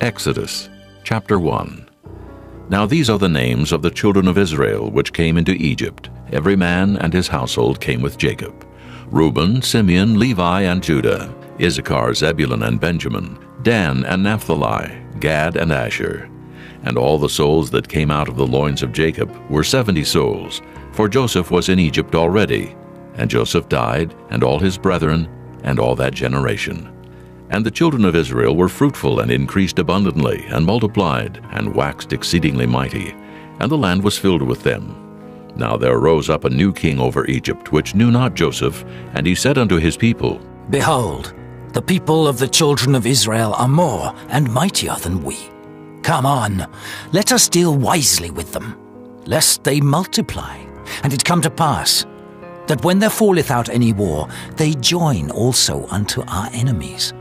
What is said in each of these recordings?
Exodus, chapter 1. Now these are the names of the children of Israel which came into Egypt. Every man and his household came with Jacob. Reuben, Simeon, Levi, and Judah, Issachar, Zebulun, and Benjamin, Dan and Naphtali, Gad and Asher. And all the souls that came out of the loins of Jacob were 70 souls, for Joseph was in Egypt already. And Joseph died, and all his brethren, and all that generation. And the children of Israel were fruitful and increased abundantly, and multiplied, and waxed exceedingly mighty, and the land was filled with them. Now there arose up a new king over Egypt, which knew not Joseph, and he said unto his people, Behold, the people of the children of Israel are more and mightier than we. Come on, let us deal wisely with them, lest they multiply. And it come to pass, that when there falleth out any war, they join also unto our enemies,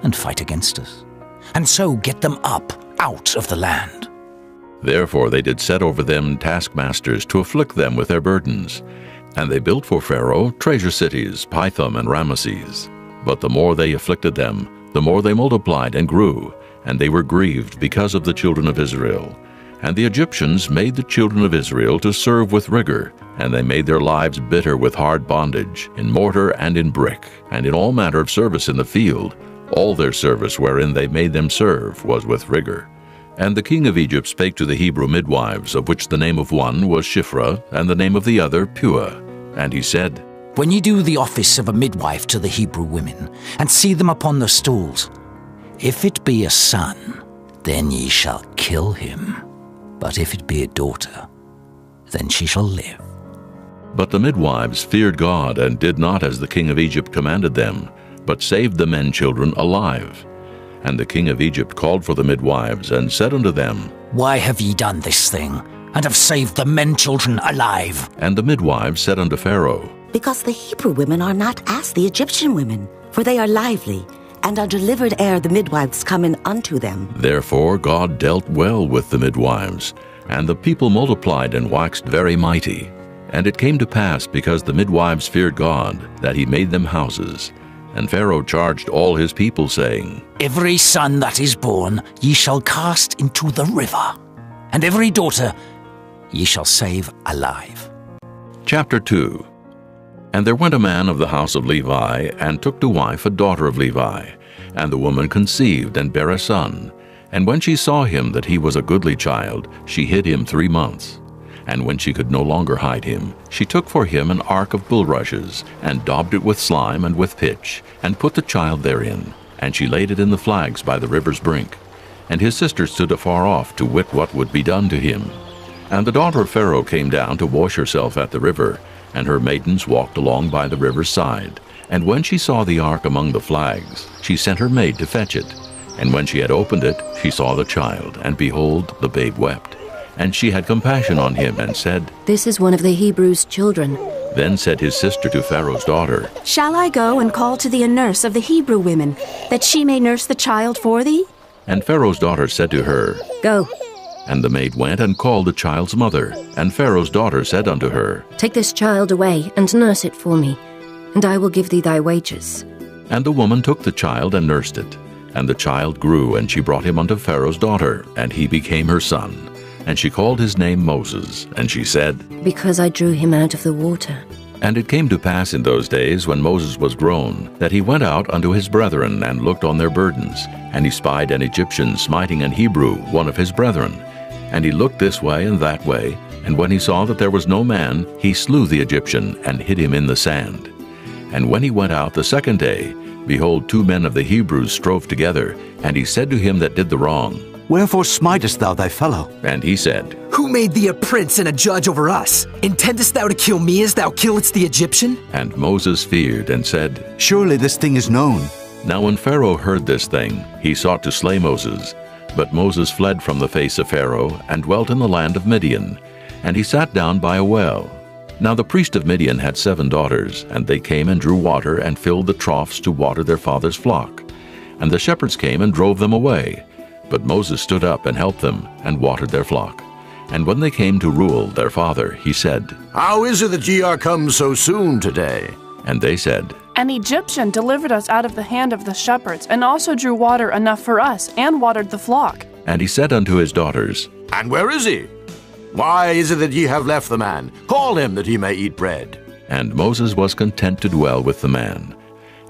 and fight against us, and so get them up out of the land. Therefore they did set over them taskmasters to afflict them with their burdens. And they built for Pharaoh treasure cities, Pithom and Ramesses. But the more they afflicted them, the more they multiplied and grew, and they were grieved because of the children of Israel. And the Egyptians made the children of Israel to serve with rigor, and they made their lives bitter with hard bondage, in mortar and in brick, and in all manner of service in the field. All their service wherein they made them serve was with rigor. And the king of Egypt spake to the Hebrew midwives, of which the name of one was Shiphrah, and the name of the other Puah. And he said, When ye do the office of a midwife to the Hebrew women, and see them upon the stools, if it be a son, then ye shall kill him. But if it be a daughter, then she shall live. But the midwives feared God, and did not as the king of Egypt commanded them, but saved the men children alive. And the king of Egypt called for the midwives, and said unto them, Why have ye done this thing, and have saved the men children alive? And the midwives said unto Pharaoh, Because the Hebrew women are not as the Egyptian women, for they are lively, and are delivered ere the midwives come in unto them. Therefore God dealt well with the midwives, and the people multiplied and waxed very mighty. And it came to pass, because the midwives feared God, that he made them houses. And Pharaoh charged all his people, saying, Every son that is born ye shall cast into the river, and every daughter ye shall save alive. Chapter 2. And there went a man of the house of Levi, and took to wife a daughter of Levi. And the woman conceived, and bare a son. And when she saw him that he was a goodly child, she hid him 3 months. And when she could no longer hide him, she took for him an ark of bulrushes, and daubed it with slime and with pitch, and put the child therein. And she laid it in the flags by the river's brink. And his sister stood afar off to wit what would be done to him. And the daughter of Pharaoh came down to wash herself at the river, and her maidens walked along by the river's side. And when she saw the ark among the flags, she sent her maid to fetch it. And when she had opened it, she saw the child, and behold, the babe wept. And she had compassion on him, and said, This is one of the Hebrews' children. Then said his sister to Pharaoh's daughter, Shall I go and call to thee a nurse of the Hebrew women, that she may nurse the child for thee? And Pharaoh's daughter said to her, Go. And the maid went and called the child's mother. And Pharaoh's daughter said unto her, Take this child away, and nurse it for me, and I will give thee thy wages. And the woman took the child and nursed it. And the child grew, and she brought him unto Pharaoh's daughter, and he became her son. And she called his name Moses, and she said, Because I drew him out of the water. And it came to pass in those days, when Moses was grown, that he went out unto his brethren, and looked on their burdens. And he spied an Egyptian smiting an Hebrew, one of his brethren. And he looked this way and that way, and when he saw that there was no man, he slew the Egyptian, and hid him in the sand. And when he went out the second day, behold, 2 men of the Hebrews strove together. And he said to him that did the wrong, Wherefore smitest thou thy fellow? And he said, Who made thee a prince and a judge over us? Intendest thou to kill me as thou killedst the Egyptian? And Moses feared, and said, Surely this thing is known. Now when Pharaoh heard this thing, he sought to slay Moses. But Moses fled from the face of Pharaoh, and dwelt in the land of Midian. And he sat down by a well. Now the priest of Midian had 7 daughters, and they came and drew water, and filled the troughs to water their father's flock. And the shepherds came and drove them away. But Moses stood up and helped them, and watered their flock. And when they came to Reuel their father, he said, How is it that ye are come so soon today? And they said, An Egyptian delivered us out of the hand of the shepherds, and also drew water enough for us, and watered the flock. And he said unto his daughters, And where is he? Why is it that ye have left the man? Call him that he may eat bread. And Moses was content to dwell with the man.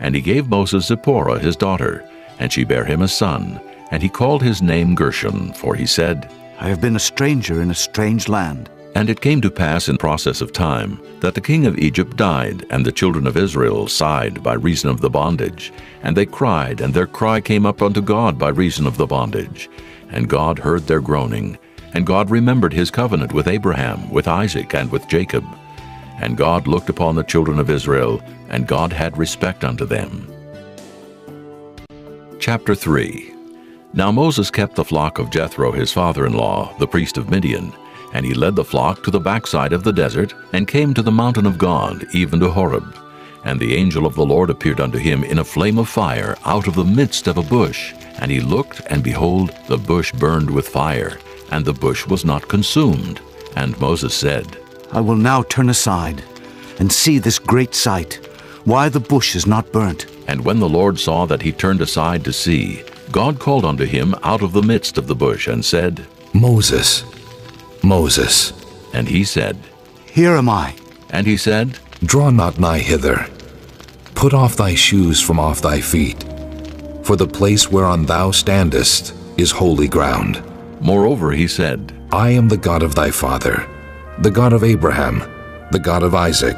And he gave Moses Zipporah his daughter, and she bare him a son, and he called his name Gershom, for he said, I have been a stranger in a strange land. And it came to pass in process of time that the king of Egypt died, and the children of Israel sighed by reason of the bondage. And they cried, and their cry came up unto God by reason of the bondage. And God heard their groaning. And God remembered his covenant with Abraham, with Isaac, and with Jacob. And God looked upon the children of Israel, and God had respect unto them. Chapter 3. Now Moses kept the flock of Jethro his father-in-law, the priest of Midian. And he led the flock to the backside of the desert, and came to the mountain of God, even to Horeb. And the angel of the Lord appeared unto him in a flame of fire out of the midst of a bush. And he looked, and behold, the bush burned with fire, and the bush was not consumed. And Moses said, I will now turn aside and see this great sight, why the bush is not burnt. And when the Lord saw that he turned aside to see, God called unto him out of the midst of the bush, and said, Moses, Moses. And he said, Here am I. And he said, Draw not nigh hither. Put off thy shoes from off thy feet, for the place whereon thou standest is holy ground. Moreover he said, I am the God of thy father, the God of Abraham, the God of Isaac,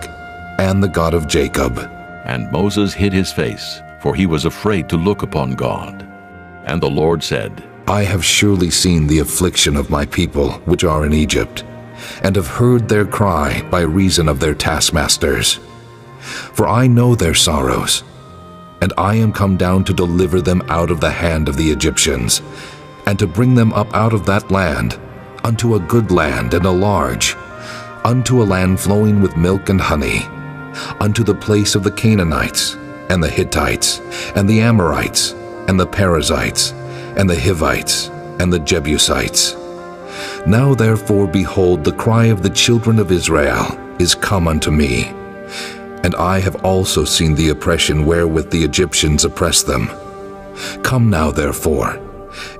and the God of Jacob. And Moses hid his face, for he was afraid to look upon God. And the Lord said, I have surely seen the affliction of my people which are in Egypt, and have heard their cry by reason of their taskmasters. For I know their sorrows, and I am come down to deliver them out of the hand of the Egyptians, and to bring them up out of that land, unto a good land and a large, unto a land flowing with milk and honey, unto the place of the Canaanites, and the Hittites, and the Amorites, and the Perizzites, and the Hivites, and the Jebusites. Now therefore, behold, the cry of the children of Israel is come unto me, and I have also seen the oppression wherewith the Egyptians oppress them. Come now therefore,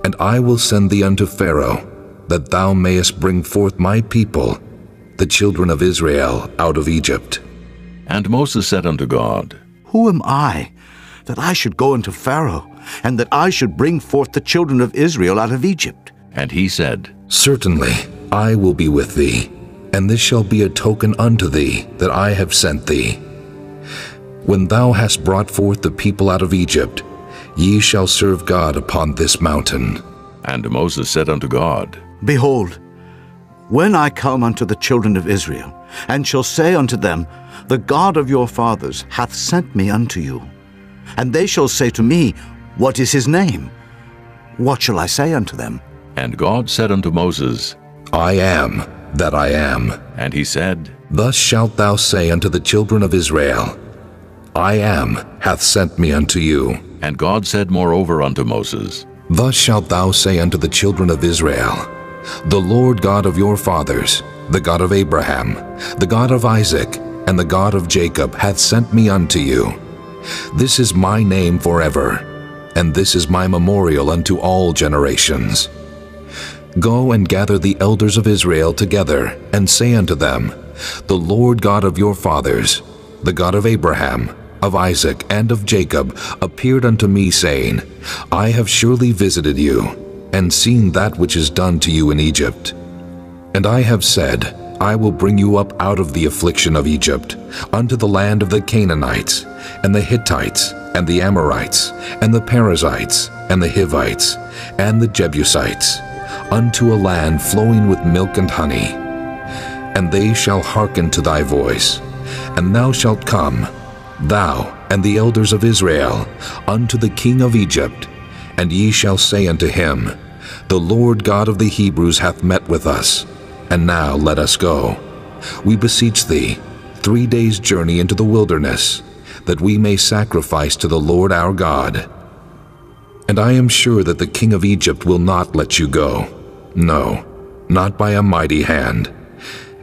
and I will send thee unto Pharaoh, that thou mayest bring forth my people, the children of Israel, out of Egypt. And Moses said unto God, Who am I, that I should go unto Pharaoh, and that I should bring forth the children of Israel out of Egypt? And he said, Certainly I will be with thee, and this shall be a token unto thee that I have sent thee. When thou hast brought forth the people out of Egypt, ye shall serve God upon this mountain. And Moses said unto God, Behold, when I come unto the children of Israel, and shall say unto them, The God of your fathers hath sent me unto you, and they shall say to me, What is his name? What shall I say unto them? And God said unto Moses, I am that I am. And he said, Thus shalt thou say unto the children of Israel, I am hath sent me unto you. And God said moreover unto Moses, Thus shalt thou say unto the children of Israel, The Lord God of your fathers, the God of Abraham, the God of Isaac, and the God of Jacob hath sent me unto you. This is my name forever, and this is my memorial unto all generations. Go and gather the elders of Israel together, and say unto them, The Lord God of your fathers, the God of Abraham, of Isaac, and of Jacob, appeared unto me, saying, I have surely visited you, and seen that which is done to you in Egypt. And I have said, I will bring you up out of the affliction of Egypt, unto the land of the Canaanites, and the Hittites, and the Amorites, and the Perizzites, and the Hivites, and the Jebusites, unto a land flowing with milk and honey. And they shall hearken to thy voice, and thou shalt come, thou and the elders of Israel, unto the king of Egypt, and ye shall say unto him, The Lord God of the Hebrews hath met with us, and now let us go. We beseech thee, 3 days' journey into the wilderness, that we may sacrifice to the Lord our God. And I am sure that the king of Egypt will not let you go, no, not by a mighty hand.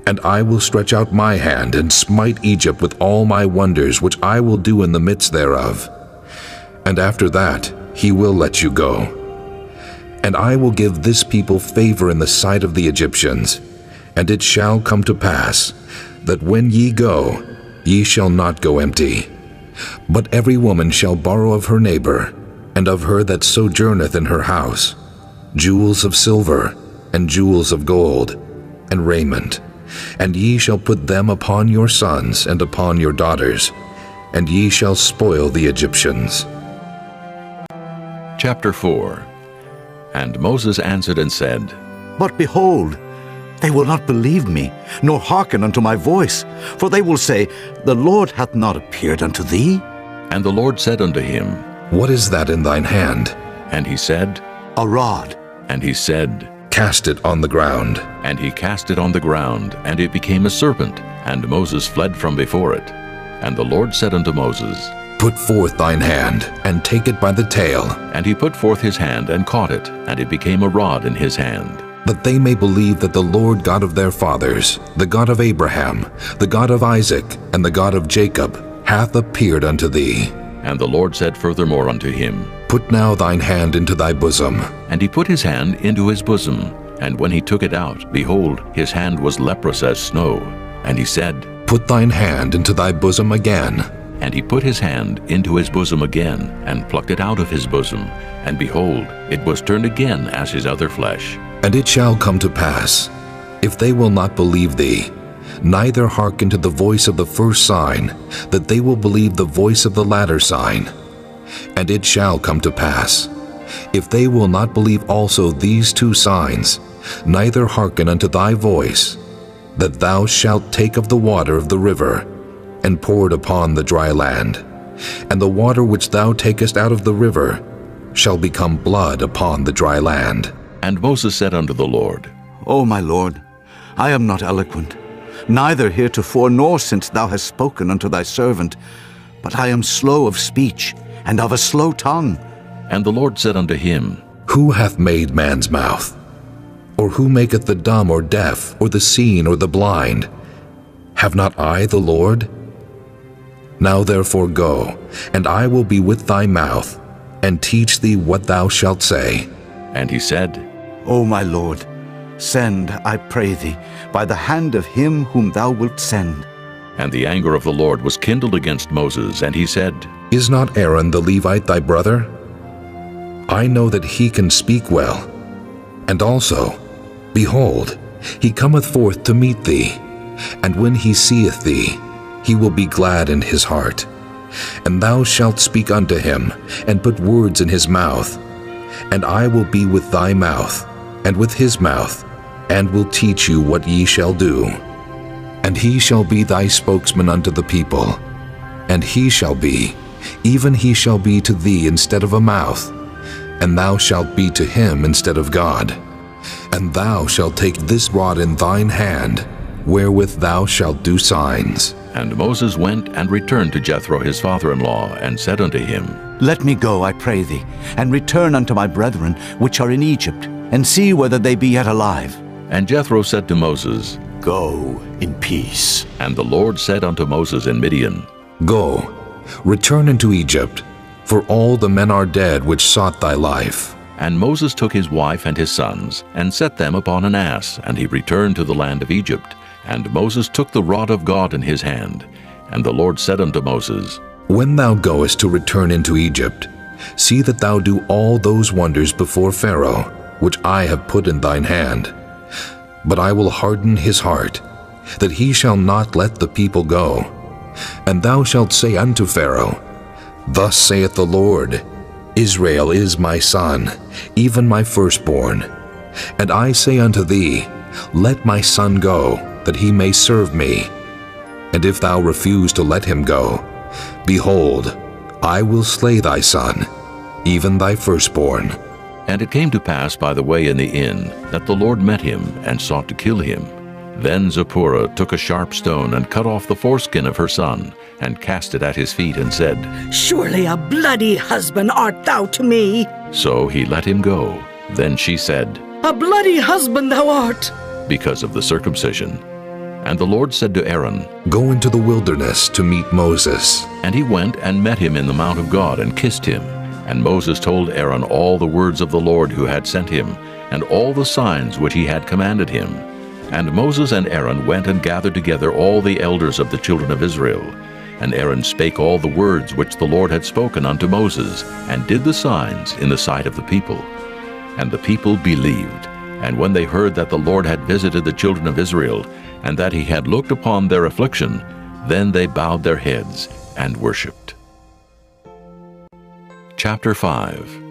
And I will stretch out my hand and smite Egypt with all my wonders which I will do in the midst thereof. And after that he will let you go. And I will give this people favor in the sight of the Egyptians. And it shall come to pass, that when ye go, ye shall not go empty. But every woman shall borrow of her neighbor, and of her that sojourneth in her house, jewels of silver, and jewels of gold, and raiment. And ye shall put them upon your sons and upon your daughters, and ye shall spoil the Egyptians. Chapter 4. And Moses answered and said, But behold, they will not believe me, nor hearken unto my voice. For they will say, The Lord hath not appeared unto thee. And the Lord said unto him, What is that in thine hand? And he said, A rod. And he said, Cast it on the ground. And he cast it on the ground, and it became a serpent, and Moses fled from before it. And the Lord said unto Moses, Put forth thine hand, and take it by the tail. And he put forth his hand, and caught it, and it became a rod in his hand. That they may believe that the Lord God of their fathers, the God of Abraham, the God of Isaac, and the God of Jacob, hath appeared unto thee. And the Lord said furthermore unto him, Put now thine hand into thy bosom. And he put his hand into his bosom, and when he took it out, behold, his hand was leprous as snow. And he said, Put thine hand into thy bosom again. And he put his hand into his bosom again, and plucked it out of his bosom, and behold, it was turned again as his other flesh. And it shall come to pass, if they will not believe thee, neither hearken to the voice of the first sign, that they will believe the voice of the latter sign. And it shall come to pass, if they will not believe also these two signs, neither hearken unto thy voice, that thou shalt take of the water of the river, and pour it upon the dry land. And the water which thou takest out of the river shall become blood upon the dry land. And Moses said unto the Lord, O my Lord, I am not eloquent, neither heretofore nor since thou hast spoken unto thy servant, but I am slow of speech, and of a slow tongue. And the Lord said unto him, Who hath made man's mouth? Or who maketh the dumb or deaf, or the seen or the blind? Have not I the Lord? Now therefore go, and I will be with thy mouth, and teach thee what thou shalt say. And he said, O my Lord, send, I pray thee, by the hand of him whom thou wilt send. And the anger of the Lord was kindled against Moses, and he said, Is not Aaron the Levite thy brother? I know that he can speak well. And also, behold, he cometh forth to meet thee, and when he seeth thee, he will be glad in his heart. And thou shalt speak unto him, and put words in his mouth. And I will be with thy mouth, and with his mouth, and will teach you what ye shall do. And he shall be thy spokesman unto the people. And he shall be, even he shall be to thee instead of a mouth, and thou shalt be to him instead of God. And thou shalt take this rod in thine hand, wherewith thou shalt do signs. And Moses went and returned to Jethro his father-in-law, and said unto him, Let me go, I pray thee, and return unto my brethren which are in Egypt, and see whether they be yet alive. And Jethro said to Moses, Go in peace. And the Lord said unto Moses in Midian, Go, return into Egypt, for all the men are dead which sought thy life. And Moses took his wife and his sons, and set them upon an ass, and he returned to the land of Egypt. And Moses took the rod of God in his hand. And the Lord said unto Moses, When thou goest to return into Egypt, see that thou do all those wonders before Pharaoh, which I have put in thine hand. But I will harden his heart, that he shall not let the people go. And thou shalt say unto Pharaoh, Thus saith the Lord, Israel is my son, even my firstborn. And I say unto thee, Let my son go, that he may serve me. And if thou refuse to let him go, behold, I will slay thy son, even thy firstborn. And it came to pass by the way in the inn, that the Lord met him, and sought to kill him. Then Zipporah took a sharp stone, and cut off the foreskin of her son, and cast it at his feet, and said, Surely a bloody husband art thou to me. So he let him go. Then she said, A bloody husband thou art. because of the circumcision. And the Lord said to Aaron, Go into the wilderness to meet Moses. And he went and met him in the mount of God and kissed him. And Moses told Aaron all the words of the Lord who had sent him, and all the signs which he had commanded him. And Moses and Aaron went and gathered together all the elders of the children of Israel. And Aaron spake all the words which the Lord had spoken unto Moses, and did the signs in the sight of the people. And the people believed. And when they heard that the Lord had visited the children of Israel, and that he had looked upon their affliction, then they bowed their heads and worshipped. Chapter 5.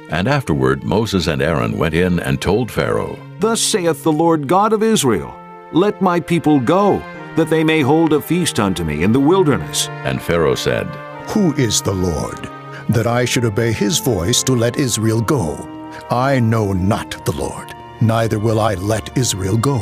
And afterward Moses and Aaron went in and told Pharaoh, Thus saith the Lord God of Israel, Let my people go, that they may hold a feast unto me in the wilderness. And Pharaoh said, Who is the Lord, that I should obey his voice to let Israel go? I know not the Lord, neither will I let Israel go.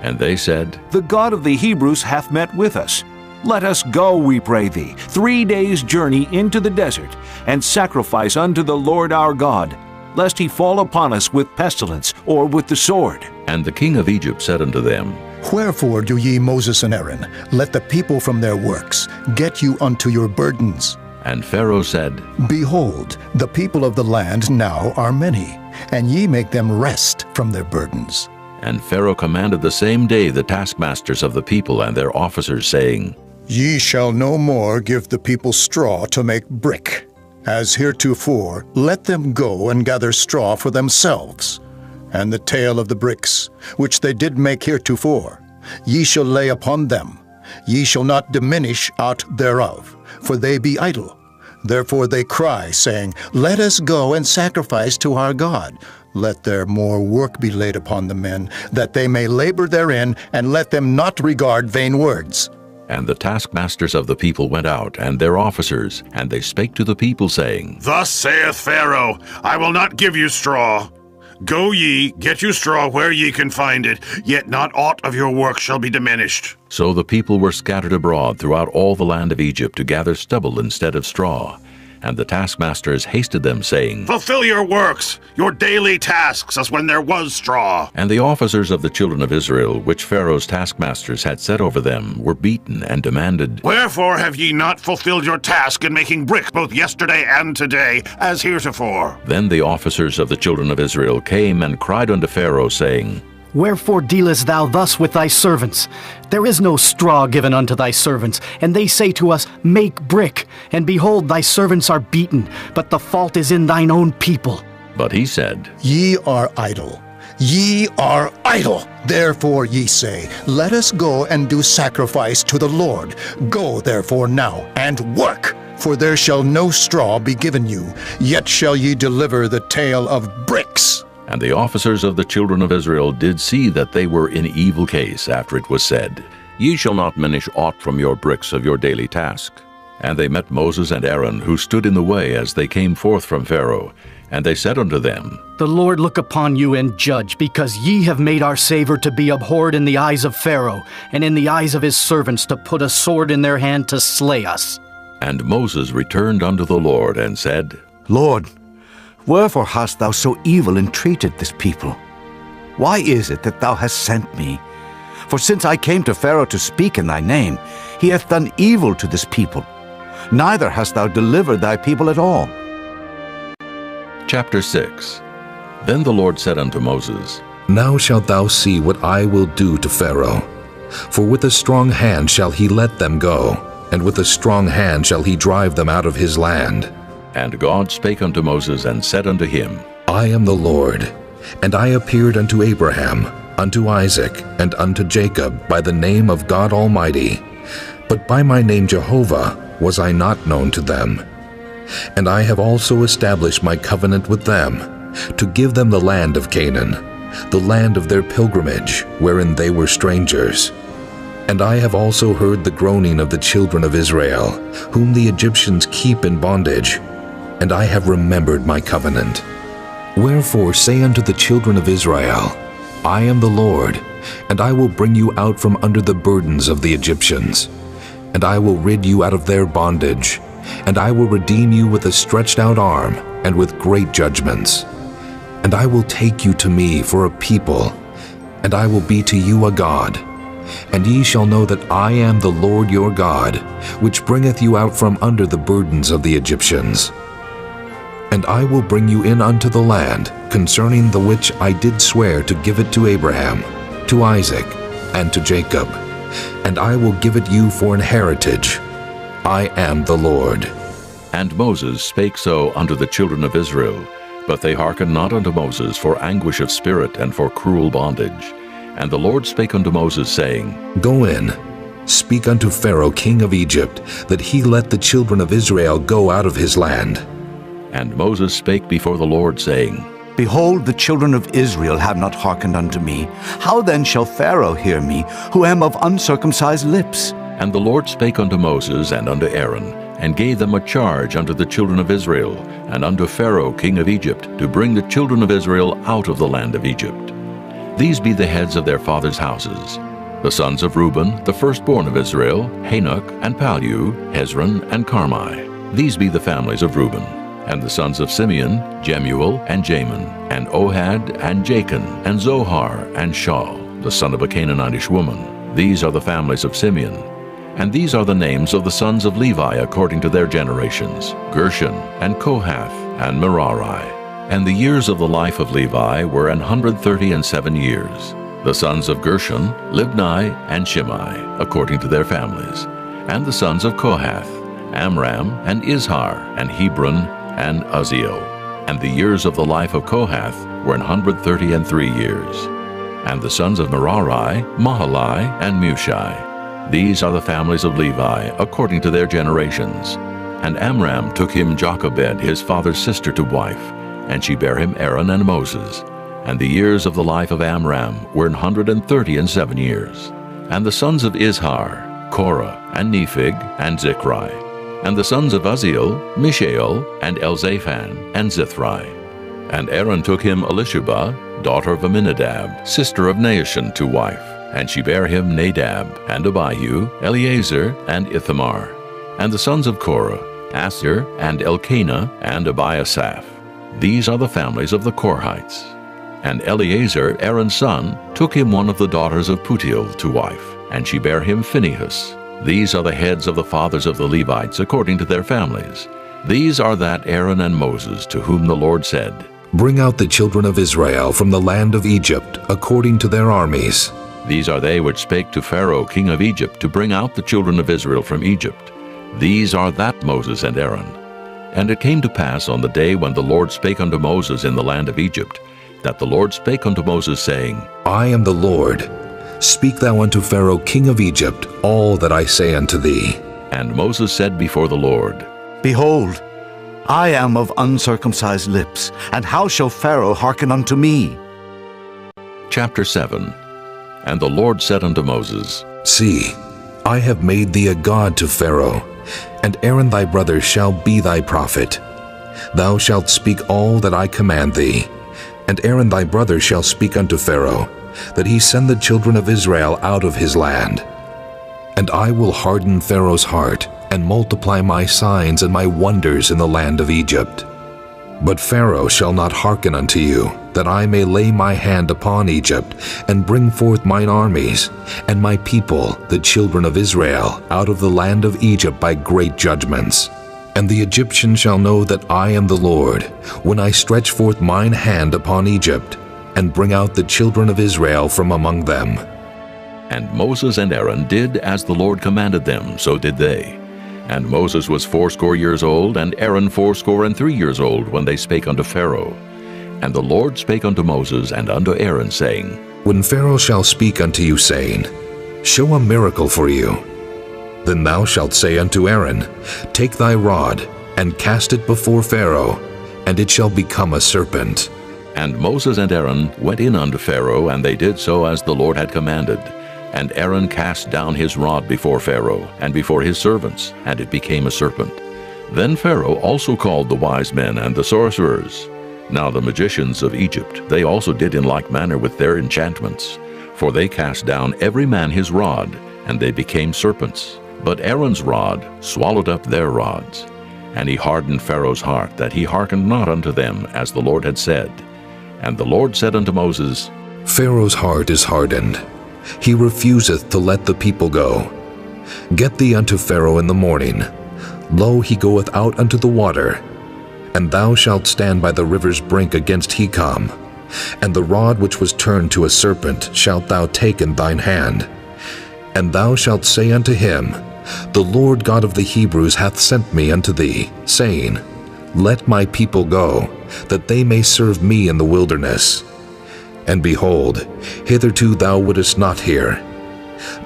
And they said, The God of the Hebrews hath met with us. Let us go, we pray thee, 3 days' journey into the desert, and sacrifice unto the Lord our God, lest he fall upon us with pestilence or with the sword. And the king of Egypt said unto them, Wherefore do ye, Moses and Aaron, let the people from their works get you unto your burdens? And Pharaoh said, Behold, the people of the land now are many, and ye make them rest from their burdens. And Pharaoh commanded the same day the taskmasters of the people and their officers, saying, Ye shall no more give the people straw to make brick. As heretofore, let them go and gather straw for themselves. And the tale of the bricks, which they did make heretofore, ye shall lay upon them. Ye shall not diminish aught thereof, for they be idle. Therefore they cry, saying, Let us go and sacrifice to our God. Let there more work be laid upon the men, that they may labor therein, and let them not regard vain words. And the taskmasters of the people went out, and their officers, and they spake to the people, saying, Thus saith Pharaoh, I will not give you straw. Go ye, get you straw where ye can find it, yet not aught of your work shall be diminished. So the people were scattered abroad throughout all the land of Egypt to gather stubble instead of straw. And the taskmasters hasted them, saying, Fulfill your works, your daily tasks, as when there was straw. And the officers of the children of Israel, which Pharaoh's taskmasters had set over them, were beaten and demanded, Wherefore have ye not fulfilled your task in making brick both yesterday and today, as heretofore? Then the officers of the children of Israel came and cried unto Pharaoh, saying, Wherefore dealest thou thus with thy servants? There is no straw given unto thy servants, and they say to us, Make brick. And behold, thy servants are beaten, but the fault is in thine own people. But he said, Ye are idle. Ye are idle. Therefore ye say, Let us go and do sacrifice to the Lord. Go therefore now, and work. For there shall no straw be given you, yet shall ye deliver the tale of bricks. And the officers of the children of Israel did see that they were in evil case after it was said, Ye shall not diminish aught from your bricks of your daily task. And they met Moses and Aaron, who stood in the way as they came forth from Pharaoh. And they said unto them, The Lord look upon you and judge, because ye have made our savor to be abhorred in the eyes of Pharaoh, and in the eyes of his servants to put a sword in their hand to slay us. And Moses returned unto the Lord and said, Lord, wherefore hast thou so evil entreated this people? Why is it that thou hast sent me? For since I came to Pharaoh to speak in thy name, he hath done evil to this people. Neither hast thou delivered thy people at all. Chapter 6. Then the Lord said unto Moses, Now shalt thou see what I will do to Pharaoh. For with a strong hand shall he let them go, and with a strong hand shall he drive them out of his land. And God spake unto Moses and said unto him, I am the Lord, and I appeared unto Abraham, unto Isaac, and unto Jacob by the name of God Almighty. But by my name Jehovah was I not known to them. And I have also established my covenant with them, to give them the land of Canaan, the land of their pilgrimage, wherein they were strangers. And I have also heard the groaning of the children of Israel, whom the Egyptians keep in bondage, and I have remembered my covenant. Wherefore say unto the children of Israel, I am the Lord, and I will bring you out from under the burdens of the Egyptians, and I will rid you out of their bondage, and I will redeem you with a stretched out arm, and with great judgments. And I will take you to me for a people, and I will be to you a God. And ye shall know that I am the Lord your God, which bringeth you out from under the burdens of the Egyptians. And I will bring you in unto the land, concerning the which I did swear to give it to Abraham, to Isaac, and to Jacob. And I will give it you for an heritage. I am the Lord. And Moses spake so unto the children of Israel, but they hearkened not unto Moses for anguish of spirit and for cruel bondage. And the Lord spake unto Moses, saying, Go in, speak unto Pharaoh king of Egypt, that he let the children of Israel go out of his land. And Moses spake before the Lord, saying, Behold, the children of Israel have not hearkened unto me. How then shall Pharaoh hear me, who am of uncircumcised lips? And the Lord spake unto Moses and unto Aaron, and gave them a charge unto the children of Israel, and unto Pharaoh king of Egypt, to bring the children of Israel out of the land of Egypt. These be the heads of their fathers' houses. The sons of Reuben, the firstborn of Israel, Hanok, and Palu, Hezron, and Carmi. These be the families of Reuben. And the sons of Simeon, Jemuel, and Jamin, and Ohad, and Jachin, and Zohar, and Shaul, the son of a Canaanitish woman. These are the families of Simeon. And these are the names of the sons of Levi according to their generations, Gershon, and Kohath, and Merari. And the years of the life of Levi were 137 years. The sons of Gershon, Libni, and Shimei, according to their families. And the sons of Kohath, Amram, and Izhar, and Hebron, and Uzziel. And the years of the life of Kohath were 133 years. And the sons of Merari, Mahali, and Mushi. These are the families of Levi, according to their generations. And Amram took him Jochebed, his father's sister, to wife, and she bare him Aaron and Moses. And the years of the life of Amram were 137 years. And the sons of Izhar, Korah, and Nephig, and Zichri. And the sons of Uzziel, Mishael, and Elzaphan, and Zithri. And Aaron took him Elishubah, daughter of Aminadab, sister of Naashon, to wife. And she bare him Nadab, and Abihu, Eleazar, and Ithamar. And the sons of Korah, Asher, and Elkanah, and Abiasaph. These are the families of the Korhites. And Eleazar, Aaron's son, took him one of the daughters of Putiel to wife, and she bare him Phinehas. These are the heads of the fathers of the Levites according to their families. These are that Aaron and Moses, to whom the Lord said, Bring out the children of Israel from the land of Egypt according to their armies. These are they which spake to Pharaoh king of Egypt to bring out the children of Israel from Egypt. These are that Moses and Aaron. And it came to pass on the day when the Lord spake unto Moses in the land of Egypt, that the Lord spake unto Moses, saying, I am the Lord. Speak thou unto Pharaoh king of Egypt all that I say unto thee. And Moses said before the Lord, Behold, I am of uncircumcised lips, and how shall Pharaoh hearken unto me? Chapter 7. And the Lord said unto Moses, See, I have made thee a god to Pharaoh, and Aaron thy brother shall be thy prophet. Thou shalt speak all that I command thee, and Aaron thy brother shall speak unto Pharaoh, that he send the children of Israel out of his land. And I will harden Pharaoh's heart, and multiply my signs and my wonders in the land of Egypt. But Pharaoh shall not hearken unto you, that I may lay my hand upon Egypt, and bring forth mine armies, and my people, the children of Israel, out of the land of Egypt by great judgments. And the Egyptians shall know that I am the Lord, when I stretch forth mine hand upon Egypt, and bring out the children of Israel from among them. And Moses and Aaron did as the Lord commanded them, so did they. And Moses was 80 years old, and Aaron 83 years old, when they spake unto Pharaoh. And the Lord spake unto Moses and unto Aaron, saying, When Pharaoh shall speak unto you, saying, Show a miracle for you, then thou shalt say unto Aaron, Take thy rod, and cast it before Pharaoh, and it shall become a serpent. And Moses and Aaron went in unto Pharaoh, and they did so as the Lord had commanded. And Aaron cast down his rod before Pharaoh, and before his servants, and it became a serpent. Then Pharaoh also called the wise men and the sorcerers. Now the magicians of Egypt, they also did in like manner with their enchantments. For they cast down every man his rod, and they became serpents. But Aaron's rod swallowed up their rods. And he hardened Pharaoh's heart, that he hearkened not unto them, as the Lord had said. And the Lord said unto Moses, Pharaoh's heart is hardened. he refuseth to let the people go. Get thee unto Pharaoh in the morning. Lo, he goeth out unto the water. And thou shalt stand by the river's brink against Hecom. And the rod which was turned to a serpent shalt thou take in thine hand. And thou shalt say unto him, The Lord God of the Hebrews hath sent me unto thee, saying, Let my people go, that they may serve me in the wilderness. And behold, hitherto thou wouldest not hear.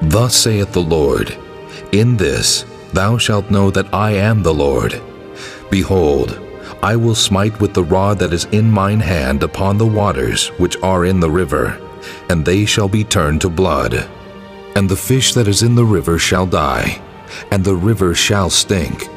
Thus saith the Lord, In this thou shalt know that I am the Lord. Behold, I will smite with the rod that is in mine hand upon the waters which are in the river, and they shall be turned to blood. And the fish that is in the river shall die, and the river shall stink,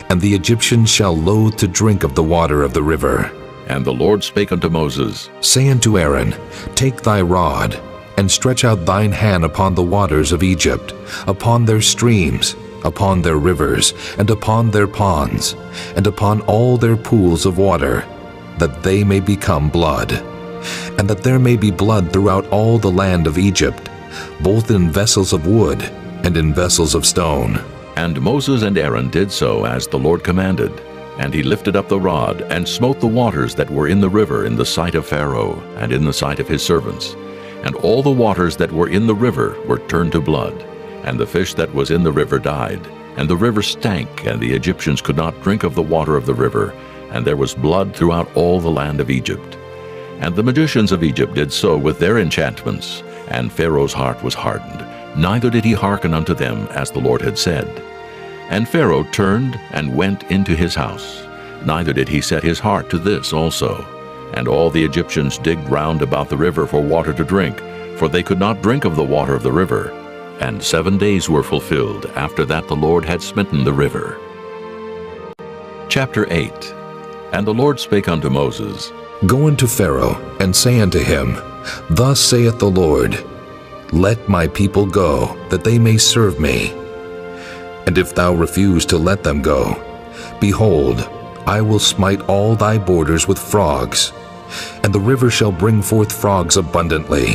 and the Egyptians shall loathe to drink of the water of the river. And the Lord spake unto Moses, Say unto Aaron, Take thy rod, and stretch out thine hand upon the waters of Egypt, upon their streams, upon their rivers, and upon their ponds, and upon all their pools of water, that they may become blood. And that there may be blood throughout all the land of Egypt, both in vessels of wood and in vessels of stone. And Moses and Aaron did so as the Lord commanded. And he lifted up the rod, and smote the waters that were in the river in the sight of Pharaoh, and in the sight of his servants. And all the waters that were in the river were turned to blood. And the fish that was in the river died. And the river stank, and the Egyptians could not drink of the water of the river. And there was blood throughout all the land of Egypt. And the magicians of Egypt did so with their enchantments. And Pharaoh's heart was hardened, neither did he hearken unto them as the Lord had said. And Pharaoh turned and went into his house, neither did he set his heart to this also. And all the Egyptians digged round about the river for water to drink, for they could not drink of the water of the river. And 7 days were fulfilled after that the Lord had smitten the river. Chapter 8. And the Lord spake unto Moses, Go unto Pharaoh, and say unto him, Thus saith the Lord, Let my people go, that they may serve me. And if thou refuse to let them go, behold, I will smite all thy borders with frogs, and the river shall bring forth frogs abundantly,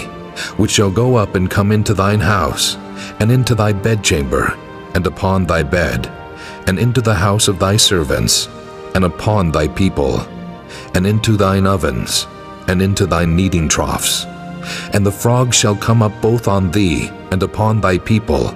which shall go up and come into thine house, and into thy bedchamber, and upon thy bed, and into the house of thy servants, and upon thy people, and into thine ovens, and into thy kneading troughs. And the frogs shall come up both on thee, and upon thy people,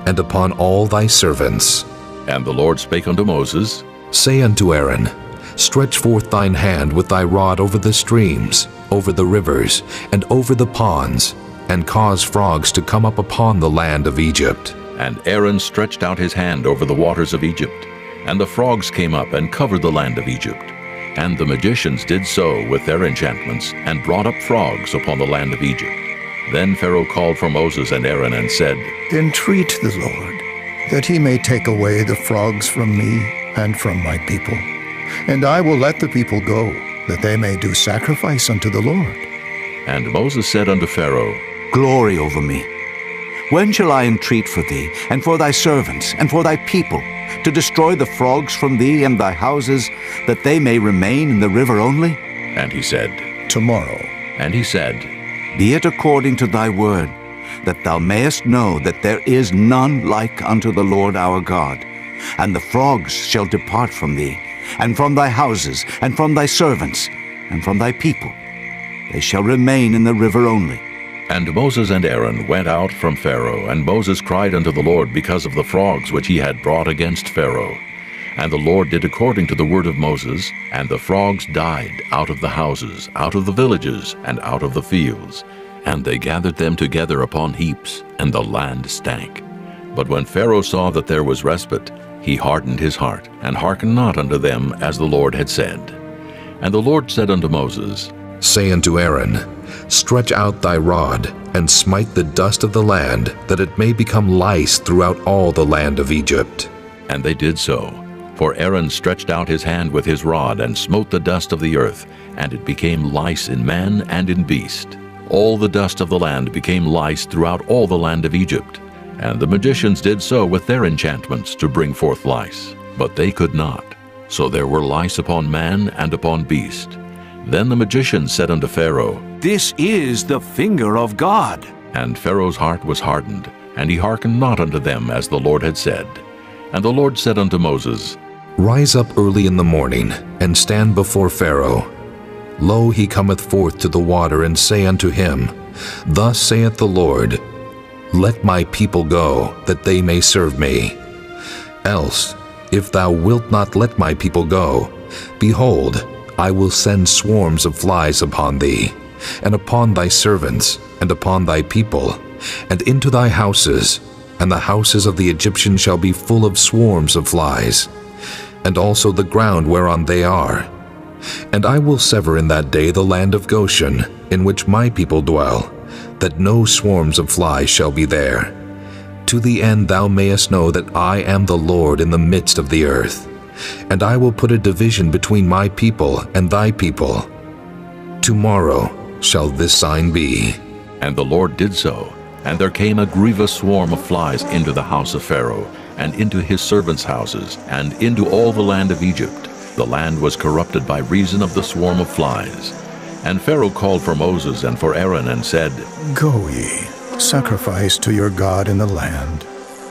and upon all thy servants. And the Lord spake unto Moses, Say unto Aaron, Stretch forth thine hand with thy rod over the streams, over the rivers, and over the ponds, and cause frogs to come up upon the land of Egypt. And Aaron stretched out his hand over the waters of Egypt, and the frogs came up and covered the land of Egypt. And the magicians did so with their enchantments, and brought up frogs upon the land of Egypt. Then Pharaoh called for Moses and Aaron, and said, Entreat the Lord, that he may take away the frogs from me and from my people. And I will let the people go, that they may do sacrifice unto the Lord. And Moses said unto Pharaoh, Glory over me. When shall I entreat for thee, and for thy servants, and for thy people, to destroy the frogs from thee and thy houses, that they may remain in the river only? And he said, Tomorrow. And he said, Be it according to thy word, that thou mayest know that there is none like unto the Lord our God. And the frogs shall depart from thee, and from thy houses, and from thy servants, and from thy people. They shall remain in the river only. And Moses and Aaron went out from Pharaoh, and Moses cried unto the Lord because of the frogs which he had brought against Pharaoh. And the Lord did according to the word of Moses, and the frogs died out of the houses, out of the villages, and out of the fields. And they gathered them together upon heaps, and the land stank. But when Pharaoh saw that there was respite, he hardened his heart, and hearkened not unto them as the Lord had said. And the Lord said unto Moses, Say unto Aaron, Stretch out thy rod, and smite the dust of the land, that it may become lice throughout all the land of Egypt. And they did so. For Aaron stretched out his hand with his rod, and smote the dust of the earth, and it became lice in man and in beast. All the dust of the land became lice throughout all the land of Egypt. And the magicians did so with their enchantments to bring forth lice, but they could not. So there were lice upon man and upon beast. Then the magicians said unto Pharaoh, This is the finger of God. And Pharaoh's heart was hardened, and he hearkened not unto them as the Lord had said. And the Lord said unto Moses, Rise up early in the morning, and stand before Pharaoh. Lo, he cometh forth to the water, and say unto him, Thus saith the Lord, Let my people go, that they may serve me. Else, if thou wilt not let my people go, behold, I will send swarms of flies upon thee, and upon thy servants, and upon thy people, and into thy houses, and the houses of the Egyptians shall be full of swarms of flies, and also the ground whereon they are. And I will sever in that day the land of Goshen, in which my people dwell, that no swarms of flies shall be there, to the end thou mayest know that I am the Lord in the midst of the earth. And I will put a division between my people and thy people. Tomorrow shall this sign be. And the Lord did so. And there came a grievous swarm of flies into the house of Pharaoh, and into his servants' houses, and into all the land of Egypt. The land was corrupted by reason of the swarm of flies. And Pharaoh called for Moses and for Aaron, and said, Go ye, sacrifice to your God in the land.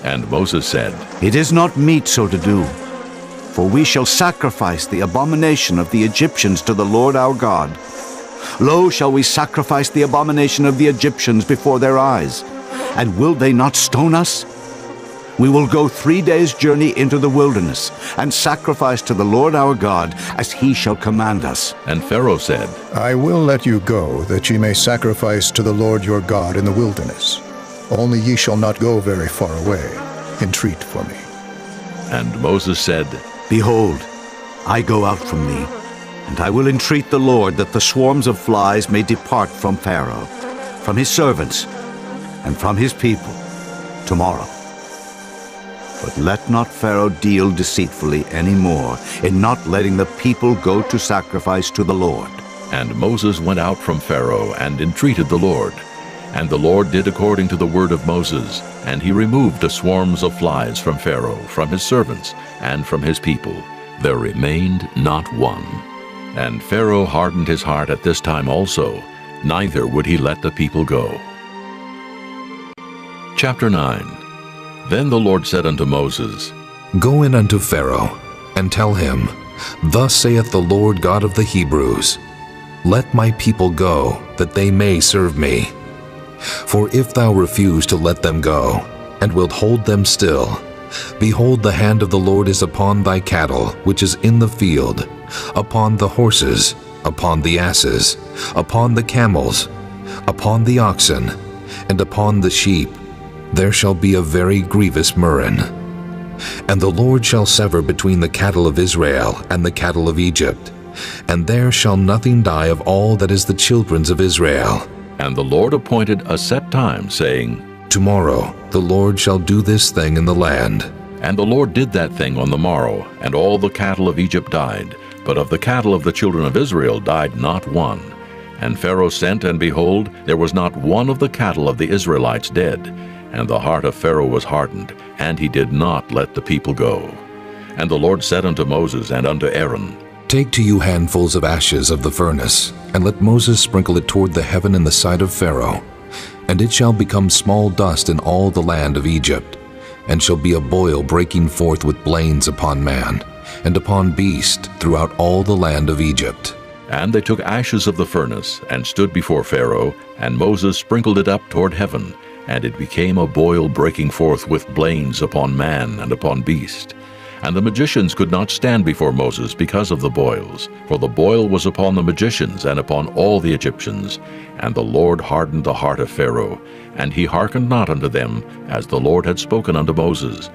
And Moses said, It is not meet so to do. For we shall sacrifice the abomination of the Egyptians to the Lord our God. Lo, shall we sacrifice the abomination of the Egyptians before their eyes? And will they not stone us? We will go 3 days' journey into the wilderness, and sacrifice to the Lord our God, as he shall command us. And Pharaoh said, I will let you go, that ye may sacrifice to the Lord your God in the wilderness. Only ye shall not go very far away. Entreat for me. And Moses said, Behold, I go out from thee, and I will entreat the Lord that the swarms of flies may depart from Pharaoh, from his servants, and from his people, tomorrow. But let not Pharaoh deal deceitfully any more in not letting the people go to sacrifice to the Lord. And Moses went out from Pharaoh and entreated the Lord. And the Lord did according to the word of Moses, and he removed the swarms of flies from Pharaoh, from his servants, and from his people. There remained not one. And Pharaoh hardened his heart at this time also, neither would he let the people go. Chapter 9. Then the Lord said unto Moses, Go in unto Pharaoh, and tell him, Thus saith the Lord God of the Hebrews, Let my people go, that they may serve me. For if thou refuse to let them go, and wilt hold them still, behold, the hand of the Lord is upon thy cattle, which is in the field, upon the horses, upon the asses, upon the camels, upon the oxen, and upon the sheep. There shall be a very grievous murrain. And the Lord shall sever between the cattle of Israel and the cattle of Egypt, and there shall nothing die of all that is the children's of Israel. And the Lord appointed a set time, saying, Tomorrow the Lord shall do this thing in the land. And the Lord did that thing on the morrow, and all the cattle of Egypt died, but of the cattle of the children of Israel died not one. And Pharaoh sent, and behold, there was not one of the cattle of the Israelites dead. And the heart of Pharaoh was hardened, and he did not let the people go. And the Lord said unto Moses and unto Aaron, Take to you handfuls of ashes of the furnace, and let Moses sprinkle it toward the heaven in the sight of Pharaoh. And it shall become small dust in all the land of Egypt, and shall be a boil breaking forth with blains upon man, and upon beast throughout all the land of Egypt. And they took ashes of the furnace, and stood before Pharaoh, and Moses sprinkled it up toward heaven, and it became a boil breaking forth with blains upon man and upon beast. And the magicians could not stand before Moses because of the boils, for the boil was upon the magicians and upon all the Egyptians. And the Lord hardened the heart of Pharaoh, and he hearkened not unto them, as the Lord had spoken unto Moses.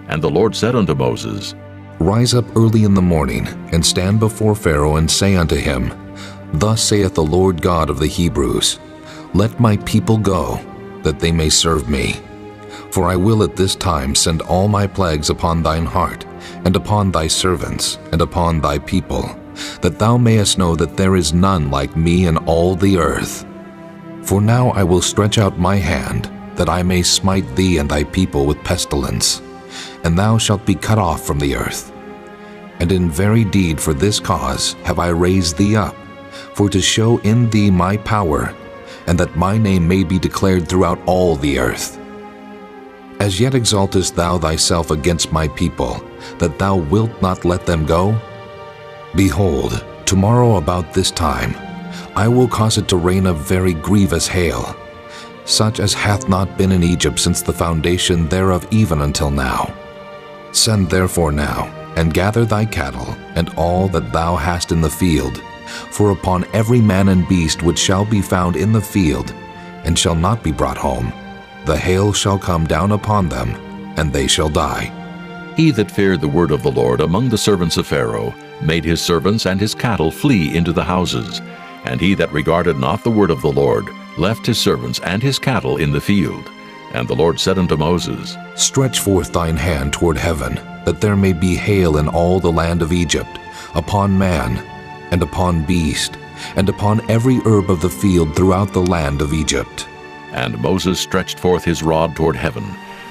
And the Lord said unto Moses, Rise up early in the morning, and stand before Pharaoh, and say unto him, Thus saith the Lord God of the Hebrews, Let my people go, that they may serve me. For I will at this time send all my plagues upon thine heart, and upon thy servants, and upon thy people, that thou mayest know that there is none like me in all the earth. For now I will stretch out my hand, that I may smite thee and thy people with pestilence, and thou shalt be cut off from the earth. And in very deed for this cause have I raised thee up, for to show in thee my power, and that my name may be declared throughout all the earth. As yet exaltest thou thyself against my people, that thou wilt not let them go? Behold, tomorrow about this time, I will cause it to rain a very grievous hail, such as hath not been in Egypt since the foundation thereof even until now. Send therefore now, and gather thy cattle, and all that thou hast in the field, for upon every man and beast which shall be found in the field, and shall not be brought home, the hail shall come down upon them, and they shall die. He that feared the word of the Lord among the servants of Pharaoh made his servants and his cattle flee into the houses, and he that regarded not the word of the Lord left his servants and his cattle in the field. And the Lord said unto Moses, Stretch forth thine hand toward heaven, that there may be hail in all the land of Egypt, upon man, and upon beast, and upon every herb of the field throughout the land of Egypt. And Moses stretched forth his rod toward heaven,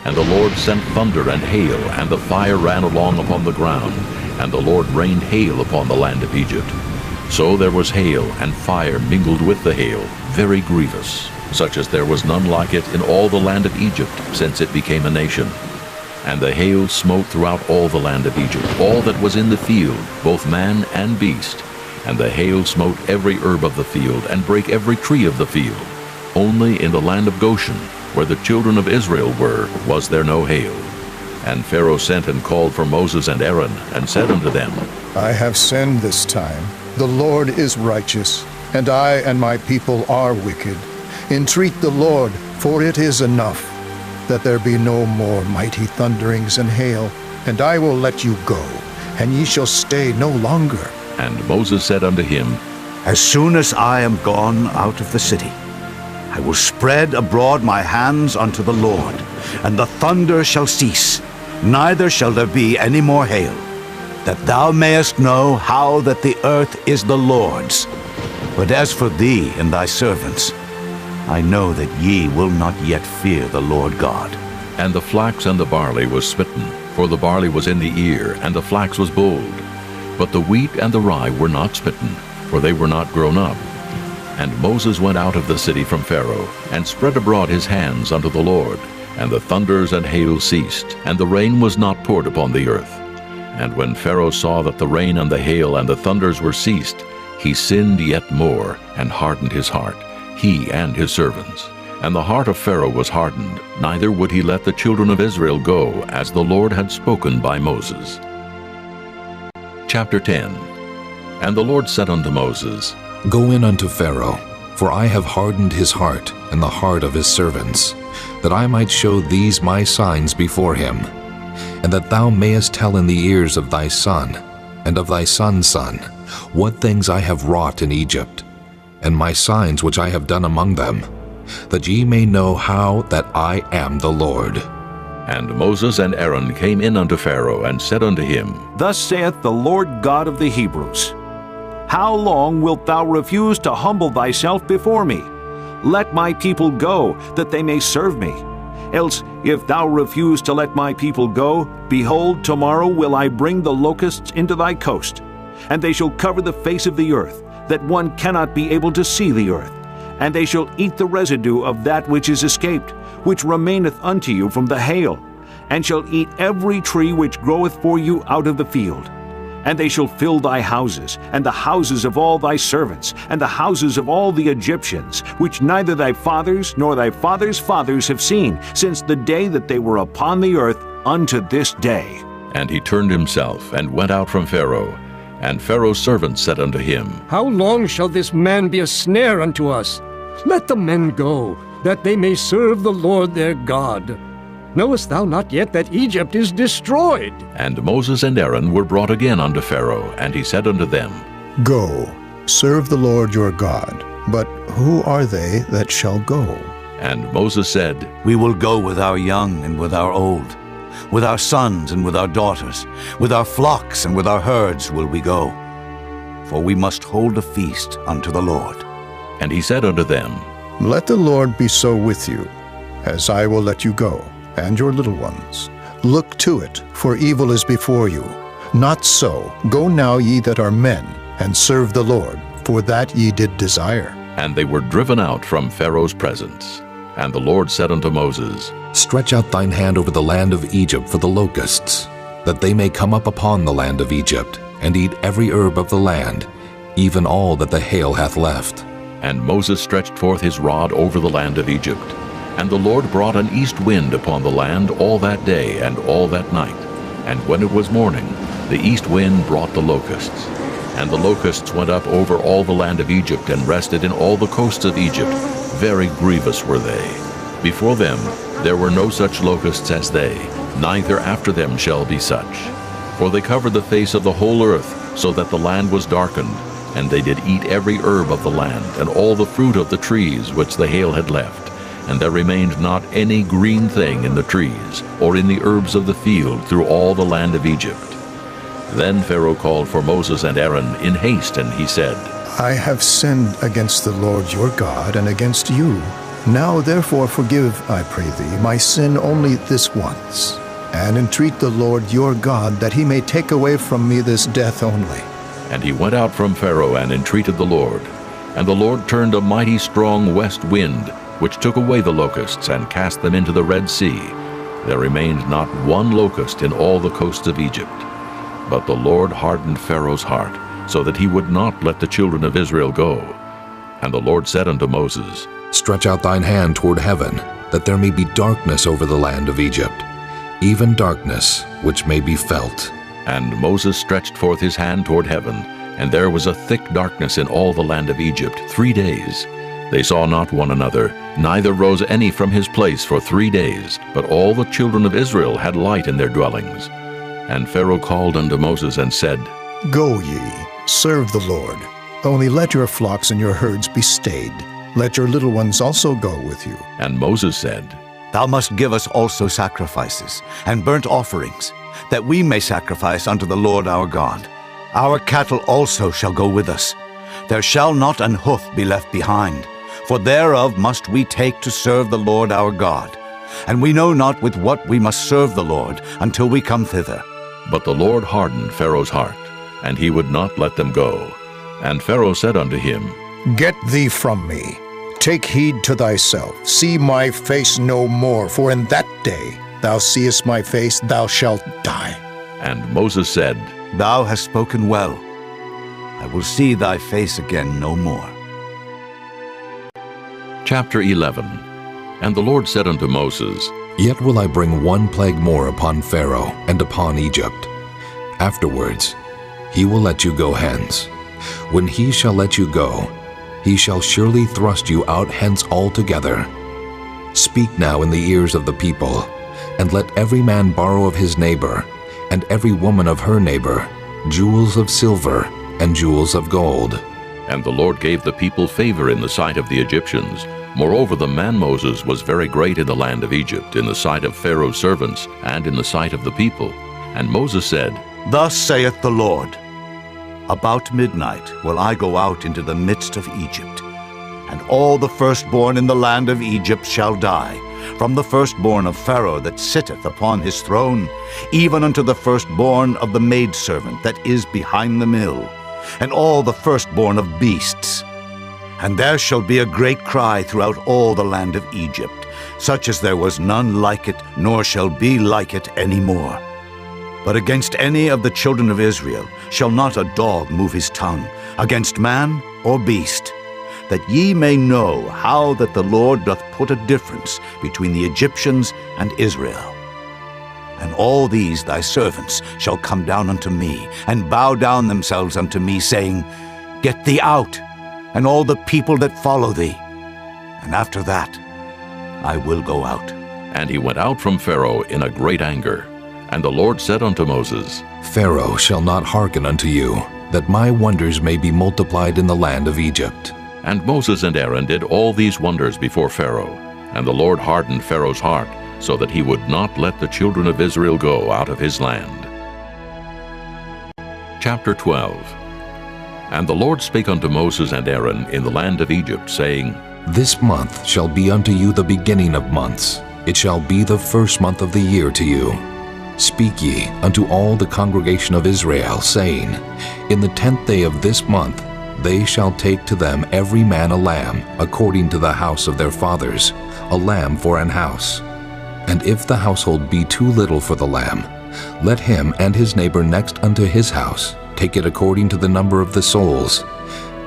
and the Lord sent thunder and hail, and the fire ran along upon the ground, and the Lord rained hail upon the land of Egypt. So there was hail and fire mingled with the hail, very grievous, such as there was none like it in all the land of Egypt since it became a nation. And the hail smote throughout all the land of Egypt, all that was in the field, both man and beast. And the hail smote every herb of the field, and brake every tree of the field. Only in the land of Goshen, where the children of Israel were, was there no hail. And Pharaoh sent and called for Moses and Aaron, and said unto them, I have sinned this time. The Lord is righteous, and I and my people are wicked. Entreat the Lord, for it is enough, that there be no more mighty thunderings and hail, and I will let you go, and ye shall stay no longer. And Moses said unto him, As soon as I am gone out of the city, I will spread abroad my hands unto the Lord, and the thunder shall cease, neither shall there be any more hail, that thou mayest know how that the earth is the Lord's. But as for thee and thy servants, I know that ye will not yet fear the Lord God. And the flax and the barley was smitten, for the barley was in the ear, and the flax was bold. But the wheat and the rye were not smitten, for they were not grown up. And Moses went out of the city from Pharaoh, and spread abroad his hands unto the Lord. And the thunders and hail ceased, and the rain was not poured upon the earth. And when Pharaoh saw that the rain and the hail and the thunders were ceased, he sinned yet more, and hardened his heart, he and his servants. And the heart of Pharaoh was hardened, neither would he let the children of Israel go, as the Lord had spoken by Moses. Chapter 10. And the Lord said unto Moses, Go in unto Pharaoh, for I have hardened his heart and the heart of his servants, that I might show these my signs before him, and that thou mayest tell in the ears of thy son, and of thy son's son, what things I have wrought in Egypt, and my signs which I have done among them, that ye may know how that I am the Lord. And Moses and Aaron came in unto Pharaoh, and said unto him, Thus saith the Lord God of the Hebrews, How long wilt thou refuse to humble thyself before me? Let my people go, that they may serve me. Else, if thou refuse to let my people go, behold, tomorrow will I bring the locusts into thy coast, and they shall cover the face of the earth, that one cannot be able to see the earth. And they shall eat the residue of that which is escaped, which remaineth unto you from the hail, and shall eat every tree which groweth for you out of the field. And they shall fill thy houses, and the houses of all thy servants, and the houses of all the Egyptians, which neither thy fathers nor thy fathers' fathers have seen, since the day that they were upon the earth unto this day. And he turned himself, and went out from Pharaoh. And Pharaoh's servants said unto him, How long shall this man be a snare unto us? Let the men go, that they may serve the Lord their God. Knowest thou not yet that Egypt is destroyed? And Moses and Aaron were brought again unto Pharaoh, and he said unto them, Go, serve the Lord your God. But who are they that shall go? And Moses said, We will go with our young and with our old, with our sons and with our daughters, with our flocks and with our herds will we go. For we must hold a feast unto the Lord. And he said unto them, Let the Lord be so with you, as I will let you go, and your little ones. Look to it, for evil is before you. Not so. Go now, ye that are men, and serve the Lord, for that ye did desire. And they were driven out from Pharaoh's presence. And the Lord said unto Moses, Stretch out thine hand over the land of Egypt for the locusts, that they may come up upon the land of Egypt, and eat every herb of the land, even all that the hail hath left. And Moses stretched forth his rod over the land of Egypt. And the Lord brought an east wind upon the land all that day and all that night. And when it was morning, the east wind brought the locusts. And the locusts went up over all the land of Egypt, and rested in all the coasts of Egypt. Very grievous were they. Before them there were no such locusts as they, neither after them shall be such. For they covered the face of the whole earth, so that the land was darkened. And they did eat every herb of the land, and all the fruit of the trees which the hail had left. And there remained not any green thing in the trees, or in the herbs of the field through all the land of Egypt. Then Pharaoh called for Moses and Aaron in haste, and he said, I have sinned against the Lord your God and against you. Now therefore forgive, I pray thee, my sin only this once, and entreat the Lord your God that he may take away from me this death only. And he went out from Pharaoh and entreated the Lord. And the Lord turned a mighty strong west wind, which took away the locusts and cast them into the Red Sea. There remained not one locust in all the coasts of Egypt. But the Lord hardened Pharaoh's heart, so that he would not let the children of Israel go. And the Lord said unto Moses, Stretch out thine hand toward heaven, that there may be darkness over the land of Egypt, even darkness which may be felt. And Moses stretched forth his hand toward heaven, and there was a thick darkness in all the land of Egypt 3 days. They saw not one another, neither rose any from his place for 3 days, but all the children of Israel had light in their dwellings. And Pharaoh called unto Moses and said, Go ye, serve the Lord. Only let your flocks and your herds be stayed. Let your little ones also go with you. And Moses said, Thou must give us also sacrifices and burnt offerings, that we may sacrifice unto the Lord our God. Our cattle also shall go with us. There shall not an hoof be left behind, for thereof must we take to serve the Lord our God. And we know not with what we must serve the Lord until we come thither. But the Lord hardened Pharaoh's heart, and he would not let them go. And Pharaoh said unto him, Get thee from me. Take heed to thyself. See my face no more, for in that day thou seest my face, thou shalt die. And Moses said, Thou hast spoken well. I will see thy face again no more. Chapter 11. And the Lord said unto Moses, Yet will I bring one plague more upon Pharaoh and upon Egypt. Afterwards he will let you go hence. When he shall let you go, he shall surely thrust you out hence altogether. Speak now in the ears of the people, and let every man borrow of his neighbor, and every woman of her neighbor, jewels of silver and jewels of gold. And the Lord gave the people favor in the sight of the Egyptians. Moreover, the man Moses was very great in the land of Egypt, in the sight of Pharaoh's servants, and in the sight of the people. And Moses said, Thus saith the Lord, About midnight will I go out into the midst of Egypt, and all the firstborn in the land of Egypt shall die, from the firstborn of Pharaoh that sitteth upon his throne, even unto the firstborn of the maidservant that is behind the mill, and all the firstborn of beasts. And there shall be a great cry throughout all the land of Egypt, such as there was none like it, nor shall be like it any more. But against any of the children of Israel shall not a dog move his tongue, against man or beast, that ye may know how that the Lord doth put a difference between the Egyptians and Israel. And all these thy servants shall come down unto me, and bow down themselves unto me, saying, Get thee out, and all the people that follow thee. And after that I will go out. And he went out from Pharaoh in a great anger. And the Lord said unto Moses, Pharaoh shall not hearken unto you, that my wonders may be multiplied in the land of Egypt. And Moses and Aaron did all these wonders before Pharaoh. And the Lord hardened Pharaoh's heart, so that he would not let the children of Israel go out of his land. Chapter 12. And the Lord spake unto Moses and Aaron in the land of Egypt, saying, This month shall be unto you the beginning of months. It shall be the first month of the year to you. Speak ye unto all the congregation of Israel, saying, In the 10th day of this month they shall take to them every man a lamb, according to the house of their fathers, a lamb for an house. And if the household be too little for the lamb, let him and his neighbor next unto his house take it according to the number of the souls.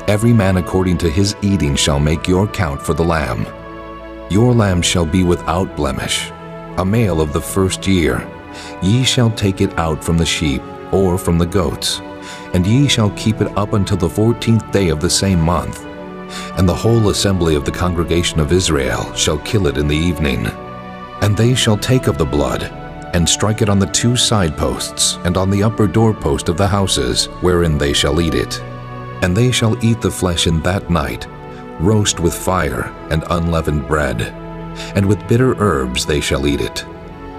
Every man according to his eating shall make your count for the lamb. Your lamb shall be without blemish, a male of the first year. Ye shall take it out from the sheep or from the goats, and ye shall keep it up until the 14th day of the same month. And the whole assembly of the congregation of Israel shall kill it in the evening. And they shall take of the blood, and strike it on the 2 side posts, and on the upper doorpost of the houses, wherein they shall eat it. And they shall eat the flesh in that night, roast with fire and unleavened bread, and with bitter herbs they shall eat it.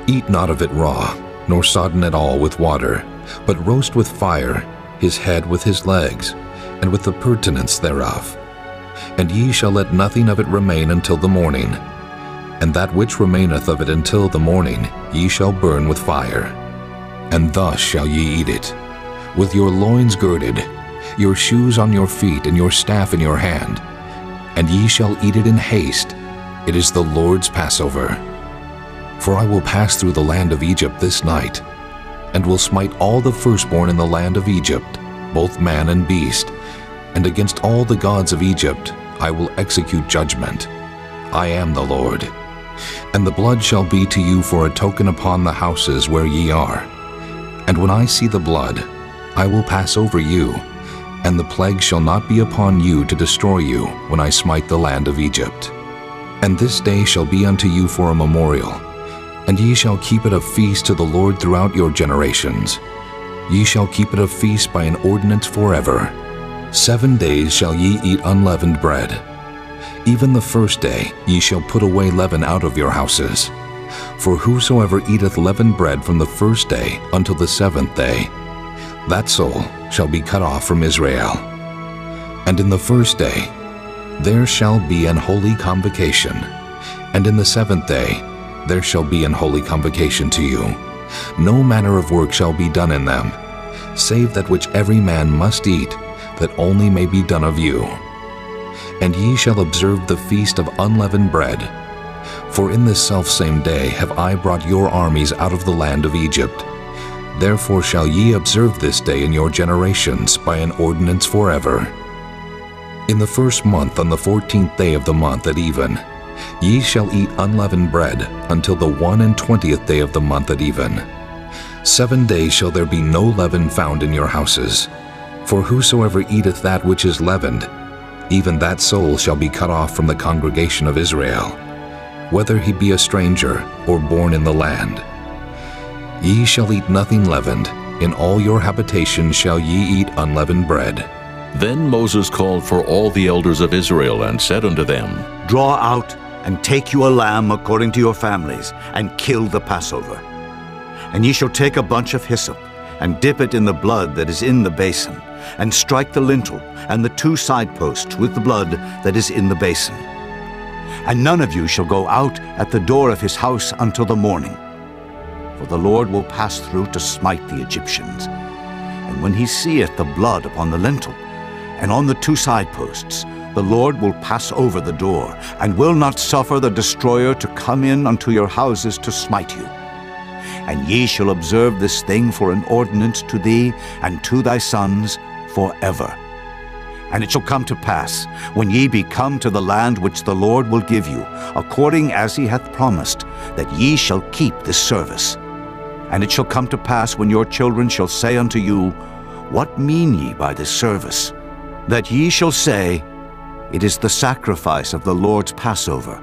Eat not of it raw, nor sodden at all with water, but roast with fire his head with his legs, and with the purtenance thereof. And ye shall let nothing of it remain until the morning. And that which remaineth of it until the morning ye shall burn with fire. And thus shall ye eat it, with your loins girded, your shoes on your feet, and your staff in your hand. And ye shall eat it in haste. It is the Lord's Passover. For I will pass through the land of Egypt this night, and will smite all the firstborn in the land of Egypt, both man and beast, and against all the gods of Egypt I will execute judgment. I am the Lord. And the blood shall be to you for a token upon the houses where ye are. And when I see the blood, I will pass over you, and the plague shall not be upon you to destroy you when I smite the land of Egypt. And this day shall be unto you for a memorial, and ye shall keep it a feast to the Lord throughout your generations. Ye shall keep it a feast by an ordinance forever. 7 days shall ye eat unleavened bread. Even the first day ye shall put away leaven out of your houses. For whosoever eateth leavened bread from the first day until the 7th day, that soul shall be cut off from Israel. And in the first day there shall be an holy convocation, and in the 7th day there shall be an holy convocation to you. No manner of work shall be done in them, save that which every man must eat, that only may be done of you. And ye shall observe the feast of unleavened bread. For in this selfsame day have I brought your armies out of the land of Egypt. Therefore shall ye observe this day in your generations by an ordinance forever. In the first month, on the 14th day of the month at even, ye shall eat unleavened bread until the 21st day of the month at even. 7 days shall there be no leaven found in your houses. For whosoever eateth that which is leavened, even that soul shall be cut off from the congregation of Israel, whether he be a stranger or born in the land. Ye shall eat nothing leavened. In all your habitations shall ye eat unleavened bread. Then Moses called for all the elders of Israel and said unto them, Draw out and take you a lamb according to your families, and kill the Passover. And ye shall take a bunch of hyssop, and dip it in the blood that is in the basin, and strike the lintel and the 2 side posts with the blood that is in the basin. And none of you shall go out at the door of his house until the morning. For the Lord will pass through to smite the Egyptians. And when he seeth the blood upon the lintel and on the 2 side posts, the Lord will pass over the door, and will not suffer the destroyer to come in unto your houses to smite you. And ye shall observe this thing for an ordinance to thee and to thy sons forever. And it shall come to pass, when ye be come to the land which the Lord will give you, according as he hath promised, that ye shall keep this service. And it shall come to pass, when your children shall say unto you, What mean ye by this service? That ye shall say, It is the sacrifice of the Lord's Passover,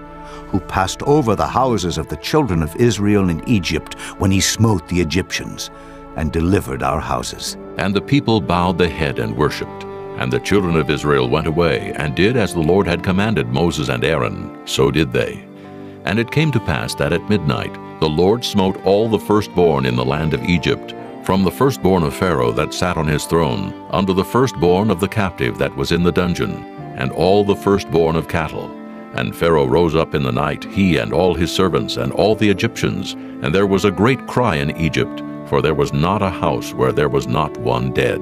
who passed over the houses of the children of Israel in Egypt when he smote the Egyptians, and delivered our houses. And the people bowed the head and worshipped. And the children of Israel went away, and did as the Lord had commanded Moses and Aaron, so did they. And it came to pass that at midnight the Lord smote all the firstborn in the land of Egypt, from the firstborn of Pharaoh that sat on his throne, unto the firstborn of the captive that was in the dungeon, and all the firstborn of cattle. And Pharaoh rose up in the night, he and all his servants, and all the Egyptians, and there was a great cry in Egypt, for there was not a house where there was not one dead.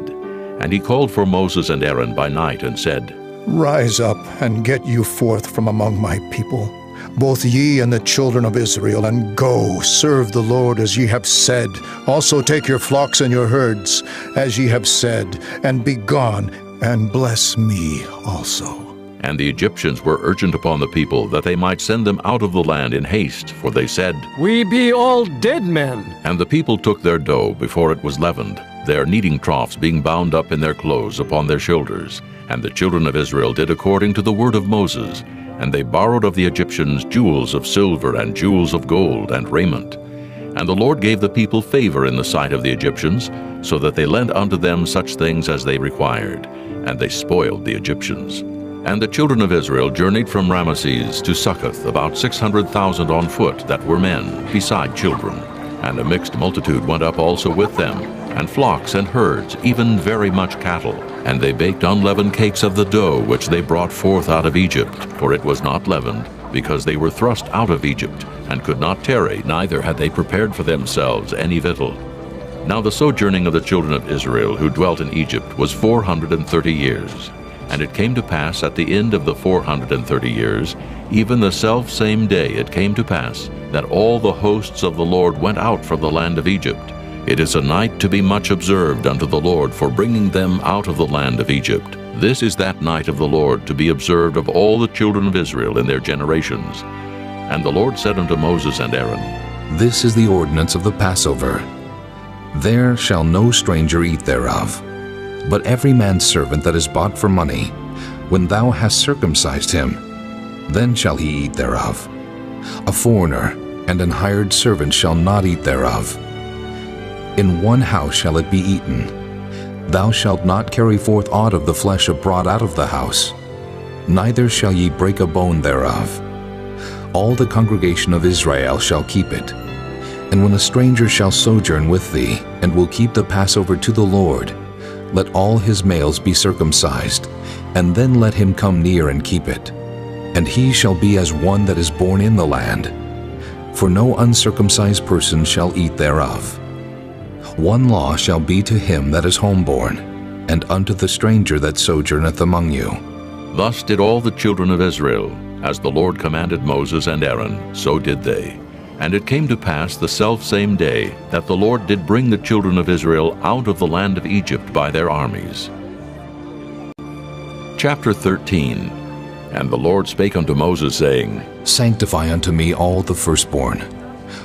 And he called for Moses and Aaron by night and said, Rise up and get you forth from among my people, both ye and the children of Israel, and go, serve the Lord as ye have said. Also take your flocks and your herds, as ye have said, and be gone, and bless me also. And the Egyptians were urgent upon the people that they might send them out of the land in haste, for they said, We be all dead men. And the people took their dough before it was leavened, their kneading troughs being bound up in their clothes upon their shoulders. And the children of Israel did according to the word of Moses, and they borrowed of the Egyptians jewels of silver and jewels of gold and raiment. And the Lord gave the people favor in the sight of the Egyptians, so that they lent unto them such things as they required, and they spoiled the Egyptians. And the children of Israel journeyed from Ramesses to Succoth, about 600,000 on foot that were men, beside children. And a mixed multitude went up also with them, and flocks and herds, even very much cattle. And they baked unleavened cakes of the dough which they brought forth out of Egypt, for it was not leavened, because they were thrust out of Egypt, and could not tarry, neither had they prepared for themselves any victual. Now the sojourning of the children of Israel who dwelt in Egypt was 430 years. And it came to pass at the end of the 430 years, even the selfsame day it came to pass, that all the hosts of the Lord went out from the land of Egypt. It is a night to be much observed unto the Lord for bringing them out of the land of Egypt. This is that night of the Lord to be observed of all the children of Israel in their generations. And the Lord said unto Moses and Aaron, This is the ordinance of the Passover. There shall no stranger eat thereof. But every man's servant that is bought for money, when thou hast circumcised him, then shall he eat thereof. A foreigner and an hired servant shall not eat thereof. In one house shall it be eaten. Thou shalt not carry forth aught of the flesh abroad out of the house, neither shall ye break a bone thereof. All the congregation of Israel shall keep it. And when a stranger shall sojourn with thee, and will keep the Passover to the Lord, let all his males be circumcised, and then let him come near and keep it. And he shall be as one that is born in the land. For no uncircumcised person shall eat thereof. One law shall be to him that is homeborn, and unto the stranger that sojourneth among you. Thus did all the children of Israel, as the Lord commanded Moses and Aaron, so did they. And it came to pass the selfsame day that the Lord did bring the children of Israel out of the land of Egypt by their armies. Chapter 13. And the Lord spake unto Moses, saying, Sanctify unto me all the firstborn.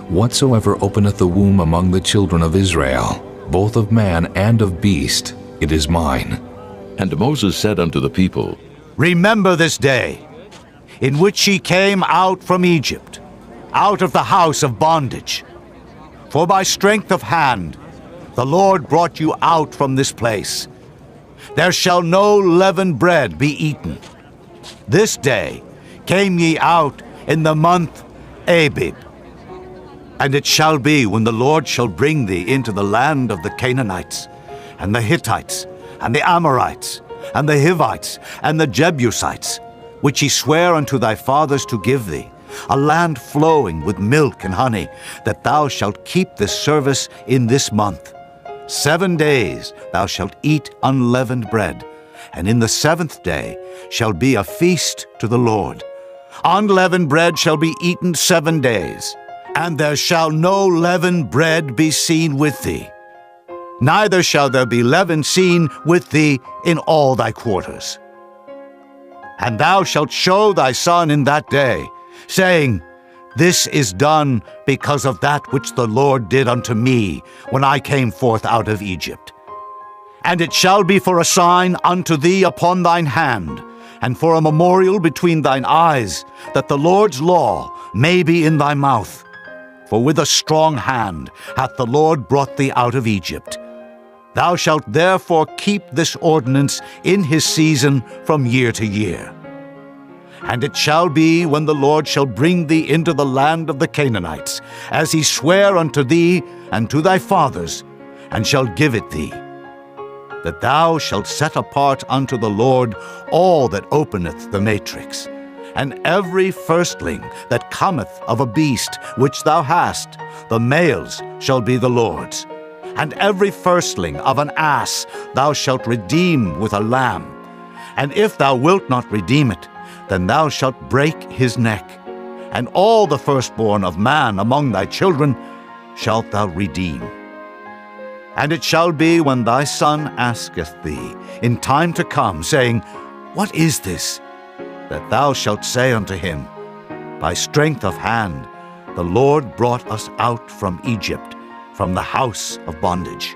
Whatsoever openeth the womb among the children of Israel, both of man and of beast, it is mine. And Moses said unto the people, Remember this day, in which ye came out from Egypt, out of the house of bondage. For by strength of hand the Lord brought you out from this place. There shall no leavened bread be eaten. This day came ye out in the month Abib. And it shall be, when the Lord shall bring thee into the land of the Canaanites, and the Hittites, and the Amorites, and the Hivites, and the Jebusites, which he sware unto thy fathers to give thee, a land flowing with milk and honey, that thou shalt keep this service in this month. 7 days thou shalt eat unleavened bread, and in the 7th day shall be a feast to the Lord. Unleavened bread shall be eaten 7 days, and there shall no leavened bread be seen with thee. Neither shall there be leaven seen with thee in all thy quarters. And thou shalt show thy son in that day, saying, This is done because of that which the Lord did unto me when I came forth out of Egypt. And it shall be for a sign unto thee upon thine hand, and for a memorial between thine eyes, that the Lord's law may be in thy mouth. For with a strong hand hath the Lord brought thee out of Egypt. Thou shalt therefore keep this ordinance in his season from year to year. And it shall be, when the Lord shall bring thee into the land of the Canaanites, as he sware unto thee and to thy fathers, and shall give it thee, that thou shalt set apart unto the Lord all that openeth the matrix, and every firstling that cometh of a beast which thou hast, the males shall be the Lord's. And every firstling of an ass thou shalt redeem with a lamb. And if thou wilt not redeem it, then thou shalt break his neck. And all the firstborn of man among thy children shalt thou redeem. And it shall be when thy son asketh thee in time to come, saying, What is this? That thou shalt say unto him, By strength of hand the Lord brought us out from Egypt, from the house of bondage.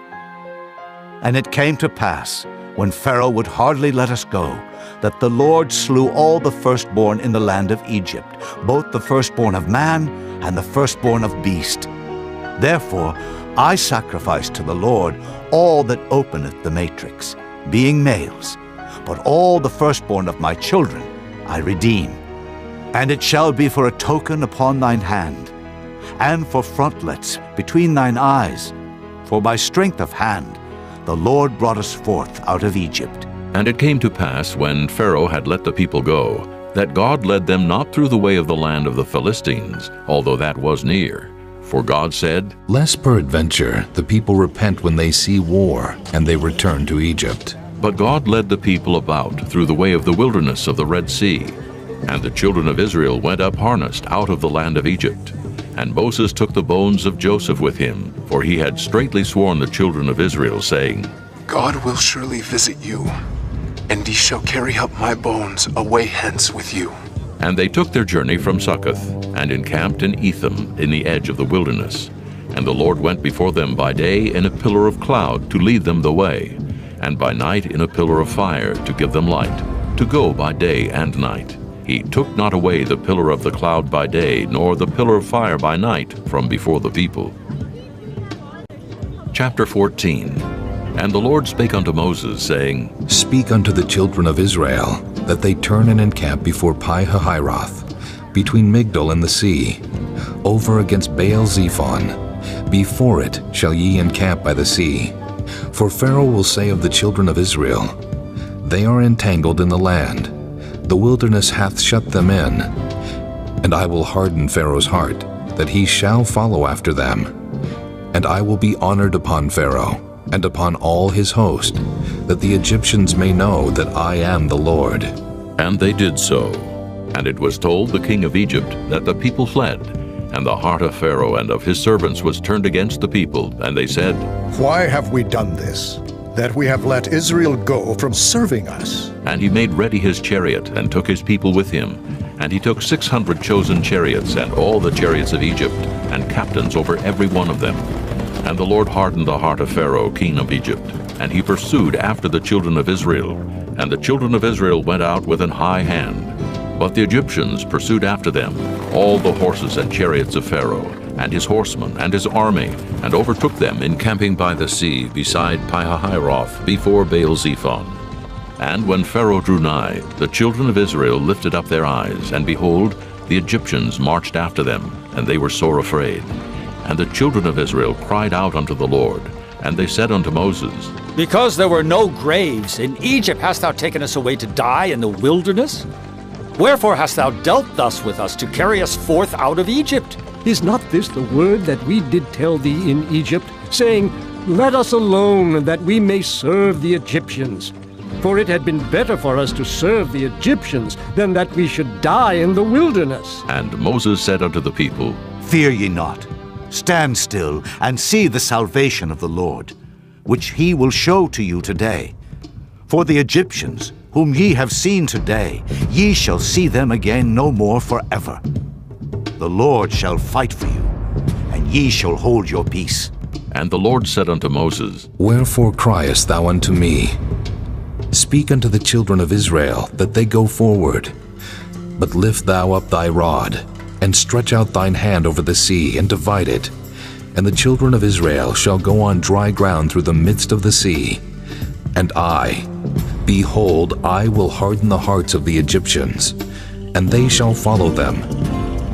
And it came to pass, when Pharaoh would hardly let us go, that the Lord slew all the firstborn in the land of Egypt, both the firstborn of man and the firstborn of beast. Therefore I sacrifice to the Lord all that openeth the matrix, being males, but all the firstborn of my children I redeem. And it shall be for a token upon thine hand, and for frontlets between thine eyes, for by strength of hand the Lord brought us forth out of Egypt. And it came to pass, when Pharaoh had let the people go, that God led them not through the way of the land of the Philistines, although that was near. For God said, Lest peradventure the people repent when they see war, and they return to Egypt. But God led the people about through the way of the wilderness of the Red Sea. And the children of Israel went up harnessed out of the land of Egypt. And Moses took the bones of Joseph with him, for he had straitly sworn the children of Israel, saying, God will surely visit you, and ye shall carry up my bones away hence with you. And they took their journey from Succoth, and encamped in Etham in the edge of the wilderness. And the Lord went before them by day in a pillar of cloud to lead them the way, and by night in a pillar of fire to give them light, to go by day and night. He took not away the pillar of the cloud by day, nor the pillar of fire by night from before the people. Chapter 14. And the Lord spake unto Moses, saying, Speak unto the children of Israel, that they turn and encamp before Pi-hahiroth, between Migdol and the sea, over against Baal-zephon. Before it shall ye encamp by the sea. For Pharaoh will say of the children of Israel, They are entangled in the land, the wilderness hath shut them in. And I will harden Pharaoh's heart, that he shall follow after them. And I will be honored upon Pharaoh, and upon all his host, that the Egyptians may know that I am the Lord. And they did so. And it was told the king of Egypt that the people fled, and the heart of Pharaoh and of his servants was turned against the people, and they said, Why have we done this, that we have let Israel go from serving us? And he made ready his chariot, and took his people with him. And he took 600 chosen chariots, and all the chariots of Egypt, and captains over every one of them. And the Lord hardened the heart of Pharaoh, king of Egypt, and he pursued after the children of Israel. And the children of Israel went out with an high hand. But the Egyptians pursued after them, all the horses and chariots of Pharaoh, and his horsemen, and his army, and overtook them encamping by the sea beside Pi-hahiroth, before Baal-zephon. And when Pharaoh drew nigh, the children of Israel lifted up their eyes, and behold, the Egyptians marched after them, and they were sore afraid. And the children of Israel cried out unto the Lord, and they said unto Moses, Because there were no graves, in Egypt hast thou taken us away to die in the wilderness? Wherefore hast thou dealt thus with us, to carry us forth out of Egypt? Is not this the word that we did tell thee in Egypt, saying, Let us alone, that we may serve the Egyptians? For it had been better for us to serve the Egyptians, than that we should die in the wilderness. And Moses said unto the people, Fear ye not. Stand still, and see the salvation of the Lord, which he will show to you today. For the Egyptians, whom ye have seen today, ye shall see them again no more forever. The Lord shall fight for you, and ye shall hold your peace. And the Lord said unto Moses, Wherefore criest thou unto me? Speak unto the children of Israel, that they go forward. But lift thou up thy rod, and stretch out thine hand over the sea, and divide it. And the children of Israel shall go on dry ground through the midst of the sea. And I, behold, I will harden the hearts of the Egyptians, and they shall follow them.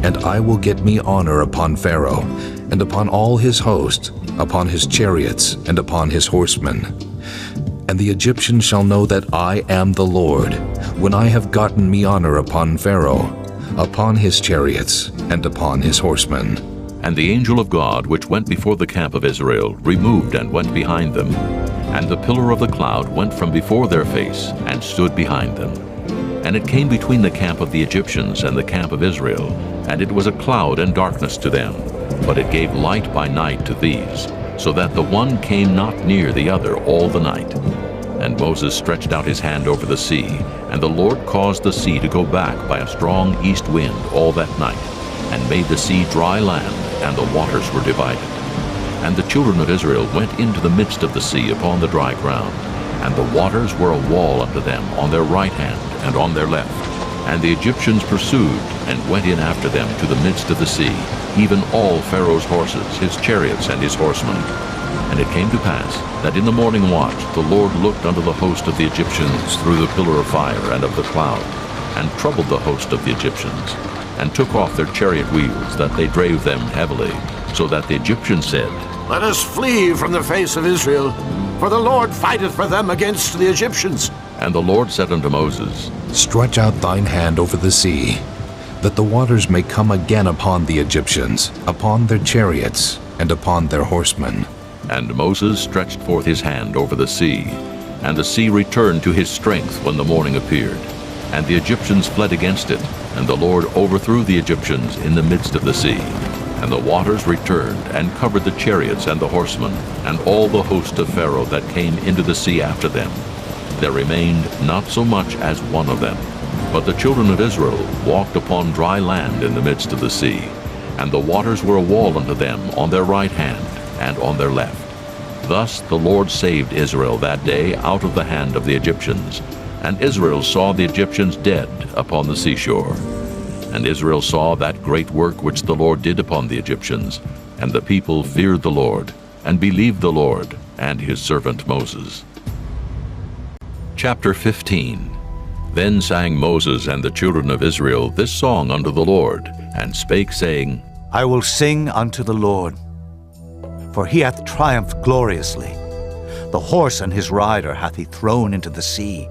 And I will get me honor upon Pharaoh, and upon all his host, upon his chariots, and upon his horsemen. And the Egyptians shall know that I am the Lord, when I have gotten me honor upon Pharaoh, upon his chariots, and upon his horsemen. And the angel of God, which went before the camp of Israel, removed and went behind them. And the pillar of the cloud went from before their face, and stood behind them. And it came between the camp of the Egyptians and the camp of Israel, and it was a cloud and darkness to them, but it gave light by night to these, so that the one came not near the other all the night. And Moses stretched out his hand over the sea, and the Lord caused the sea to go back by a strong east wind all that night, and made the sea dry land, and the waters were divided. And the children of Israel went into the midst of the sea upon the dry ground, and the waters were a wall unto them on their right hand and on their left. And the Egyptians pursued, and went in after them to the midst of the sea, even all Pharaoh's horses, his chariots, and his horsemen. And it came to pass that in the morning watch the Lord looked unto the host of the Egyptians through the pillar of fire and of the cloud, and troubled the host of the Egyptians, and took off their chariot wheels, that they drave them heavily, so that the Egyptians said, Let us flee from the face of Israel, for the Lord fighteth for them against the Egyptians. And the Lord said unto Moses, Stretch out thine hand over the sea, that the waters may come again upon the Egyptians, upon their chariots, and upon their horsemen. And Moses stretched forth his hand over the sea, and the sea returned to his strength when the morning appeared. And the Egyptians fled against it, and the Lord overthrew the Egyptians in the midst of the sea. And the waters returned, and covered the chariots and the horsemen, and all the host of Pharaoh that came into the sea after them. There remained not so much as one of them. But the children of Israel walked upon dry land in the midst of the sea, and the waters were a wall unto them on their right hand and on their left. Thus the Lord saved Israel that day out of the hand of the Egyptians. And Israel saw the Egyptians dead upon the seashore. And Israel saw that great work which the Lord did upon the Egyptians. And the people feared the Lord, and believed the Lord and his servant Moses. Chapter 15. Then sang Moses and the children of Israel this song unto the Lord, and spake, saying, I will sing unto the Lord, for he hath triumphed gloriously. The horse and his rider hath he thrown into the sea.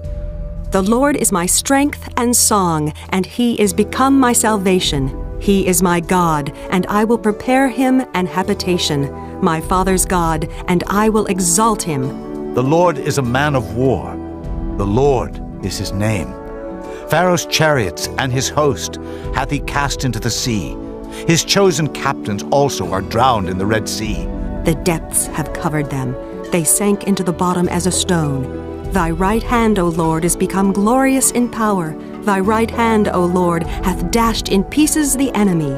The Lord is my strength and song, and he is become my salvation. He is my God, and I will prepare him an habitation, my father's God, and I will exalt him. The Lord is a man of war. The Lord is his name. Pharaoh's chariots and his host hath he cast into the sea. His chosen captains also are drowned in the Red Sea. The depths have covered them. They sank into the bottom as a stone. Thy right hand, O Lord, is become glorious in power. Thy right hand, O Lord, hath dashed in pieces the enemy.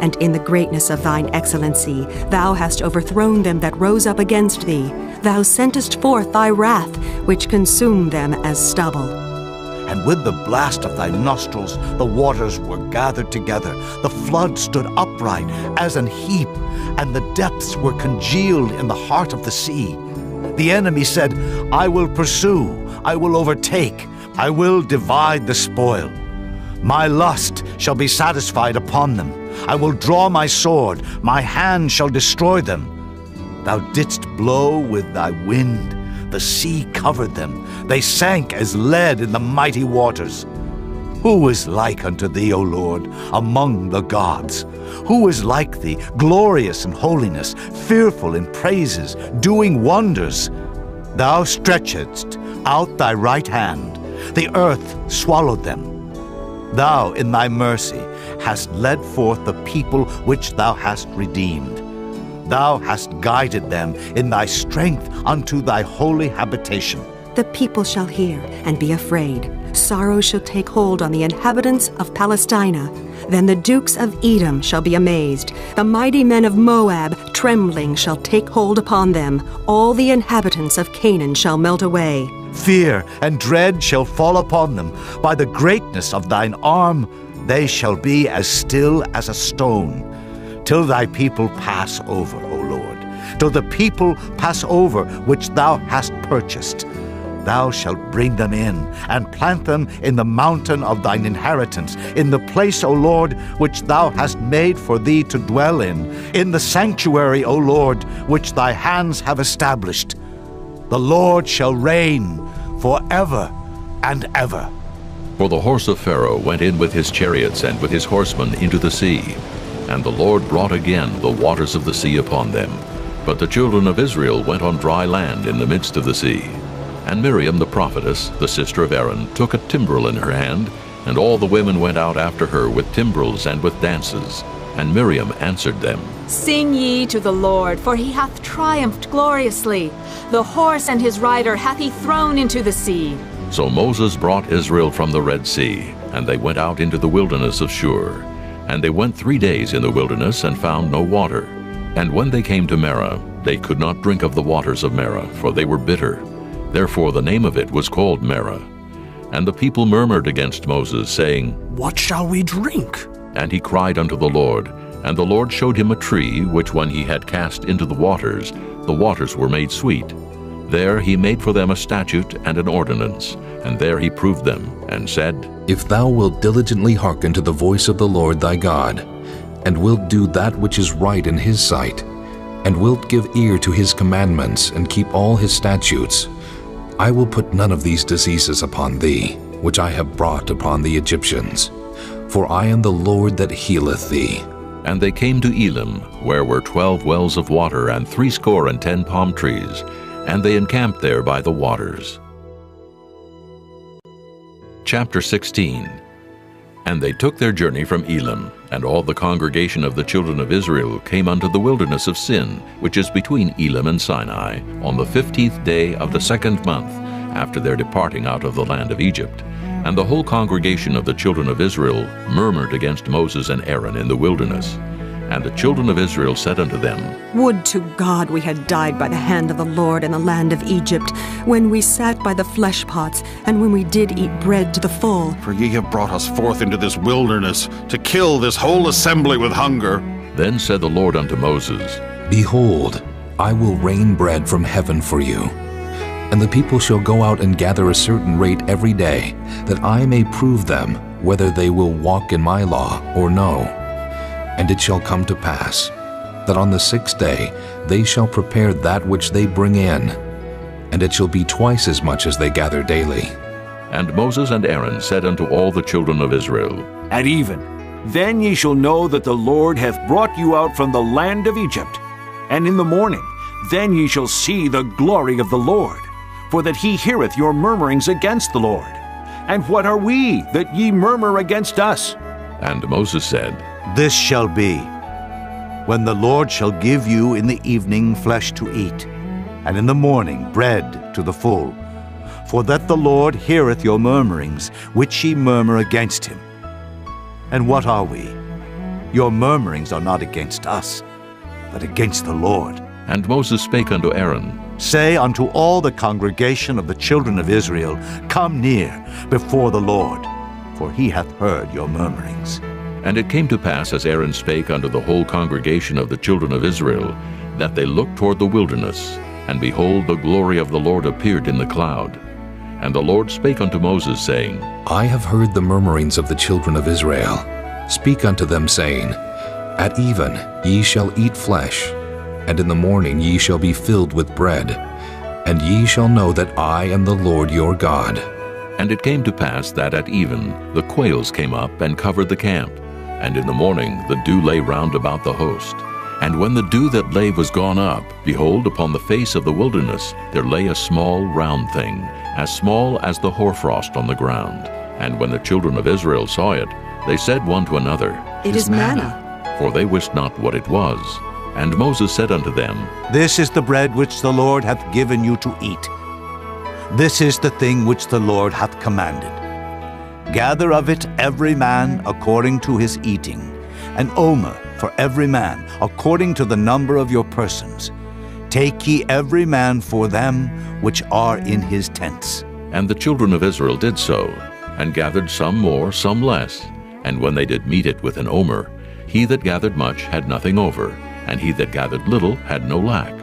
And in the greatness of thine excellency, thou hast overthrown them that rose up against thee. Thou sentest forth thy wrath, which consumed them as stubble. And with the blast of thy nostrils the waters were gathered together. The flood stood upright as an heap, and the depths were congealed in the heart of the sea. The enemy said, I will pursue, I will overtake, I will divide the spoil. My lust shall be satisfied upon them. I will draw my sword, my hand shall destroy them. Thou didst blow with thy wind, the sea covered them. They sank as lead in the mighty waters. Who is like unto thee, O Lord, among the gods? Who is like thee, glorious in holiness, fearful in praises, doing wonders? Thou stretchedst out thy right hand, the earth swallowed them. Thou in thy mercy hast led forth the people which thou hast redeemed. Thou hast guided them in thy strength unto thy holy habitation. The people shall hear and be afraid. Sorrow shall take hold on the inhabitants of Palestina. Then the dukes of Edom shall be amazed. The mighty men of Moab, trembling, shall take hold upon them. All the inhabitants of Canaan shall melt away. Fear and dread shall fall upon them. By the greatness of thine arm they shall be as still as a stone, till thy people pass over, O Lord, till the people pass over which thou hast purchased. Thou shalt bring them in, and plant them in the mountain of thine inheritance, in the place, O Lord, which thou hast made for thee to dwell in the sanctuary, O Lord, which thy hands have established. The Lord shall reign forever and ever. For the horse of Pharaoh went in with his chariots and with his horsemen into the sea. And the Lord brought again the waters of the sea upon them. But the children of Israel went on dry land in the midst of the sea. And Miriam the prophetess, the sister of Aaron, took a timbrel in her hand, and all the women went out after her with timbrels and with dances. And Miriam answered them, Sing ye to the Lord, for he hath triumphed gloriously. The horse and his rider hath he thrown into the sea. So Moses brought Israel from the Red Sea, and they went out into the wilderness of Shur. And they went 3 days in the wilderness and found no water. And when they came to Marah, they could not drink of the waters of Marah, for they were bitter. Therefore the name of it was called Marah. And the people murmured against Moses, saying, What shall we drink? And he cried unto the Lord. And the Lord showed him a tree, which when he had cast into the waters were made sweet. There he made for them a statute and an ordinance, and there he proved them, and said, If thou wilt diligently hearken to the voice of the Lord thy God, and wilt do that which is right in his sight, and wilt give ear to his commandments, and keep all his statutes, I will put none of these diseases upon thee, which I have brought upon the Egyptians. For I am the Lord that healeth thee. And they came to Elim, where were 12 wells of water, and 70 palm trees, and they encamped there by the waters. Chapter 16. And they took their journey from Elim, and all the congregation of the children of Israel came unto the wilderness of Sin, which is between Elim and Sinai, on the 15th day of the 2nd month, after their departing out of the land of Egypt. And the whole congregation of the children of Israel murmured against Moses and Aaron in the wilderness. And the children of Israel said unto them, Would to God we had died by the hand of the Lord in the land of Egypt, when we sat by the flesh pots, and when we did eat bread to the full. For ye have brought us forth into this wilderness, to kill this whole assembly with hunger. Then said the Lord unto Moses, Behold, I will rain bread from heaven for you. And the people shall go out and gather a certain rate every day, that I may prove them whether they will walk in my law or no. And it shall come to pass, that on the 6th day they shall prepare that which they bring in, and it shall be twice as much as they gather daily. And Moses and Aaron said unto all the children of Israel, At even, then ye shall know that the Lord hath brought you out from the land of Egypt. And in the morning, then ye shall see the glory of the Lord, for that he heareth your murmurings against the Lord. And what are we, that ye murmur against us? And Moses said, This shall be, when the Lord shall give you in the evening flesh to eat, and in the morning bread to the full. For that the Lord heareth your murmurings, which ye murmur against him. And what are we? Your murmurings are not against us, but against the Lord. And Moses spake unto Aaron, Say unto all the congregation of the children of Israel, Come near before the Lord, for he hath heard your murmurings. And it came to pass, as Aaron spake unto the whole congregation of the children of Israel, that they looked toward the wilderness, and behold, the glory of the Lord appeared in the cloud. And the Lord spake unto Moses, saying, I have heard the murmurings of the children of Israel. Speak unto them, saying, At even ye shall eat flesh, and in the morning ye shall be filled with bread, and ye shall know that I am the Lord your God. And it came to pass that at even the quails came up and covered the camp, and in the morning the dew lay round about the host. And when the dew that lay was gone up, behold, upon the face of the wilderness there lay a small round thing, as small as the hoarfrost on the ground. And when the children of Israel saw it, they said one to another, It is manna. For they wist not what it was. And Moses said unto them, This is the bread which the Lord hath given you to eat. This is the thing which the Lord hath commanded. Gather of it every man according to his eating, an omer for every man according to the number of your persons. Take ye every man for them which are in his tents. And the children of Israel did so, and gathered some more, some less. And when they did meet it with an omer, he that gathered much had nothing over, and he that gathered little had no lack.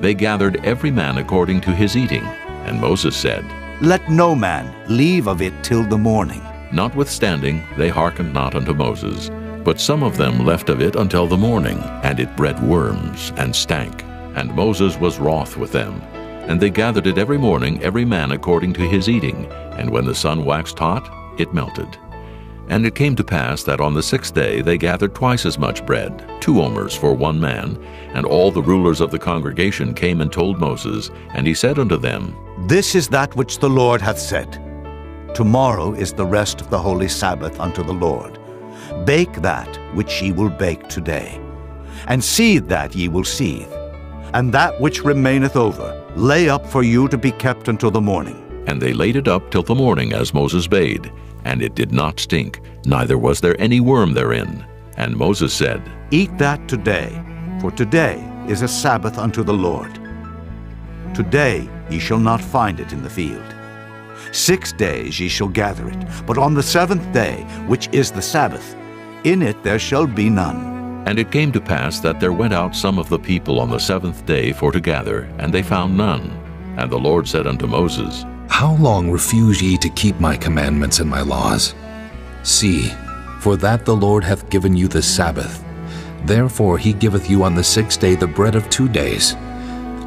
They gathered every man according to his eating. And Moses said, Let no man leave of it till the morning. Notwithstanding, they hearkened not unto Moses. But some of them left of it until the morning, and it bred worms, and stank. And Moses was wroth with them. And they gathered it every morning, every man according to his eating. And when the sun waxed hot, it melted. And it came to pass that on the 6th day they gathered twice as much bread, 2 omers for 1 man. And all the rulers of the congregation came and told Moses, and he said unto them, This is that which the Lord hath said. Tomorrow is the rest of the holy Sabbath unto the Lord. Bake that which ye will bake today, and seethe that ye will seethe, and that which remaineth over lay up for you to be kept until the morning. And they laid it up till the morning, as Moses bade. And it did not stink, neither was there any worm therein. And Moses said, Eat that today, for today is a Sabbath unto the Lord. Today ye shall not find it in the field. 6 days ye shall gather it, but on the 7th day, which is the Sabbath, in it there shall be none. And it came to pass that there went out some of the people on the 7th day for to gather, and they found none. And the Lord said unto Moses, How long refuse ye to keep my commandments and my laws? See, for that the Lord hath given you the Sabbath. Therefore he giveth you on the 6th day the bread of 2 days.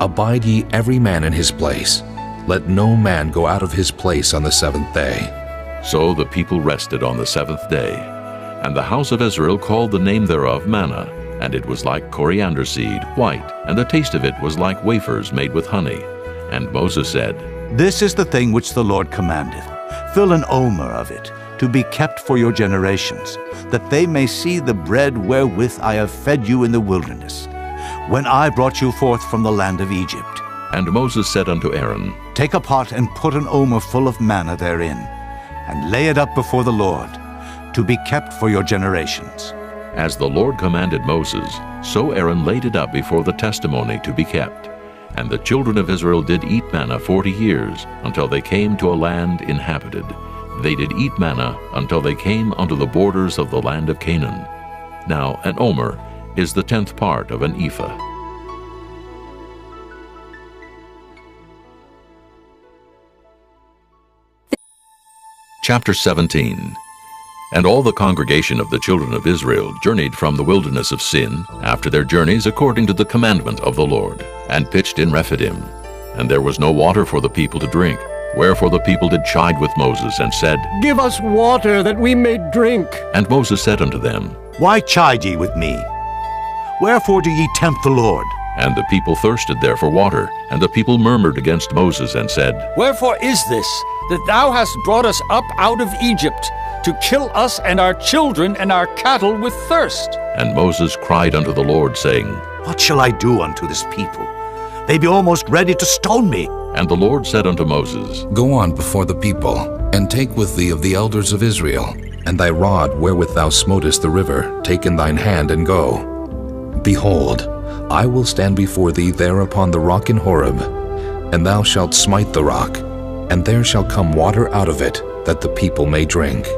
Abide ye every man in his place. Let no man go out of his place on the 7th day. So the people rested on the 7th day. And the house of Israel called the name thereof manna, and it was like coriander seed, white, and the taste of it was like wafers made with honey. And Moses said, This is the thing which the Lord commandeth. Fill an omer of it, to be kept for your generations, that they may see the bread wherewith I have fed you in the wilderness, when I brought you forth from the land of Egypt. And Moses said unto Aaron, Take a pot and put an omer full of manna therein, and lay it up before the Lord, to be kept for your generations. As the Lord commanded Moses, so Aaron laid it up before the testimony to be kept. And the children of Israel did eat manna 40 years, until they came to a land inhabited. They did eat manna until they came unto the borders of the land of Canaan. Now an omer is the 10th part of an ephah. Chapter 17. And all the congregation of the children of Israel journeyed from the wilderness of Sin, after their journeys according to the commandment of the Lord, and pitched in Rephidim. And there was no water for the people to drink. Wherefore the people did chide with Moses, and said, Give us water, that we may drink. And Moses said unto them, Why chide ye with me? Wherefore do ye tempt the Lord? And the people thirsted there for water, and the people murmured against Moses, and said, Wherefore is this, that thou hast brought us up out of Egypt, to kill us and our children and our cattle with thirst? And Moses cried unto the Lord, saying, What shall I do unto this people? They be almost ready to stone me. And the Lord said unto Moses, Go on before the people, and take with thee of the elders of Israel, and thy rod wherewith thou smotest the river, take in thine hand, and go. Behold, I will stand before thee there upon the rock in Horeb, and thou shalt smite the rock, and there shall come water out of it, that the people may drink.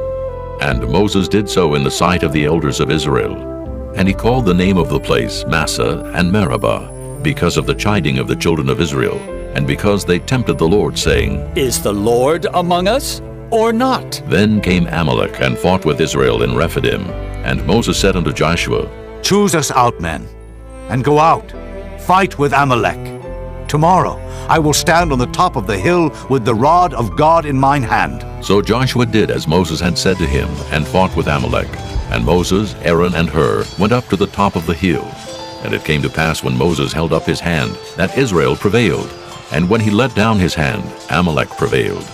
And Moses did so in the sight of the elders of Israel. And he called the name of the place Massah and Meribah, because of the chiding of the children of Israel, and because they tempted the Lord, saying, Is the Lord among us, or not? Then came Amalek and fought with Israel in Rephidim. And Moses said unto Joshua, Choose us out men, and go out, fight with Amalek. Tomorrow I will stand on the top of the hill with the rod of God in mine hand. So Joshua did as Moses had said to him, and fought with Amalek. And Moses, Aaron, and Hur went up to the top of the hill. And it came to pass when Moses held up his hand, that Israel prevailed. And when he let down his hand, Amalek prevailed.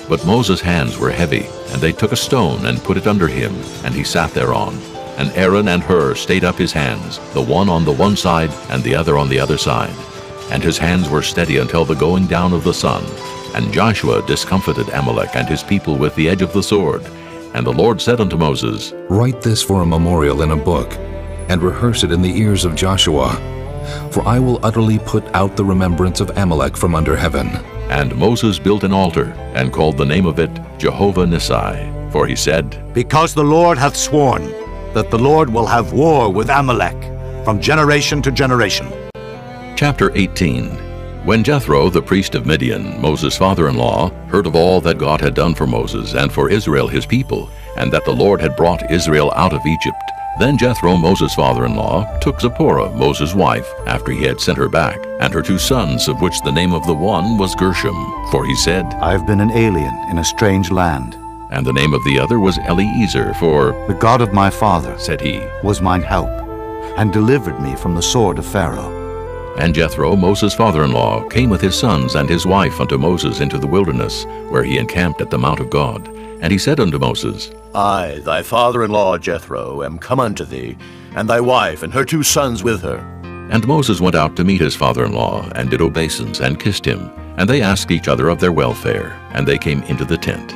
But Moses' hands were heavy, and they took a stone and put it under him, and he sat thereon. And Aaron and Hur stayed up his hands, the one on the one side, and the other on the other side. And his hands were steady until the going down of the sun. And Joshua discomfited Amalek and his people with the edge of the sword. And the Lord said unto Moses, Write this for a memorial in a book, and rehearse it in the ears of Joshua. For I will utterly put out the remembrance of Amalek from under heaven. And Moses built an altar, and called the name of it Jehovah Nissi. For he said, Because the Lord hath sworn that the Lord will have war with Amalek from generation to generation. Chapter 18. When Jethro, the priest of Midian, Moses' father-in-law, heard of all that God had done for Moses and for Israel his people, and that the Lord had brought Israel out of Egypt, then Jethro, Moses' father-in-law, took Zipporah, Moses' wife, after he had sent her back, and her 2 sons, of which the name of the one was Gershom. For he said, I have been an alien in a strange land, And the name of the other was Eliezer, for "The God of my father," said he, "was mine help, and delivered me from the sword of Pharaoh." And Jethro, Moses' father-in-law, came with his sons and his wife unto Moses into the wilderness, where he encamped at the mount of God. And he said unto Moses, I, thy father-in-law Jethro, am come unto thee, and thy wife and her 2 sons with her. And Moses went out to meet his father-in-law, and did obeisance, and kissed him. And they asked each other of their welfare, and they came into the tent.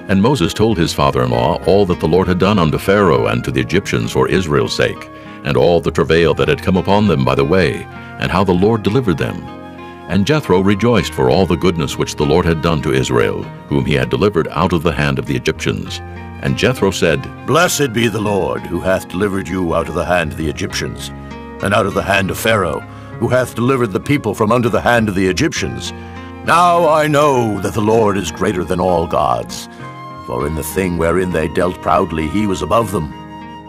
And Moses told his father-in-law all that the Lord had done unto Pharaoh and to the Egyptians for Israel's sake, and all the travail that had come upon them by the way, and how the Lord delivered them. And Jethro rejoiced for all the goodness which the Lord had done to Israel, whom he had delivered out of the hand of the Egyptians. And Jethro said, Blessed be the Lord, who hath delivered you out of the hand of the Egyptians, and out of the hand of Pharaoh, who hath delivered the people from under the hand of the Egyptians. Now I know that the Lord is greater than all gods, for in the thing wherein they dealt proudly he was above them.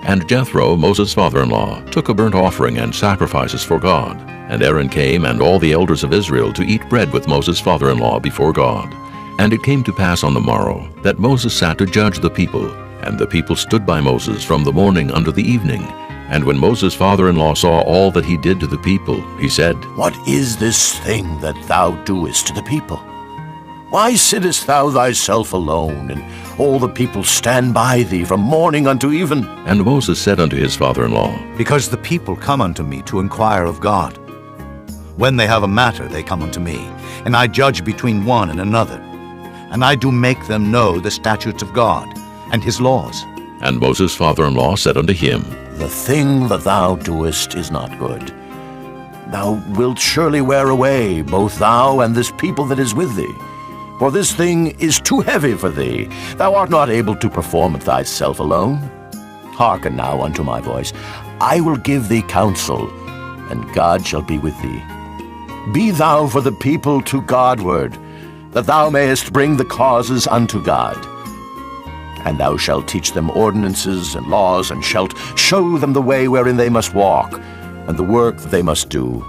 And Jethro, Moses' father-in-law, took a burnt offering and sacrifices for God. And Aaron came and all the elders of Israel to eat bread with Moses' father-in-law before God. And it came to pass on the morrow that Moses sat to judge the people, and the people stood by Moses from the morning unto the evening. And when Moses' father-in-law saw all that he did to the people, he said, What is this thing that thou doest to the people? Why sittest thou thyself alone, and all the people stand by thee from morning unto even? And Moses said unto his father-in-law, Because the people come unto me to inquire of God. When they have a matter, they come unto me, and I judge between one and another. And I do make them know the statutes of God, and his laws. And Moses' father-in-law said unto him, The thing that thou doest is not good. Thou wilt surely wear away, both thou and this people that is with thee. For this thing is too heavy for thee. Thou art not able to perform it thyself alone. Hearken now unto my voice. I will give thee counsel, and God shall be with thee. Be thou for the people to Godward, that thou mayest bring the causes unto God. And thou shalt teach them ordinances and laws, and shalt show them the way wherein they must walk, and the work that they must do.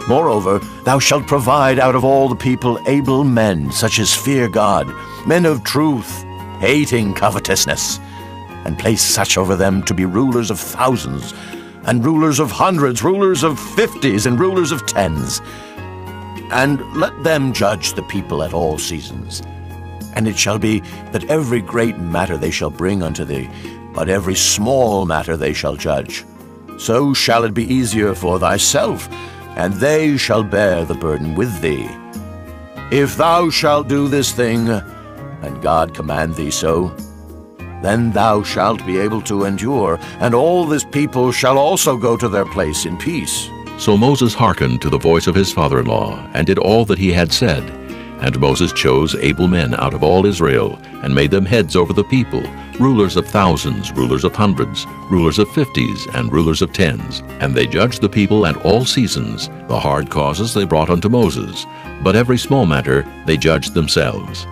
Moreover, thou shalt provide out of all the people able men, such as fear God, men of truth, hating covetousness, and place such over them to be rulers of thousands, and rulers of hundreds, rulers of 50s, and rulers of 10s. And let them judge the people at all seasons. And it shall be that every great matter they shall bring unto thee, but every small matter they shall judge. So shall it be easier for thyself, and they shall bear the burden with thee. If thou shalt do this thing, and God command thee so, then thou shalt be able to endure, and all this people shall also go to their place in peace. So Moses hearkened to the voice of his father-in-law, and did all that he had said. And Moses chose able men out of all Israel, and made them heads over the people, rulers of thousands, rulers of hundreds, rulers of 50s, and rulers of 10s. And they judged the people at all seasons. The hard causes they brought unto Moses, but every small matter they judged themselves.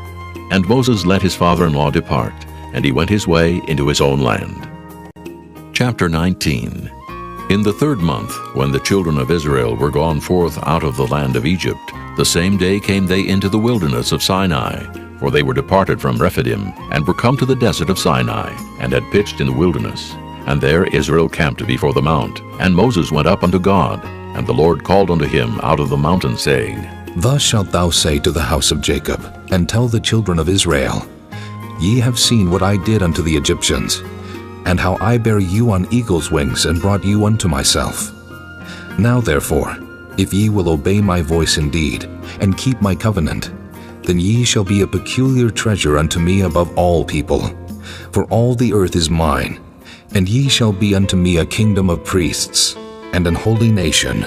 And Moses let his father-in-law depart, and he went his way into his own land. Chapter 19. In the 3rd month, when the children of Israel were gone forth out of the land of Egypt, the same day came they into the wilderness of Sinai, for they were departed from Rephidim, and were come to the desert of Sinai, and had pitched in the wilderness. And there Israel camped before the mount. And Moses went up unto God, and the Lord called unto him out of the mountain, saying, Thus shalt thou say to the house of Jacob, and tell the children of Israel, Ye have seen what I did unto the Egyptians, and how I bare you on eagle's wings, and brought you unto myself. Now therefore, if ye will obey my voice indeed, and keep my covenant, then ye shall be a peculiar treasure unto me above all people. For all the earth is mine, and ye shall be unto me a kingdom of priests, and an holy nation.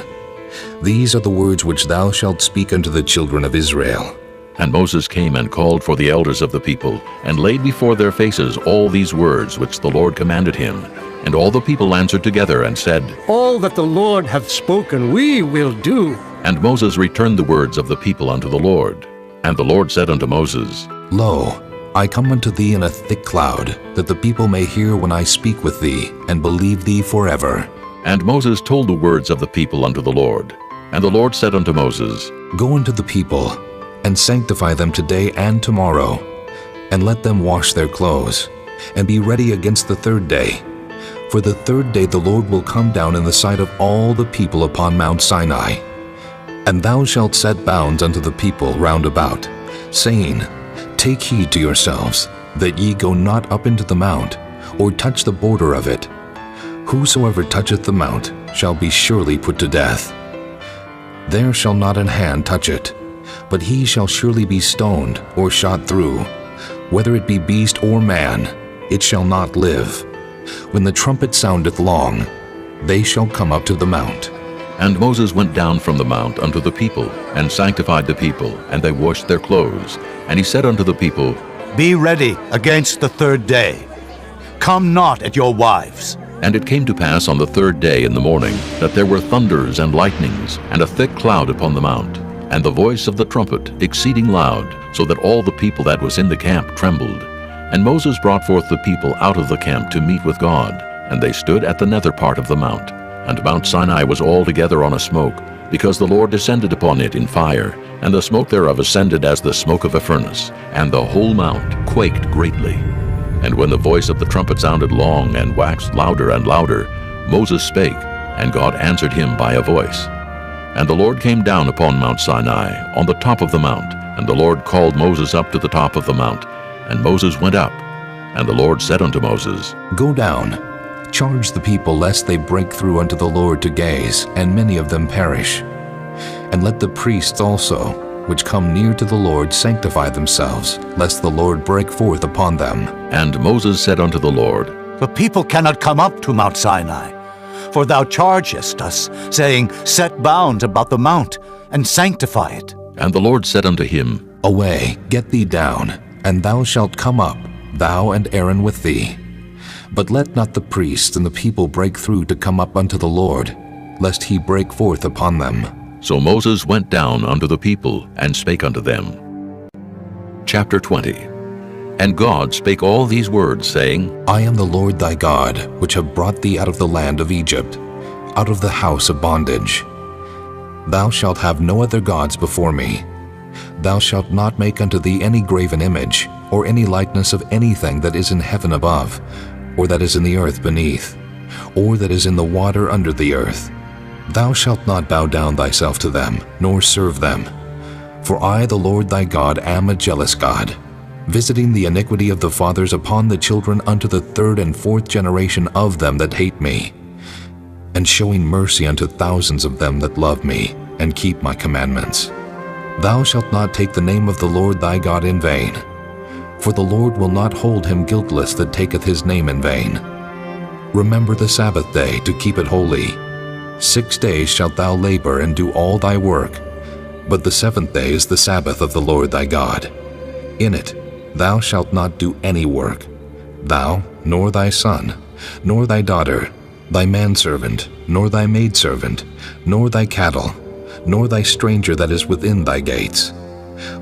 These are the words which thou shalt speak unto the children of Israel. And Moses came and called for the elders of the people, and laid before their faces all these words which the Lord commanded him. And all the people answered together and said, All that the Lord hath spoken we will do. And Moses returned the words of the people unto the Lord. And the Lord said unto Moses, Lo, I come unto thee in a thick cloud, that the people may hear when I speak with thee, and believe thee forever. And Moses told the words of the people unto the Lord. And the Lord said unto Moses, Go unto the people, and sanctify them today and tomorrow, and let them wash their clothes, and be ready against the third day. For the third day the Lord will come down in the sight of all the people upon Mount Sinai. And thou shalt set bounds unto the people round about, saying, Take heed to yourselves, that ye go not up into the mount, or touch the border of it. Whosoever toucheth the mount shall be surely put to death. There shall not an hand touch it, but he shall surely be stoned or shot through. Whether it be beast or man, it shall not live. When the trumpet soundeth long, they shall come up to the mount. And Moses went down from the mount unto the people, and sanctified the people, and they washed their clothes. And he said unto the people, Be ready against the third day. Come not at your wives. And it came to pass on the third day in the morning, that there were thunders and lightnings, and a thick cloud upon the mount, and the voice of the trumpet exceeding loud, so that all the people that was in the camp trembled. And Moses brought forth the people out of the camp to meet with God, and they stood at the nether part of the mount. And Mount Sinai was altogether on a smoke, because the Lord descended upon it in fire, and the smoke thereof ascended as the smoke of a furnace, and the whole mount quaked greatly. And when the voice of the trumpet sounded long and waxed louder and louder, Moses spake, and God answered him by a voice. And the Lord came down upon Mount Sinai, on the top of the mount, and the Lord called Moses up to the top of the mount. And Moses went up, and the Lord said unto Moses, Go down, charge the people lest they break through unto the Lord to gaze, and many of them perish. And let the priests also, which come near to the Lord, sanctify themselves, lest the Lord break forth upon them. And Moses said unto the Lord, The people cannot come up to Mount Sinai, for thou chargest us, saying, Set bounds about the mount, and sanctify it. And the Lord said unto him, Away, get thee down, and thou shalt come up, thou and Aaron with thee. But let not the priests and the people break through to come up unto the Lord, lest he break forth upon them. So Moses went down unto the people, and spake unto them. Chapter 20. And God spake all these words, saying, I am the Lord thy God, which have brought thee out of the land of Egypt, out of the house of bondage. Thou shalt have no other gods before me. Thou shalt not make unto thee any graven image, or any likeness of anything that is in heaven above, or that is in the earth beneath, or that is in the water under the earth. Thou shalt not bow down thyself to them, nor serve them. For I, the Lord thy God, am a jealous God, visiting the iniquity of the fathers upon the children unto the third and fourth generation of them that hate me, and showing mercy unto thousands of them that love me, and keep my commandments. Thou shalt not take the name of the Lord thy God in vain, for the Lord will not hold him guiltless that taketh his name in vain. Remember the Sabbath day to keep it holy. 6 days shalt thou labor and do all thy work, but the seventh day is the Sabbath of the Lord thy God. In it thou shalt not do any work, thou, nor thy son, nor thy daughter, thy manservant, nor thy maidservant, nor thy cattle, nor thy stranger that is within thy gates.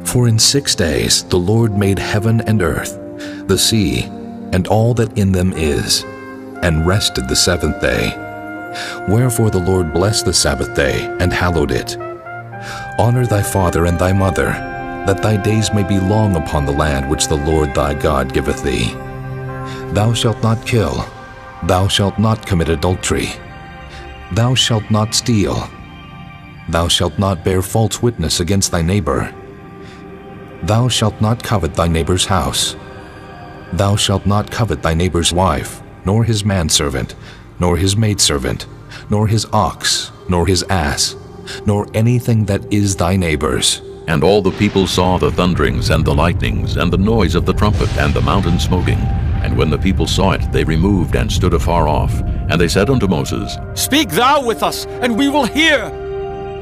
For in 6 days the Lord made heaven and earth, the sea, and all that in them is, and rested the seventh day. Wherefore the Lord blessed the Sabbath day, and hallowed it. Honor thy father and thy mother, that thy days may be long upon the land which the Lord thy God giveth thee. Thou shalt not kill. Thou shalt not commit adultery. Thou shalt not steal. Thou shalt not bear false witness against thy neighbor. Thou shalt not covet thy neighbor's house. Thou shalt not covet thy neighbor's wife, nor his manservant, nor his maidservant, nor his ox, nor his ass, nor anything that is thy neighbor's. And all the people saw the thunderings and the lightnings, and the noise of the trumpet, and the mountain smoking. And when the people saw it, they removed and stood afar off. And they said unto Moses, Speak thou with us, and we will hear.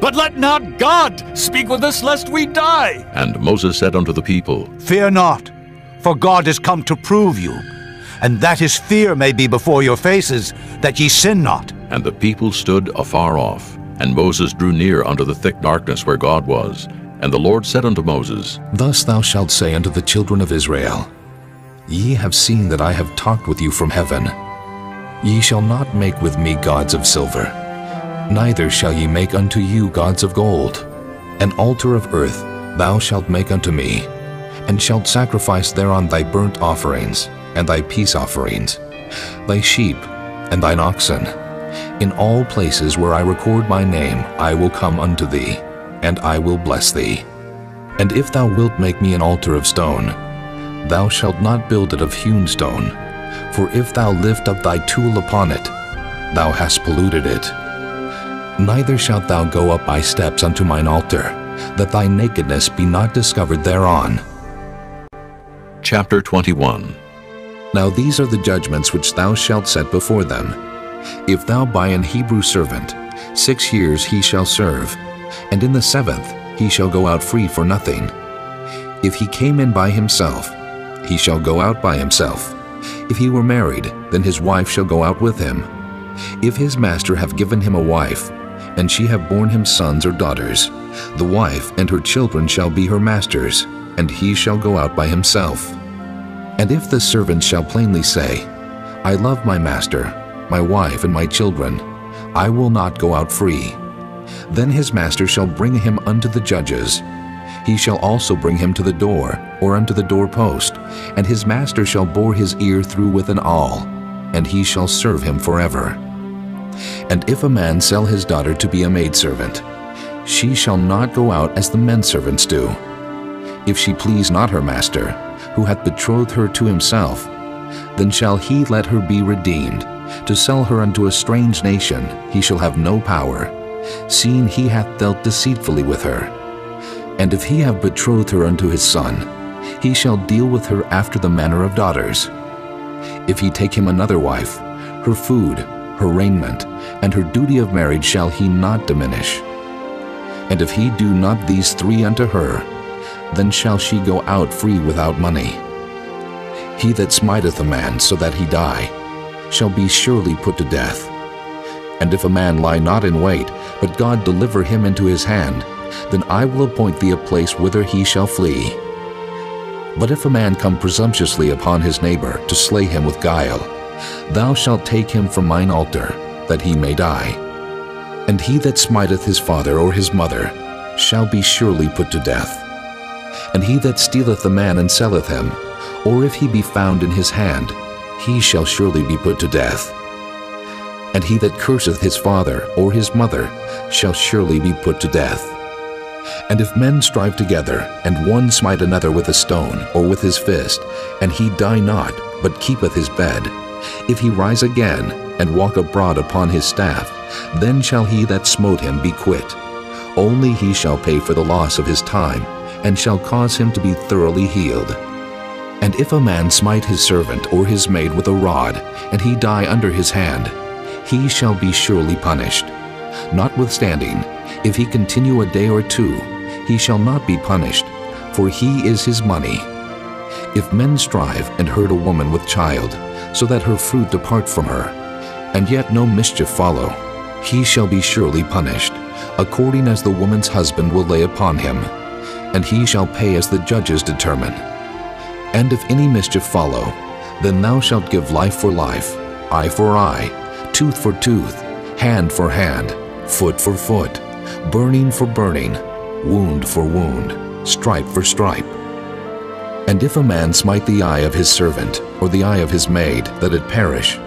But let not God speak with us, lest we die. And Moses said unto the people, Fear not, for God is come to prove you, and that his fear may be before your faces, that ye sin not. And the people stood afar off. And Moses drew near unto the thick darkness where God was. And the Lord said unto Moses, Thus thou shalt say unto the children of Israel, Ye have seen that I have talked with you from heaven. Ye shall not make with me gods of silver, neither shall ye make unto you gods of gold. An altar of earth thou shalt make unto me, and shalt sacrifice thereon thy burnt offerings, and thy peace offerings, thy sheep, and thine oxen. In all places where I record my name I will come unto thee, and I will bless thee. And if thou wilt make me an altar of stone, thou shalt not build it of hewn stone, for if thou lift up thy tool upon it, thou hast polluted it. Neither shalt thou go up by steps unto mine altar, that thy nakedness be not discovered thereon. Chapter 21. Now these are the judgments which thou shalt set before them. If thou buy an Hebrew servant, 6 years he shall serve, and in the 7th he shall go out free for nothing. If he came in by himself, he shall go out by himself. If he were married, then his wife shall go out with him. If his master have given him a wife, and she have borne him sons or daughters, the wife and her children shall be her master's, and he shall go out by himself. And if the servant shall plainly say, I love my master, my wife, and my children, I will not go out free, then his master shall bring him unto the judges. He shall also bring him to the door, or unto the doorpost, and his master shall bore his ear through with an awl, and he shall serve him forever. And if a man sell his daughter to be a maidservant, she shall not go out as the men servants do. If she please not her master, who hath betrothed her to himself, then shall he let her be redeemed. To sell her unto a strange nation he shall have no power, seeing he hath dealt deceitfully with her. And if he have betrothed her unto his son, he shall deal with her after the manner of daughters. If he take him another wife, her food, her raiment, and her duty of marriage shall he not diminish. And if he do not these 3 unto her, then shall she go out free without money. He that smiteth a man so that he die, shall be surely put to death. And if a man lie not in wait, but God deliver him into his hand, then I will appoint thee a place whither he shall flee. But if a man come presumptuously upon his neighbor to slay him with guile, thou shalt take him from mine altar, that he may die. And he that smiteth his father or his mother shall be surely put to death. And he that stealeth a man and selleth him, or if he be found in his hand, he shall surely be put to death. And he that curseth his father or his mother shall surely be put to death. And if men strive together, and one smite another with a stone or with his fist, and he die not, but keepeth his bed, if he rise again, and walk abroad upon his staff, then shall he that smote him be quit. Only he shall pay for the loss of his time, and shall cause him to be thoroughly healed. And if a man smite his servant or his maid with a rod, and he die under his hand, he shall be surely punished. Notwithstanding, if he continue a day or 2, he shall not be punished, for he is his money. If men strive and hurt a woman with child, so that her fruit depart from her, and yet no mischief follow, he shall be surely punished, according as the woman's husband will lay upon him, and he shall pay as the judges determine. And if any mischief follow, then thou shalt give life for life, eye for eye, tooth for tooth, hand for hand, foot for foot, burning for burning, wound for wound, stripe for stripe. And if a man smite the eye of his servant, or the eye of his maid, that it perish,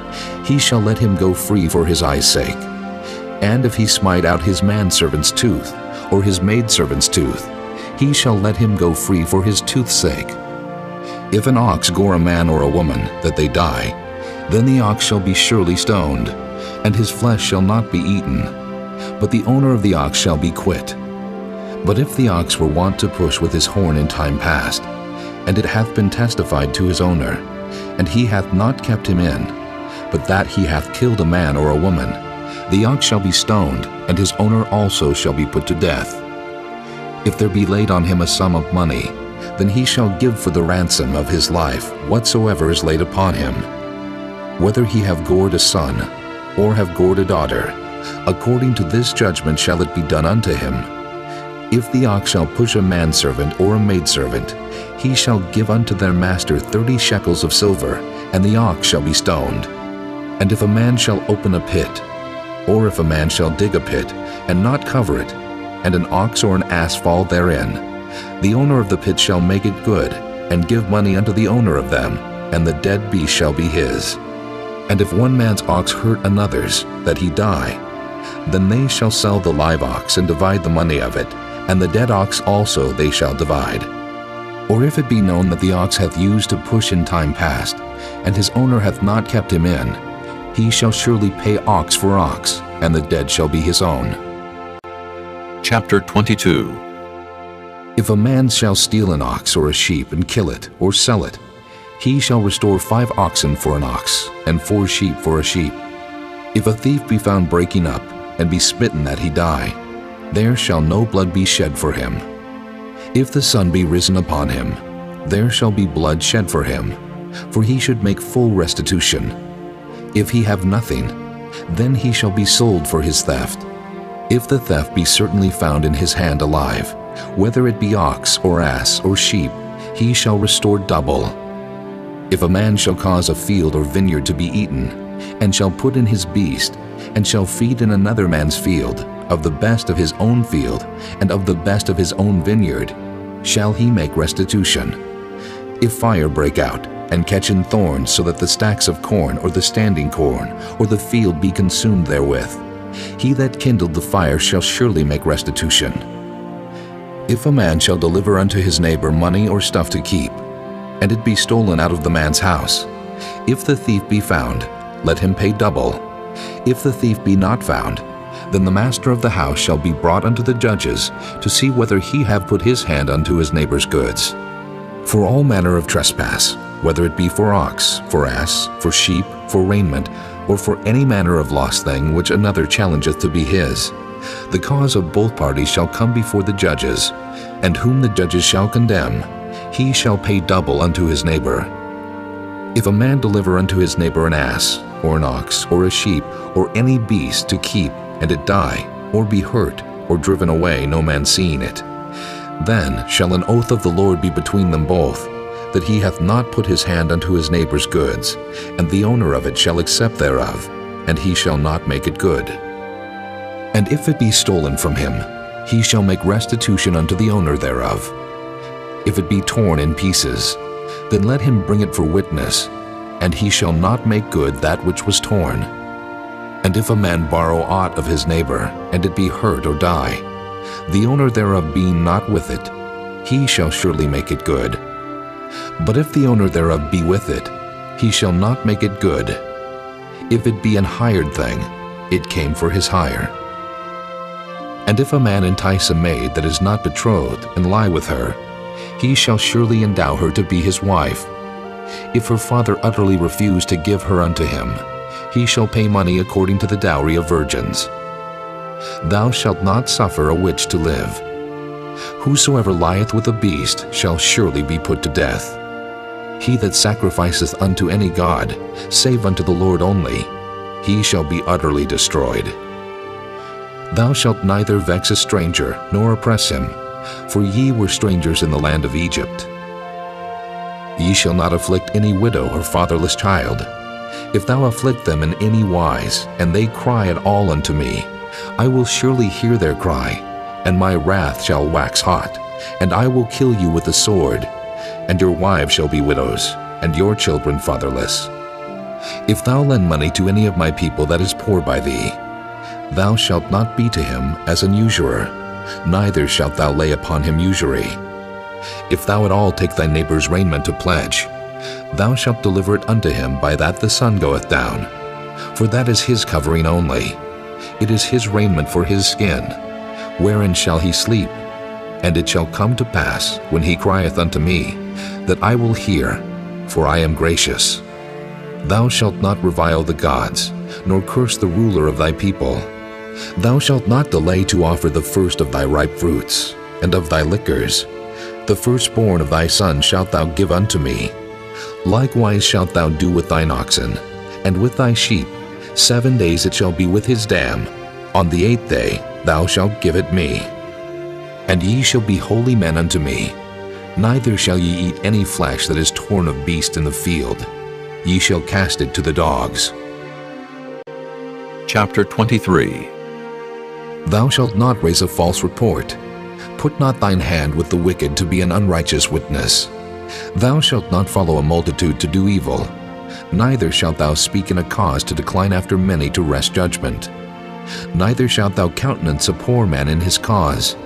he shall let him go free for his eye's sake. And if he smite out his manservant's tooth, or his maidservant's tooth, he shall let him go free for his tooth's sake. If an ox gore a man or a woman, that they die, then the ox shall be surely stoned, and his flesh shall not be eaten, but the owner of the ox shall be quit. But if the ox were wont to push with his horn in time past, and it hath been testified to his owner, and he hath not kept him in, but that he hath killed a man or a woman, the ox shall be stoned, and his owner also shall be put to death. If there be laid on him a sum of money, then he shall give for the ransom of his life whatsoever is laid upon him. Whether he have gored a son, or have gored a daughter, according to this judgment shall it be done unto him. If the ox shall push a manservant or a maidservant, he shall give unto their master 30 shekels of silver, and the ox shall be stoned. And if a man shall open a pit, or if a man shall dig a pit, and not cover it, and an ox or an ass fall therein, the owner of the pit shall make it good, and give money unto the owner of them, and the dead beast shall be his. And if one man's ox hurt another's, that he die, then they shall sell the live ox and divide the money of it, and the dead ox also they shall divide. Or if it be known that the ox hath used to push in time past, and his owner hath not kept him in, he shall surely pay ox for ox, and the dead shall be his own. Chapter 22. If a man shall steal an ox or a sheep and kill it or sell it, he shall restore 5 oxen for an ox, and 4 sheep for a sheep. If a thief be found breaking up, and be smitten that he die, there shall no blood be shed for him. If the sun be risen upon him, there shall be blood shed for him, for he should make full restitution. If he have nothing, then he shall be sold for his theft. If the theft be certainly found in his hand alive, whether it be ox or ass or sheep, he shall restore double. If a man shall cause a field or vineyard to be eaten, and shall put in his beast, and shall feed in another man's field, of the best of his own field, and of the best of his own vineyard, shall he make restitution. If fire break out, and catch in thorns, so that the stacks of corn, or the standing corn, or the field be consumed therewith, he that kindled the fire shall surely make restitution. If a man shall deliver unto his neighbor money or stuff to keep, and it be stolen out of the man's house, if the thief be found, let him pay double. If the thief be not found, then the master of the house shall be brought unto the judges, to see whether he have put his hand unto his neighbor's goods. For all manner of trespass, whether it be for ox, for ass, for sheep, for raiment, or for any manner of lost thing which another challengeth to be his, the cause of both parties shall come before the judges, and whom the judges shall condemn, he shall pay double unto his neighbor. If a man deliver unto his neighbor an ass, or an ox, or a sheep, or any beast to keep, and it die, or be hurt, or driven away, no man seeing it, then shall an oath of the Lord be between them both, that he hath not put his hand unto his neighbor's goods, and the owner of it shall accept thereof, and he shall not make it good. And if it be stolen from him, he shall make restitution unto the owner thereof. If it be torn in pieces, then let him bring it for witness, and he shall not make good that which was torn. And if a man borrow aught of his neighbor, and it be hurt or die, the owner thereof being not with it, he shall surely make it good. But if the owner thereof be with it, he shall not make it good. If it be an hired thing, it came for his hire. And if a man entice a maid that is not betrothed, and lie with her, he shall surely endow her to be his wife. If her father utterly refuse to give her unto him, he shall pay money according to the dowry of virgins. Thou shalt not suffer a witch to live. Whosoever lieth with a beast shall surely be put to death. He that sacrificeth unto any god, save unto the Lord only, he shall be utterly destroyed. Thou shalt neither vex a stranger, nor oppress him, for ye were strangers in the land of Egypt. Ye shall not afflict any widow or fatherless child. If thou afflict them in any wise, and they cry at all unto me, I will surely hear their cry, and my wrath shall wax hot, and I will kill you with the sword, and your wives shall be widows, and your children fatherless. If thou lend money to any of my people that is poor by thee, thou shalt not be to him as an usurer, neither shalt thou lay upon him usury. If thou at all take thy neighbor's raiment to pledge, thou shalt deliver it unto him by that the sun goeth down, for that is his covering only. It is his raiment for his skin. Wherein shall he sleep? And it shall come to pass, when he crieth unto me, that I will hear, for I am gracious. Thou shalt not revile the gods, nor curse the ruler of thy people. Thou shalt not delay to offer the first of thy ripe fruits, and of thy liquors. The firstborn of thy son shalt thou give unto me. Likewise shalt thou do with thine oxen, and with thy sheep. 7 days it shall be with his dam. On the 8th day thou shalt give it me. And ye shall be holy men unto me. Neither shall ye eat any flesh that is torn of beast in the field. Ye shall cast it to the dogs. Chapter 23. Thou shalt not raise a false report. Put not thine hand with the wicked to be an unrighteous witness. Thou shalt not follow a multitude to do evil, neither shalt thou speak in a cause to decline after many to wrest judgment. Neither shalt thou countenance a poor man in his cause.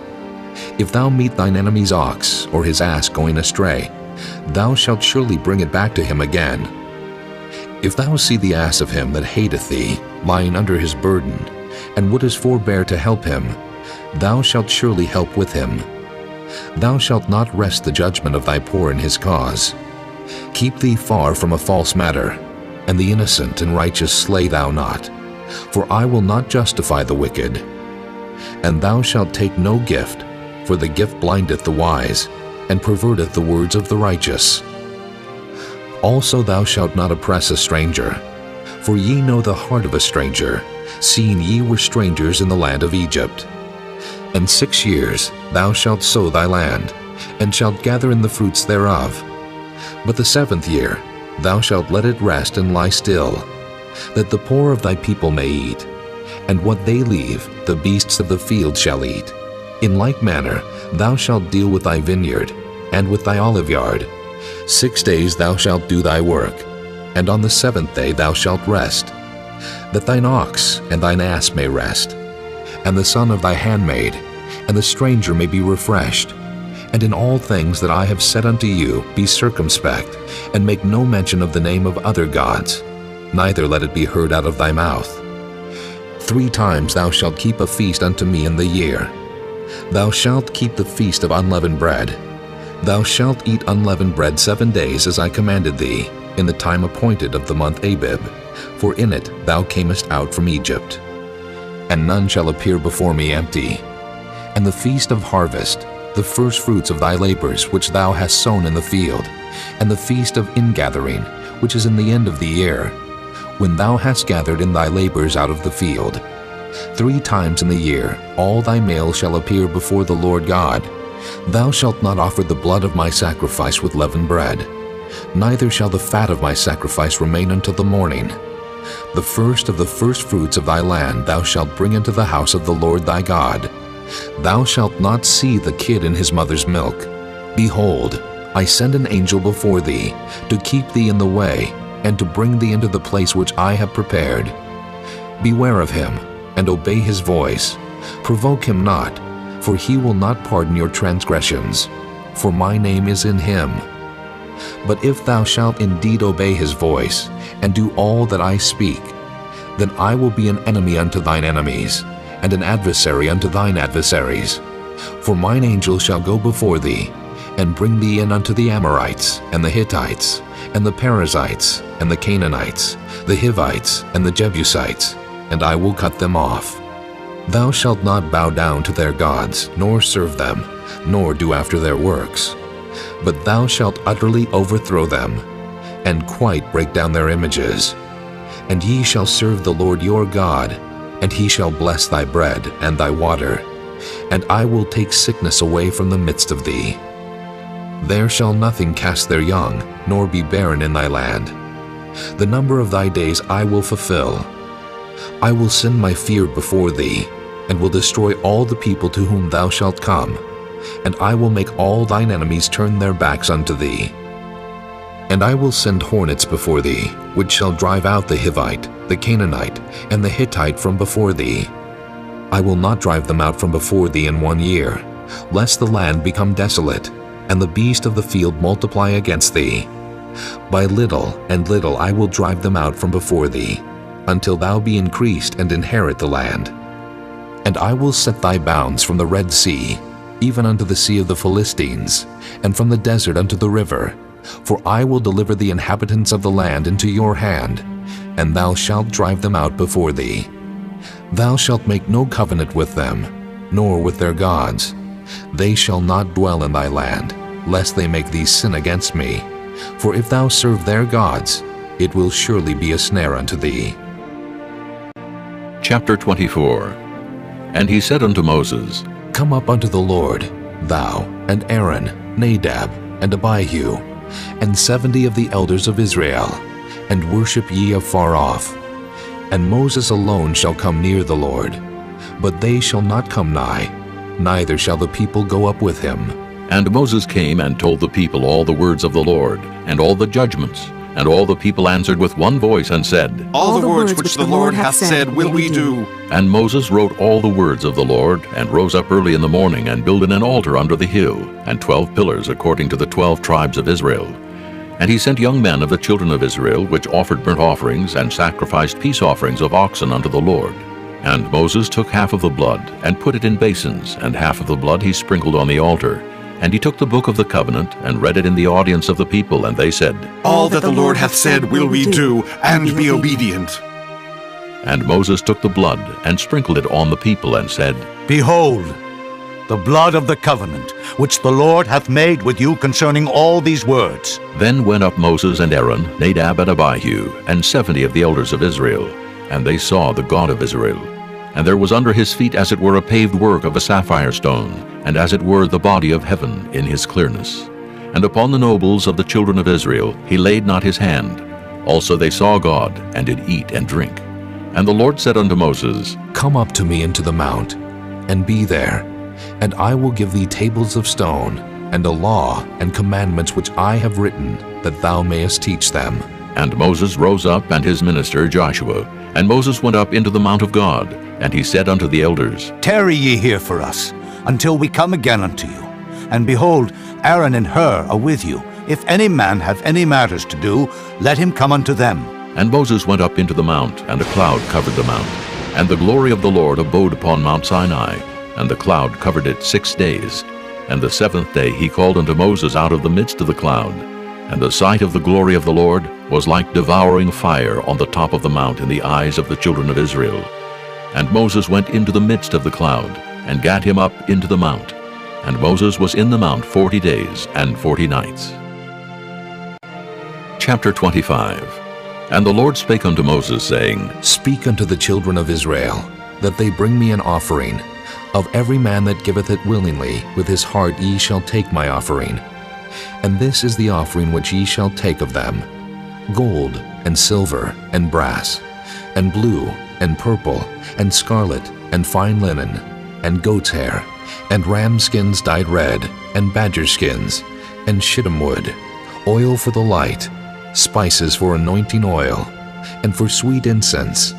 If thou meet thine enemy's ox or his ass going astray, thou shalt surely bring it back to him again. If thou see the ass of him that hateth thee lying under his burden, and wouldest forbear to help him, thou shalt surely help with him. Thou shalt not wrest the judgment of thy poor in his cause. Keep thee far from a false matter, and the innocent and righteous slay thou not, for I will not justify the wicked. And thou shalt take no gift, for the gift blindeth the wise, and perverteth the words of the righteous. Also thou shalt not oppress a stranger, for ye know the heart of a stranger, seeing ye were strangers in the land of Egypt. And 6 years thou shalt sow thy land, and shalt gather in the fruits thereof. But the 7th year thou shalt let it rest and lie still, that the poor of thy people may eat, and what they leave the beasts of the field shall eat. In like manner thou shalt deal with thy vineyard, and with thy oliveyard. 6 days thou shalt do thy work, and on the 7th day thou shalt rest, that thine ox and thine ass may rest, and the son of thy handmaid, and the stranger may be refreshed. And in all things that I have said unto you be circumspect, and make no mention of the name of other gods, neither let it be heard out of thy mouth. 3 times thou shalt keep a feast unto me in the year. Thou shalt keep the feast of unleavened bread. Thou shalt eat unleavened bread 7 days, as I commanded thee, in the time appointed of the month Abib, for in it thou camest out from Egypt. And none shall appear before me empty. And the feast of harvest, the first fruits of thy labors which thou hast sown in the field, and the feast of ingathering, which is in the end of the year, when thou hast gathered in thy labors out of the field. 3 times in the year all thy males shall appear before the Lord God. Thou shalt not offer the blood of my sacrifice with leavened bread, neither shall the fat of my sacrifice remain until the morning. The first of the first fruits of thy land thou shalt bring into the house of the Lord thy God. Thou shalt not see the kid in his mother's milk. Behold, I send an angel before thee, to keep thee in the way, and to bring thee into the place which I have prepared. Beware of him, and obey his voice. Provoke him not, for he will not pardon your transgressions, for my name is in him. But if thou shalt indeed obey his voice, and do all that I speak, then I will be an enemy unto thine enemies, and an adversary unto thine adversaries. For mine angel shall go before thee, and bring thee in unto the Amorites, and the Hittites, and the Perizzites, and the Canaanites, the Hivites, and the Jebusites, and I will cut them off. Thou shalt not bow down to their gods, nor serve them, nor do after their works. But thou shalt utterly overthrow them, and quite break down their images. And ye shall serve the Lord your God, and he shall bless thy bread and thy water, and I will take sickness away from the midst of thee. There shall nothing cast their young, nor be barren in thy land. The number of thy days I will fulfill. I will send my fear before thee, and will destroy all the people to whom thou shalt come, and I will make all thine enemies turn their backs unto thee. And I will send hornets before thee, which shall drive out the Hivite, the Canaanite, and the Hittite from before thee. I will not drive them out from before thee in 1 year, lest the land become desolate, and the beast of the field multiply against thee. By little and little I will drive them out from before thee, until thou be increased and inherit the land. And I will set thy bounds from the Red Sea, even unto the sea of the Philistines, and from the desert unto the river. For I will deliver the inhabitants of the land into your hand, and thou shalt drive them out before thee. Thou shalt make no covenant with them, nor with their gods. They shall not dwell in thy land, lest they make thee sin against me. For if thou serve their gods, it will surely be a snare unto thee. Chapter 24. And he said unto Moses, Come up unto the Lord, thou, and Aaron, Nadab, and Abihu, and 70 of the elders of Israel, and worship ye afar off. And Moses alone shall come near the Lord, but they shall not come nigh, neither shall the people go up with him. And Moses came and told the people all the words of the Lord, and all the judgments. And all the people answered with one voice and said, All the words which the Lord hath said will we do. And Moses wrote all the words of the Lord, and rose up early in the morning, and builded an altar under the hill, and 12 pillars according to the 12 tribes of Israel. And he sent young men of the children of Israel, which offered burnt offerings, and sacrificed peace offerings of oxen unto the Lord. And Moses took half of the blood, and put it in basins, and half of the blood he sprinkled on the altar. And he took the book of the covenant, and read it in the audience of the people, and they said, All that the Lord hath said will we do, and be obedient. And Moses took the blood, and sprinkled it on the people, and said, Behold, the blood of the covenant, which the Lord hath made with you concerning all these words. Then went up Moses and Aaron, Nadab and Abihu, and 70 of the elders of Israel, and they saw the God of Israel. And there was under his feet as it were a paved work of a sapphire stone, and as it were the body of heaven in his clearness. And upon the nobles of the children of Israel he laid not his hand. Also they saw God, and did eat and drink. And the Lord said unto Moses, Come up to me into the mount, and be there, and I will give thee tables of stone, and a law and commandments which I have written, that thou mayest teach them. And Moses rose up, and his minister Joshua. And Moses went up into the mount of God, and he said unto the elders, Tarry ye here for us, until we come again unto you. And behold, Aaron and Hur are with you. If any man have any matters to do, let him come unto them. And Moses went up into the mount, and a cloud covered the mount. And the glory of the Lord abode upon Mount Sinai, and the cloud covered it 6 days. And the 7th day he called unto Moses out of the midst of the cloud. And the sight of the glory of the Lord was like devouring fire on the top of the mount in the eyes of the children of Israel. And Moses went into the midst of the cloud, and gat him up into the mount. And Moses was in the mount 40 days and 40 nights. Chapter 25. And the Lord spake unto Moses, saying, Speak unto the children of Israel, that they bring me an offering. Of every man that giveth it willingly, with his heart ye shall take my offering. And this is the offering which ye shall take of them: gold, and silver, and brass, and blue, and purple, and scarlet, and fine linen, and goat's hair, and ram skins dyed red, and badger skins, and shittim wood, oil for the light, spices for anointing oil, and for sweet incense,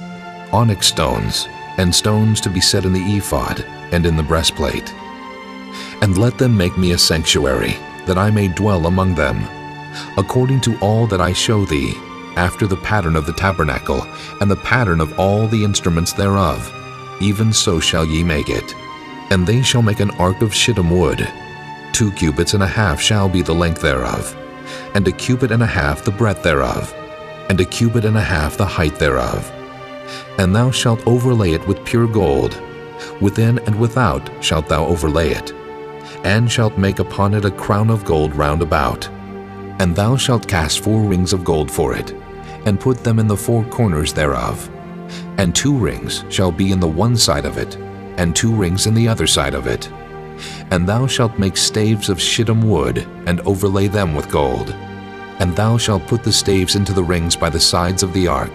onyx stones, and stones to be set in the ephod, and in the breastplate. And let them make me a sanctuary, that I may dwell among them, according to all that I show thee, after the pattern of the tabernacle, and the pattern of all the instruments thereof, even so shall ye make it. And they shall make an ark of shittim wood. 2 cubits and a half shall be the length thereof, and 1 cubit and a half the breadth thereof, and 1 cubit and a half the height thereof. And thou shalt overlay it with pure gold. Within and without shalt thou overlay it, and shalt make upon it a crown of gold round about. And thou shalt cast 4 rings of gold for it, and put them in the 4 corners thereof. And 2 rings shall be in the one side of it, and 2 rings in the other side of it. And thou shalt make staves of shittim wood, and overlay them with gold. And thou shalt put the staves into the rings by the sides of the ark,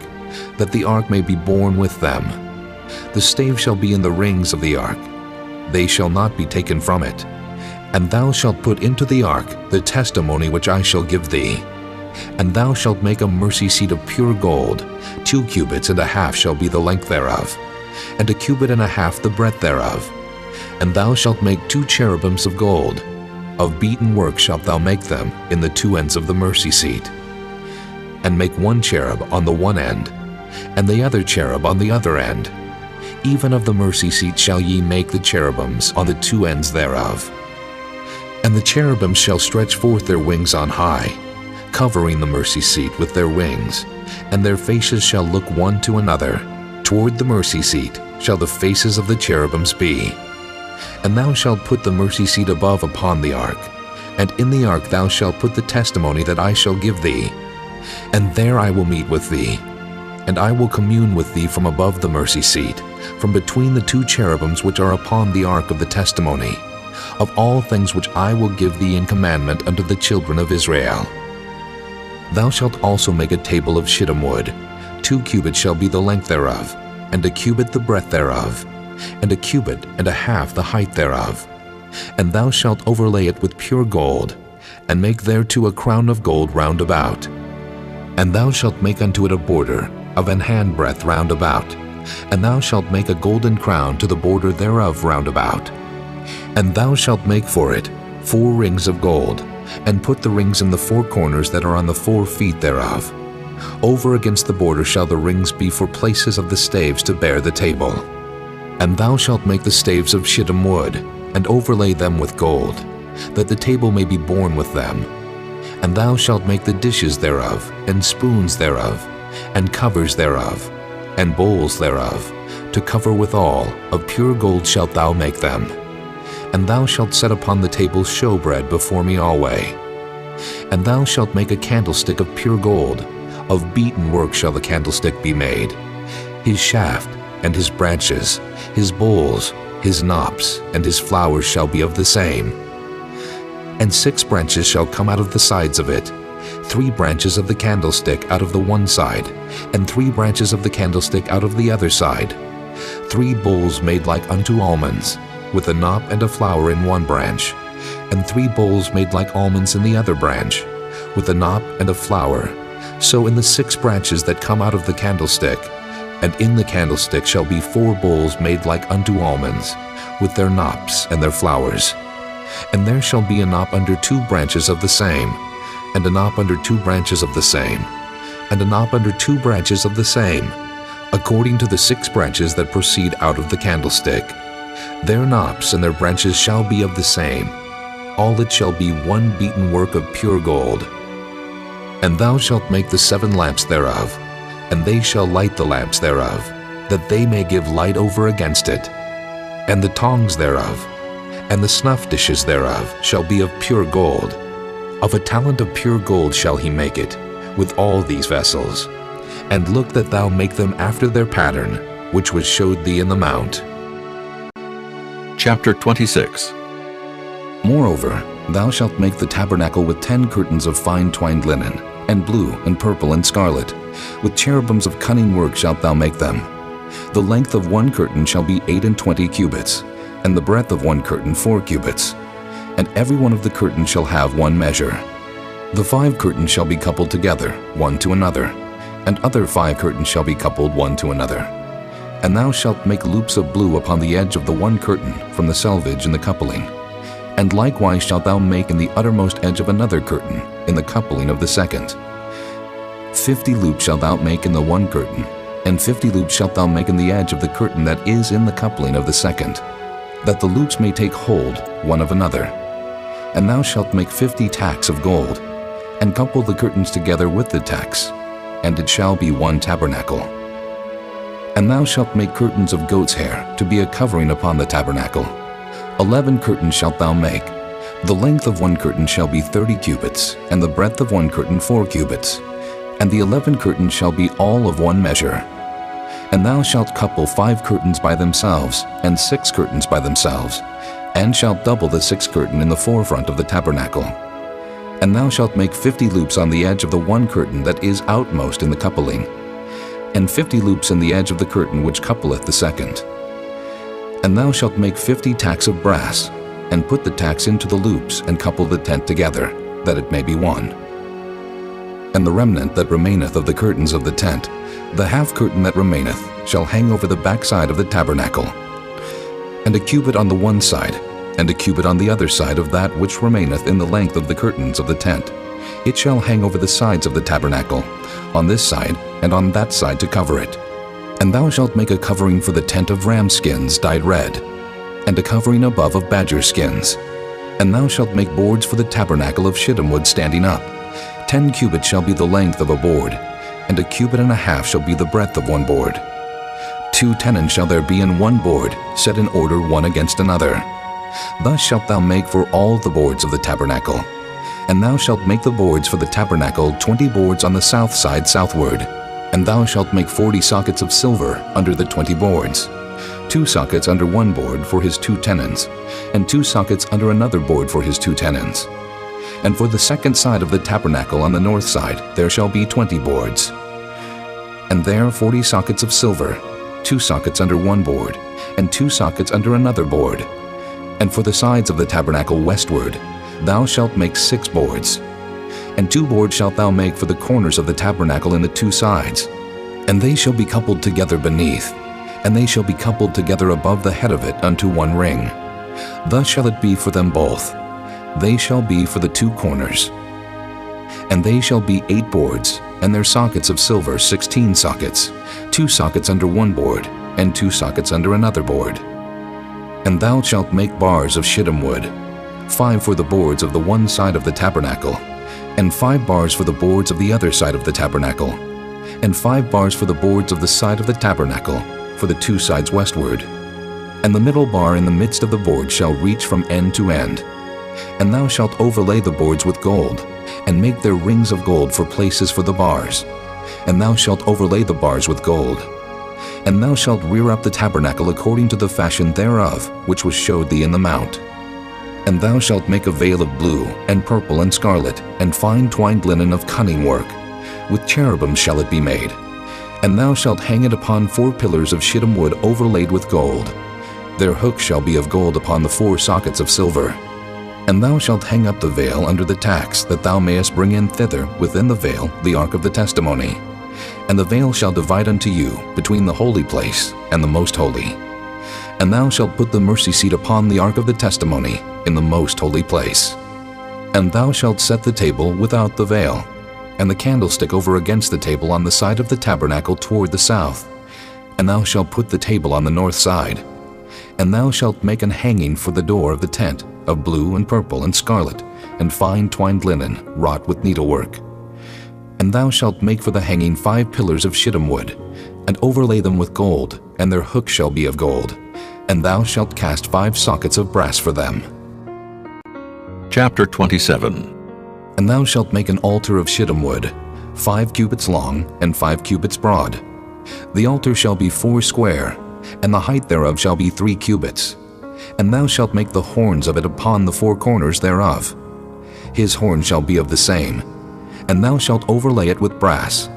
that the ark may be borne with them. The stave shall be in the rings of the ark. They shall not be taken from it. And thou shalt put into the ark the testimony which I shall give thee. And thou shalt make a mercy seat of pure gold. 2 cubits and a half shall be the length thereof, and 1 cubit and a half the breadth thereof. And thou shalt make 2 cherubims of gold. Of beaten work shalt thou make them in the 2 ends of the mercy seat. And make 1 cherub on the one end, and the other cherub on the other end. Even of the mercy seat shall ye make the cherubims on the 2 ends thereof. And the cherubims shall stretch forth their wings on high, covering the mercy seat with their wings, and their faces shall look one to another. Toward the mercy seat shall the faces of the cherubims be. And thou shalt put the mercy seat above upon the ark, and in the ark thou shalt put the testimony that I shall give thee. And there I will meet with thee, and I will commune with thee from above the mercy seat, from between the 2 cherubims which are upon the ark of the testimony, of all things which I will give thee in commandment unto the children of Israel. Thou shalt also make a table of shittim wood. 2 cubits shall be the length thereof, and 1 cubit the breadth thereof, and 1 cubit and a half the height thereof. And thou shalt overlay it with pure gold, and make thereto a crown of gold round about. And thou shalt make unto it a border of an handbreadth round about, and thou shalt make a golden crown to the border thereof round about. And thou shalt make for it 4 rings of gold, and put the rings in the 4 corners that are on the 4 feet thereof. Over against the border shall the rings be for places of the staves to bear the table. And thou shalt make the staves of shittim wood, and overlay them with gold, that the table may be borne with them. And thou shalt make the dishes thereof, and spoons thereof, and covers thereof, and bowls thereof, to cover withal, of pure gold shalt thou make them. And thou shalt set upon the table showbread before me alway. And thou shalt make a candlestick of pure gold, of beaten work shall the candlestick be made. His shaft, and his branches, his bowls, his knops, and his flowers shall be of the same. And 6 branches shall come out of the sides of it, 3 branches of the candlestick out of the one side, and 3 branches of the candlestick out of the other side. 3 bowls made like unto almonds, with a knop and a flower in one branch, and 3 bowls made like almonds in the other branch, with a knop and a flower. So in the 6 branches that come out of the candlestick, and in the candlestick shall be 4 bowls made like unto almonds, with their knops and their flowers. And there shall be a knop under 2 branches of the same, and a knop under 2 branches of the same, and a knop under 2 branches of the same, according to the 6 branches that proceed out of the candlestick. Their knops and their branches shall be of the same. All it shall be one beaten work of pure gold. And thou shalt make the 7 lamps thereof, and they shall light the lamps thereof, that they may give light over against it. And the tongs thereof, and the snuff dishes thereof, shall be of pure gold. Of a talent of pure gold shall he make it, with all these vessels. And look that thou make them after their pattern, which was showed thee in the mount. Chapter 26. Moreover, thou shalt make the tabernacle with 10 curtains of fine twined linen, and blue, and purple, and scarlet. With cherubims of cunning work shalt thou make them. The length of one curtain shall be 28 cubits, and the breadth of one curtain 4 cubits. And every one of the curtains shall have one measure. The 5 curtains shall be coupled together, one to another, and other 5 curtains shall be coupled one to another. And thou shalt make loops of blue upon the edge of the one curtain from the selvage in the coupling. And likewise shalt thou make in the uttermost edge of another curtain, in the coupling of the second. 50 loops shalt thou make in the one curtain, and 50 loops shalt thou make in the edge of the curtain that is in the coupling of the second, that the loops may take hold one of another. And thou shalt make 50 tacks of gold, and couple the curtains together with the tacks, and it shall be one tabernacle. And thou shalt make curtains of goat's hair to be a covering upon the tabernacle. 11 curtains shalt thou make. The length of one curtain shall be 30 cubits, and the breadth of one curtain 4 cubits. And the 11 curtains shall be all of one measure. And thou shalt couple 5 curtains by themselves, and 6 curtains by themselves, and shalt double the 6th curtain in the forefront of the tabernacle. And thou shalt make 50 loops on the edge of the one curtain that is outmost in the coupling, and 50 loops in the edge of the curtain which coupleth the second. And thou shalt make 50 tacks of brass, and put the tacks into the loops, and couple the tent together, that it may be one. And the remnant that remaineth of the curtains of the tent, the half curtain that remaineth, shall hang over the backside of the tabernacle. And a cubit on the one side, and a cubit on the other side of that which remaineth in the length of the curtains of the tent. It shall hang over the sides of the tabernacle, on this side and on that side to cover it. And thou shalt make a covering for the tent of ram skins dyed red, and a covering above of badger skins. And thou shalt make boards for the tabernacle of shittim wood standing up. 10 cubits shall be the length of a board, and a cubit and a half shall be the breadth of one board. 2 tenons shall there be in one board, set in order one against another. Thus shalt thou make for all the boards of the tabernacle. And thou shalt make the boards for the tabernacle 20 boards on the south side southward. And thou shalt make 40 sockets of silver under the 20 boards, 2 sockets under one board for his 2 tenons, and 2 sockets under another board for his 2 tenons. And for the second side of the tabernacle on the north side there shall be 20 boards. And there 40 sockets of silver, 2 sockets under one board, and 2 sockets under another board. And for the sides of the tabernacle westward, thou shalt make 6 boards. And 2 boards shalt thou make for the corners of the tabernacle in the 2 sides. And they shall be coupled together beneath, and they shall be coupled together above the head of it unto 1 ring. Thus shall it be for them both. They shall be for the 2 corners. And they shall be 8 boards, and their sockets of silver 16 sockets, 2 sockets under 1 board, and 2 sockets under another board. And thou shalt make bars of shittim wood, 5 for the boards of the one side of the tabernacle, and 5 bars for the boards of the other side of the tabernacle, and 5 bars for the boards of the side of the tabernacle, for the 2 sides westward. And the middle bar in the midst of the board shall reach from end to end. And thou shalt overlay the boards with gold, and make their rings of gold for places for the bars. And thou shalt overlay the bars with gold. And thou shalt rear up the tabernacle according to the fashion thereof, which was showed thee in the mount. And thou shalt make a veil of blue, and purple, and scarlet, and fine twined linen of cunning work. With cherubims shall it be made. And thou shalt hang it upon 4 pillars of shittim wood overlaid with gold. Their hooks shall be of gold upon the 4 sockets of silver. And thou shalt hang up the veil under the tacks, that thou mayest bring in thither within the veil the ark of the testimony. And the veil shall divide unto you between the holy place and the most holy. And thou shalt put the mercy seat upon the ark of the testimony in the most holy place. And thou shalt set the table without the veil, and the candlestick over against the table on the side of the tabernacle toward the south. And thou shalt put the table on the north side. And thou shalt make an hanging for the door of the tent of blue and purple and scarlet, and fine twined linen wrought with needlework. And thou shalt make for the hanging 5 pillars of shittim wood, and overlay them with gold, and their hooks shall be of gold. And thou shalt cast 5 sockets of brass for them. Chapter 27. And thou shalt make an altar of shittim wood, 5 cubits long, and 5 cubits broad. The altar shall be 4 square, and the height thereof shall be 3 cubits. And thou shalt make the horns of it upon the 4 corners thereof. His horn shall be of the same. And thou shalt overlay it with brass.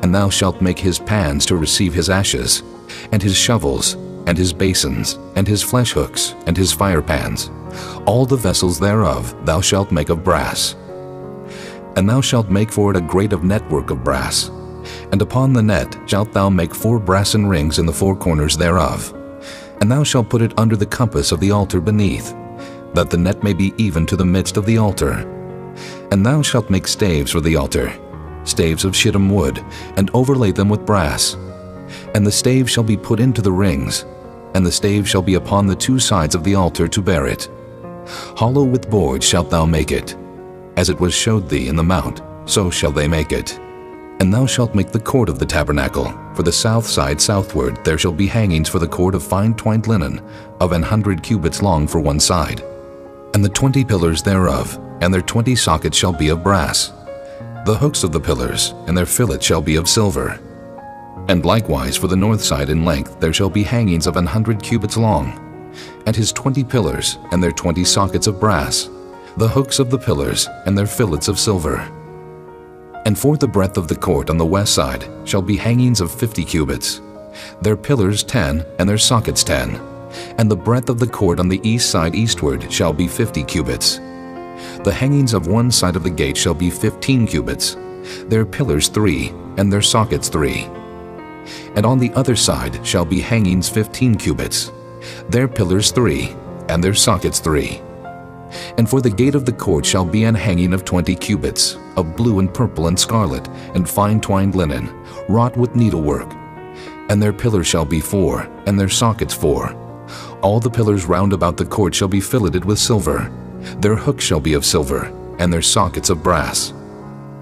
And thou shalt make his pans to receive his ashes, and his shovels, and his basins, and his flesh hooks, and his fire pans. All the vessels thereof thou shalt make of brass. And thou shalt make for it a grate of network of brass. And upon the net shalt thou make 4 brassen rings in the 4 corners thereof. And thou shalt put it under the compass of the altar beneath, that the net may be even to the midst of the altar. And thou shalt make staves for the altar, staves of shittim wood, and overlay them with brass. And the staves shall be put into the rings, and the staves shall be upon the 2 sides of the altar to bear it. Hollow with boards shalt thou make it. As it was showed thee in the mount, so shall they make it. And thou shalt make the court of the tabernacle. For the south side southward there shall be hangings for the court of fine twined linen, of 100 cubits long for one side. And the 20 pillars thereof, and their 20 sockets shall be of brass. The hooks of the pillars, and their fillets shall be of silver. And likewise for the north side in length there shall be hangings of 100 cubits long, and his 20 pillars, and their 20 sockets of brass, the hooks of the pillars, and their fillets of silver. And for the breadth of the court on the west side shall be hangings of 50 cubits, their pillars 10, and their sockets 10. And the breadth of the court on the east side eastward shall be 50 cubits. The hangings of one side of the gate shall be 15 cubits, their pillars 3, and their sockets 3. And on the other side shall be hangings 15 cubits, their pillars 3, and their sockets 3. And for the gate of the court shall be an hanging of 20 cubits, of blue and purple and scarlet, and fine twined linen, wrought with needlework. And their pillars shall be 4, and their sockets 4. All the pillars round about the court shall be filleted with silver. Their hooks shall be of silver, and their sockets of brass.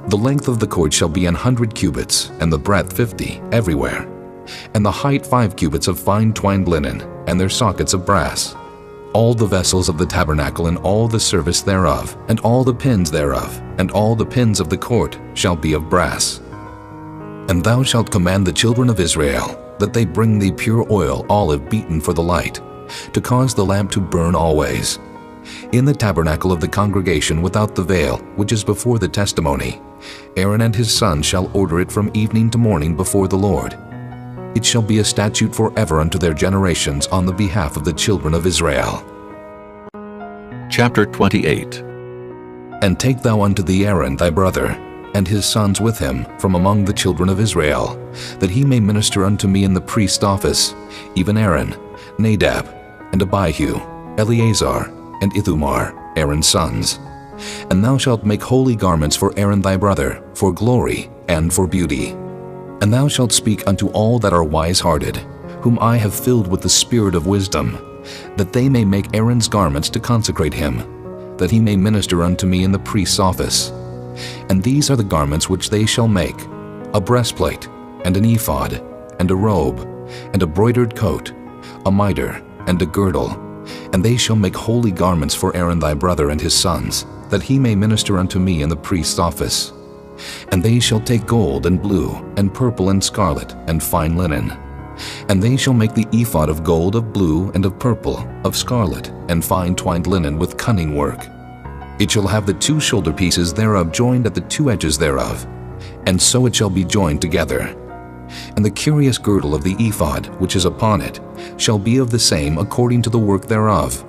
The length of the court shall be 100 cubits, and the breadth 50, everywhere. And the height 5 cubits of fine twined linen, and their sockets of brass. All the vessels of the tabernacle and all the service thereof, and all the pins thereof, and all the pins of the court shall be of brass. And thou shalt command the children of Israel that they bring thee pure oil olive beaten for the light, to cause the lamp to burn always. In the tabernacle of the congregation without the veil, which is before the testimony, Aaron and his sons shall order it from evening to morning before the Lord. It shall be a statute forever unto their generations on the behalf of the children of Israel. Chapter 28. And take thou unto thee Aaron thy brother, and his sons with him from among the children of Israel, that he may minister unto me in the priest's office, even Aaron, Nadab, and Abihu, Eleazar, and Ithamar, Aaron's sons. And thou shalt make holy garments for Aaron thy brother, for glory and for beauty. And thou shalt speak unto all that are wise-hearted, whom I have filled with the spirit of wisdom, that they may make Aaron's garments to consecrate him, that he may minister unto me in the priest's office. And these are the garments which they shall make: a breastplate, and an ephod, and a robe, and a broidered coat, a mitre, and a girdle. And they shall make holy garments for Aaron thy brother and his sons, that he may minister unto me in the priest's office. And they shall take gold, and blue, and purple, and scarlet, and fine linen. And they shall make the ephod of gold, of blue, and of purple, of scarlet, and fine twined linen with cunning work. It shall have the 2 shoulder pieces thereof joined at the 2 edges thereof, and so it shall be joined together. And the curious girdle of the ephod which is upon it shall be of the same according to the work thereof,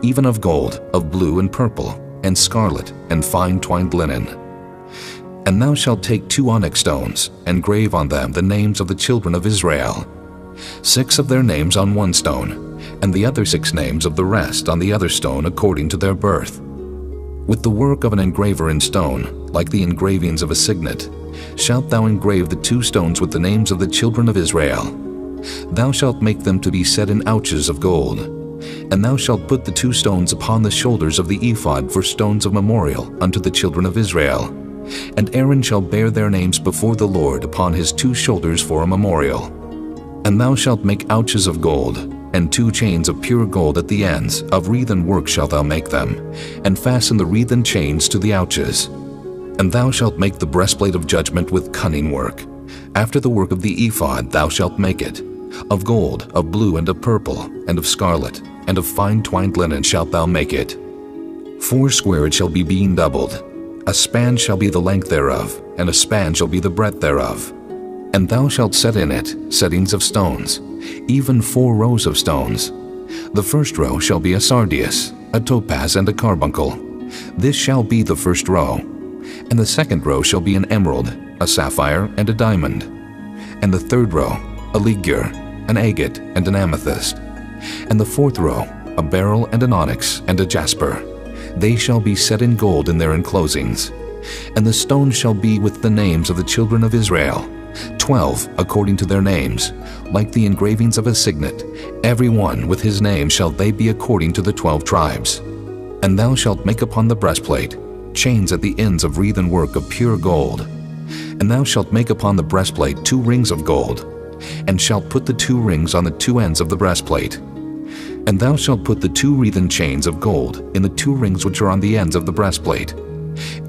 even of gold, of blue, and purple, and scarlet, and fine twined linen. And thou shalt take 2 onyx stones, and grave on them the names of the children of Israel, 6 of their names on one stone, and the other 6 names of the rest on the other stone according to their birth. With the work of an engraver in stone, like the engravings of a signet, shalt thou engrave the 2 stones with the names of the children of Israel. Thou shalt make them to be set in ouches of gold. And thou shalt put the 2 stones upon the shoulders of the ephod for stones of memorial unto the children of Israel. And Aaron shall bear their names before the Lord upon his 2 shoulders for a memorial. And thou shalt make ouches of gold, and 2 chains of pure gold at the ends, of wreathen work shalt thou make them, and fasten the wreathen chains to the ouches. And thou shalt make the breastplate of judgment with cunning work. After the work of the ephod thou shalt make it. Of gold, of blue, and of purple, and of scarlet, and of fine twined linen shalt thou make it. 4 square it shall be beam doubled. A span shall be the length thereof, and a span shall be the breadth thereof. And thou shalt set in it settings of stones, even 4 rows of stones. The first row shall be a sardius, a topaz, and a carbuncle. This shall be the first row. And the second row shall be an emerald, a sapphire, and a diamond. And the third row, a ligure, an agate, and an amethyst. And the fourth row, a beryl, and an onyx, and a jasper. They shall be set in gold in their enclosings. And the stones shall be with the names of the children of Israel, 12 according to their names, like the engravings of a signet. Every one with his name shall they be according to the 12 tribes. And thou shalt make upon the breastplate chains at the ends of wreathen work of pure gold. And thou shalt make upon the breastplate 2 rings of gold, and shalt put the 2 rings on the 2 ends of the breastplate. And thou shalt put the 2 wreathen chains of gold in the 2 rings which are on the ends of the breastplate.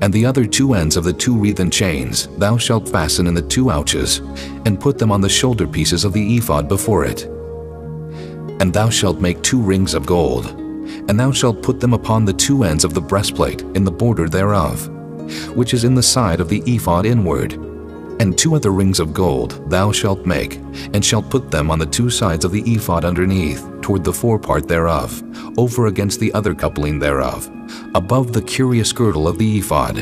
And the other 2 ends of the 2 wreathen chains thou shalt fasten in the 2 ouches, and put them on the shoulder pieces of the ephod before it. And thou shalt make 2 rings of gold, and thou shalt put them upon the 2 ends of the breastplate in the border thereof, which is in the side of the ephod inward. And 2 other rings of gold thou shalt make, and shalt put them on the 2 sides of the ephod underneath, toward the forepart thereof, over against the other coupling thereof, above the curious girdle of the ephod.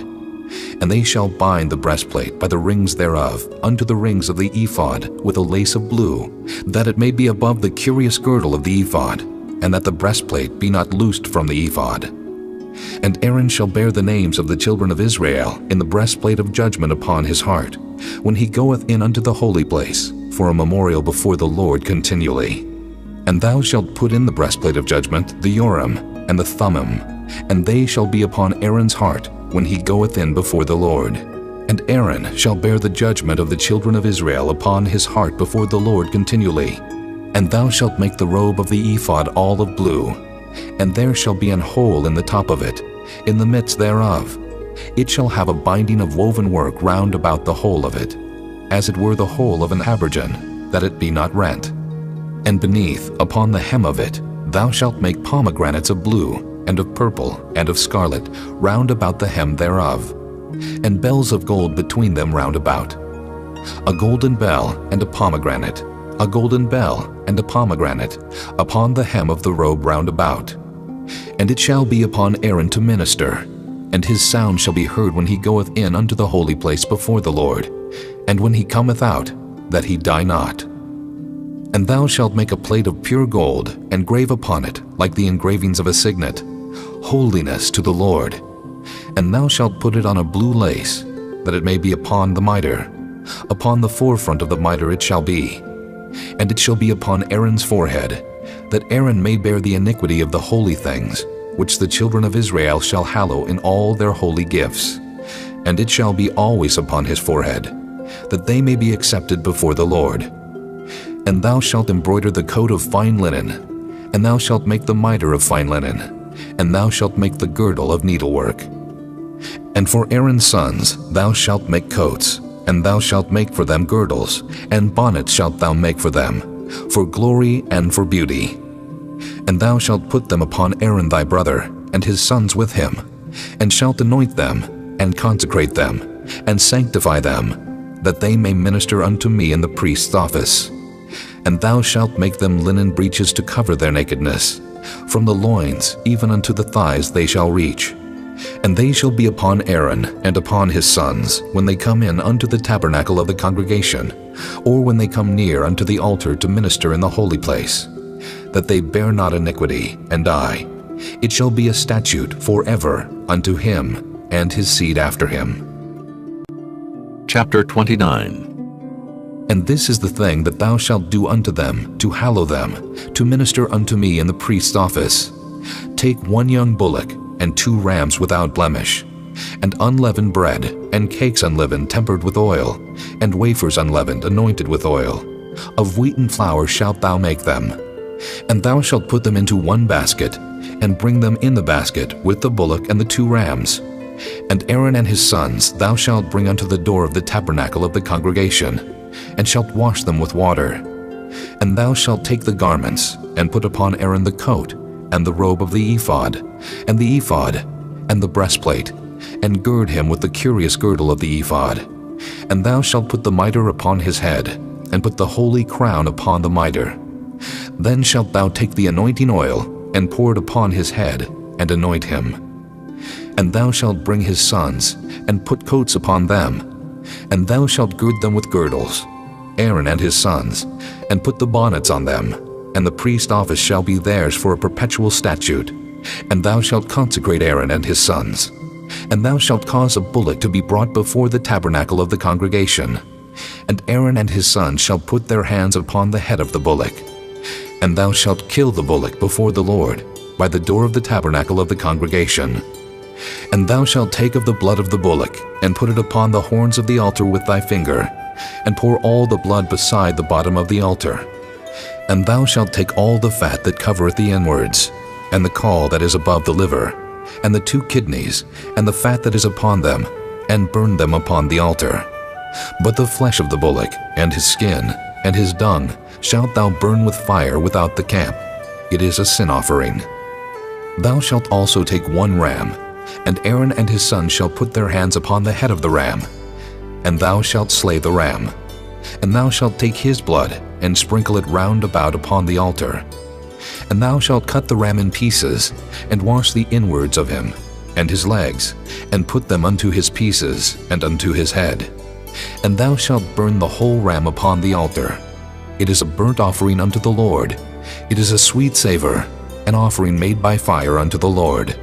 And they shall bind the breastplate by the rings thereof unto the rings of the ephod with a lace of blue, that it may be above the curious girdle of the ephod, and that the breastplate be not loosed from the ephod. And Aaron shall bear the names of the children of Israel in the breastplate of judgment upon his heart, when he goeth in unto the holy place, for a memorial before the Lord continually. And thou shalt put in the breastplate of judgment the Urim and the Thummim, and they shall be upon Aaron's heart when he goeth in before the Lord. And Aaron shall bear the judgment of the children of Israel upon his heart before the Lord continually. And thou shalt make the robe of the ephod all of blue, and there shall be an hole in the top of it, in the midst thereof. It shall have a binding of woven work round about the whole of it, as it were the hole of an habergeon, that it be not rent. And beneath, upon the hem of it, thou shalt make pomegranates of blue, and of purple, and of scarlet, round about the hem thereof, and bells of gold between them round about. A golden bell and a pomegranate, a golden bell and a pomegranate, upon the hem of the robe round about. And it shall be upon Aaron to minister, and his sound shall be heard when he goeth in unto the holy place before the Lord, and when he cometh out, that he die not. And thou shalt make a plate of pure gold, and grave upon it, like the engravings of a signet, Holiness to the Lord. And thou shalt put it on a blue lace, that it may be upon the mitre. Upon the forefront of the mitre it shall be. And it shall be upon Aaron's forehead, that Aaron may bear the iniquity of the holy things, which the children of Israel shall hallow in all their holy gifts. And it shall be always upon his forehead, that they may be accepted before the Lord. And thou shalt embroider the coat of fine linen, and thou shalt make the mitre of fine linen, and thou shalt make the girdle of needlework. And for Aaron's sons thou shalt make coats, and thou shalt make for them girdles, and bonnets shalt thou make for them, for glory and for beauty. And thou shalt put them upon Aaron thy brother, and his sons with him, and shalt anoint them, and consecrate them, and sanctify them, that they may minister unto me in the priest's office. And thou shalt make them linen breeches to cover their nakedness. From the loins even unto the thighs they shall reach. And they shall be upon Aaron and upon his sons when they come in unto the tabernacle of the congregation, or when they come near unto the altar to minister in the holy place, that they bear not iniquity and die. It shall be a statute forever unto him and his seed after him. Chapter 29. And this is the thing that thou shalt do unto them, to hallow them, to minister unto me in the priest's office. Take 1 young bullock, and 2 rams without blemish, and unleavened bread, and cakes unleavened tempered with oil, and wafers unleavened anointed with oil. Of wheaten flour shalt thou make them. And thou shalt put them into 1 basket, and bring them in the basket with the bullock and the 2 rams. And Aaron and his sons thou shalt bring unto the door of the tabernacle of the congregation, and shalt wash them with water. And thou shalt take the garments, and put upon Aaron the coat, and the robe of the ephod, and the ephod, and the breastplate, and gird him with the curious girdle of the ephod. And thou shalt put the mitre upon his head, and put the holy crown upon the mitre. Then shalt thou take the anointing oil, and pour it upon his head, and anoint him. And thou shalt bring his sons, and put coats upon them, and thou shalt gird them with girdles, Aaron and his sons, and put the bonnets on them, and the priest's office shall be theirs for a perpetual statute. And thou shalt consecrate Aaron and his sons. And thou shalt cause a bullock to be brought before the tabernacle of the congregation. And Aaron and his sons shall put their hands upon the head of the bullock. And thou shalt kill the bullock before the Lord, by the door of the tabernacle of the congregation. And thou shalt take of the blood of the bullock, and put it upon the horns of the altar with thy finger, and pour all the blood beside the bottom of the altar. And thou shalt take all the fat that covereth the inwards, and the caul that is above the liver, and the 2 kidneys, and the fat that is upon them, and burn them upon the altar. But the flesh of the bullock, and his skin, and his dung, shalt thou burn with fire without the camp. It is a sin offering. Thou shalt also take 1 ram, and Aaron and his sons shall put their hands upon the head of the ram. And thou shalt slay the ram. And thou shalt take his blood, and sprinkle it round about upon the altar. And thou shalt cut the ram in pieces, and wash the inwards of him, and his legs, and put them unto his pieces, and unto his head. And thou shalt burn the whole ram upon the altar. It is a burnt offering unto the Lord. It is a sweet savor, an offering made by fire unto the Lord.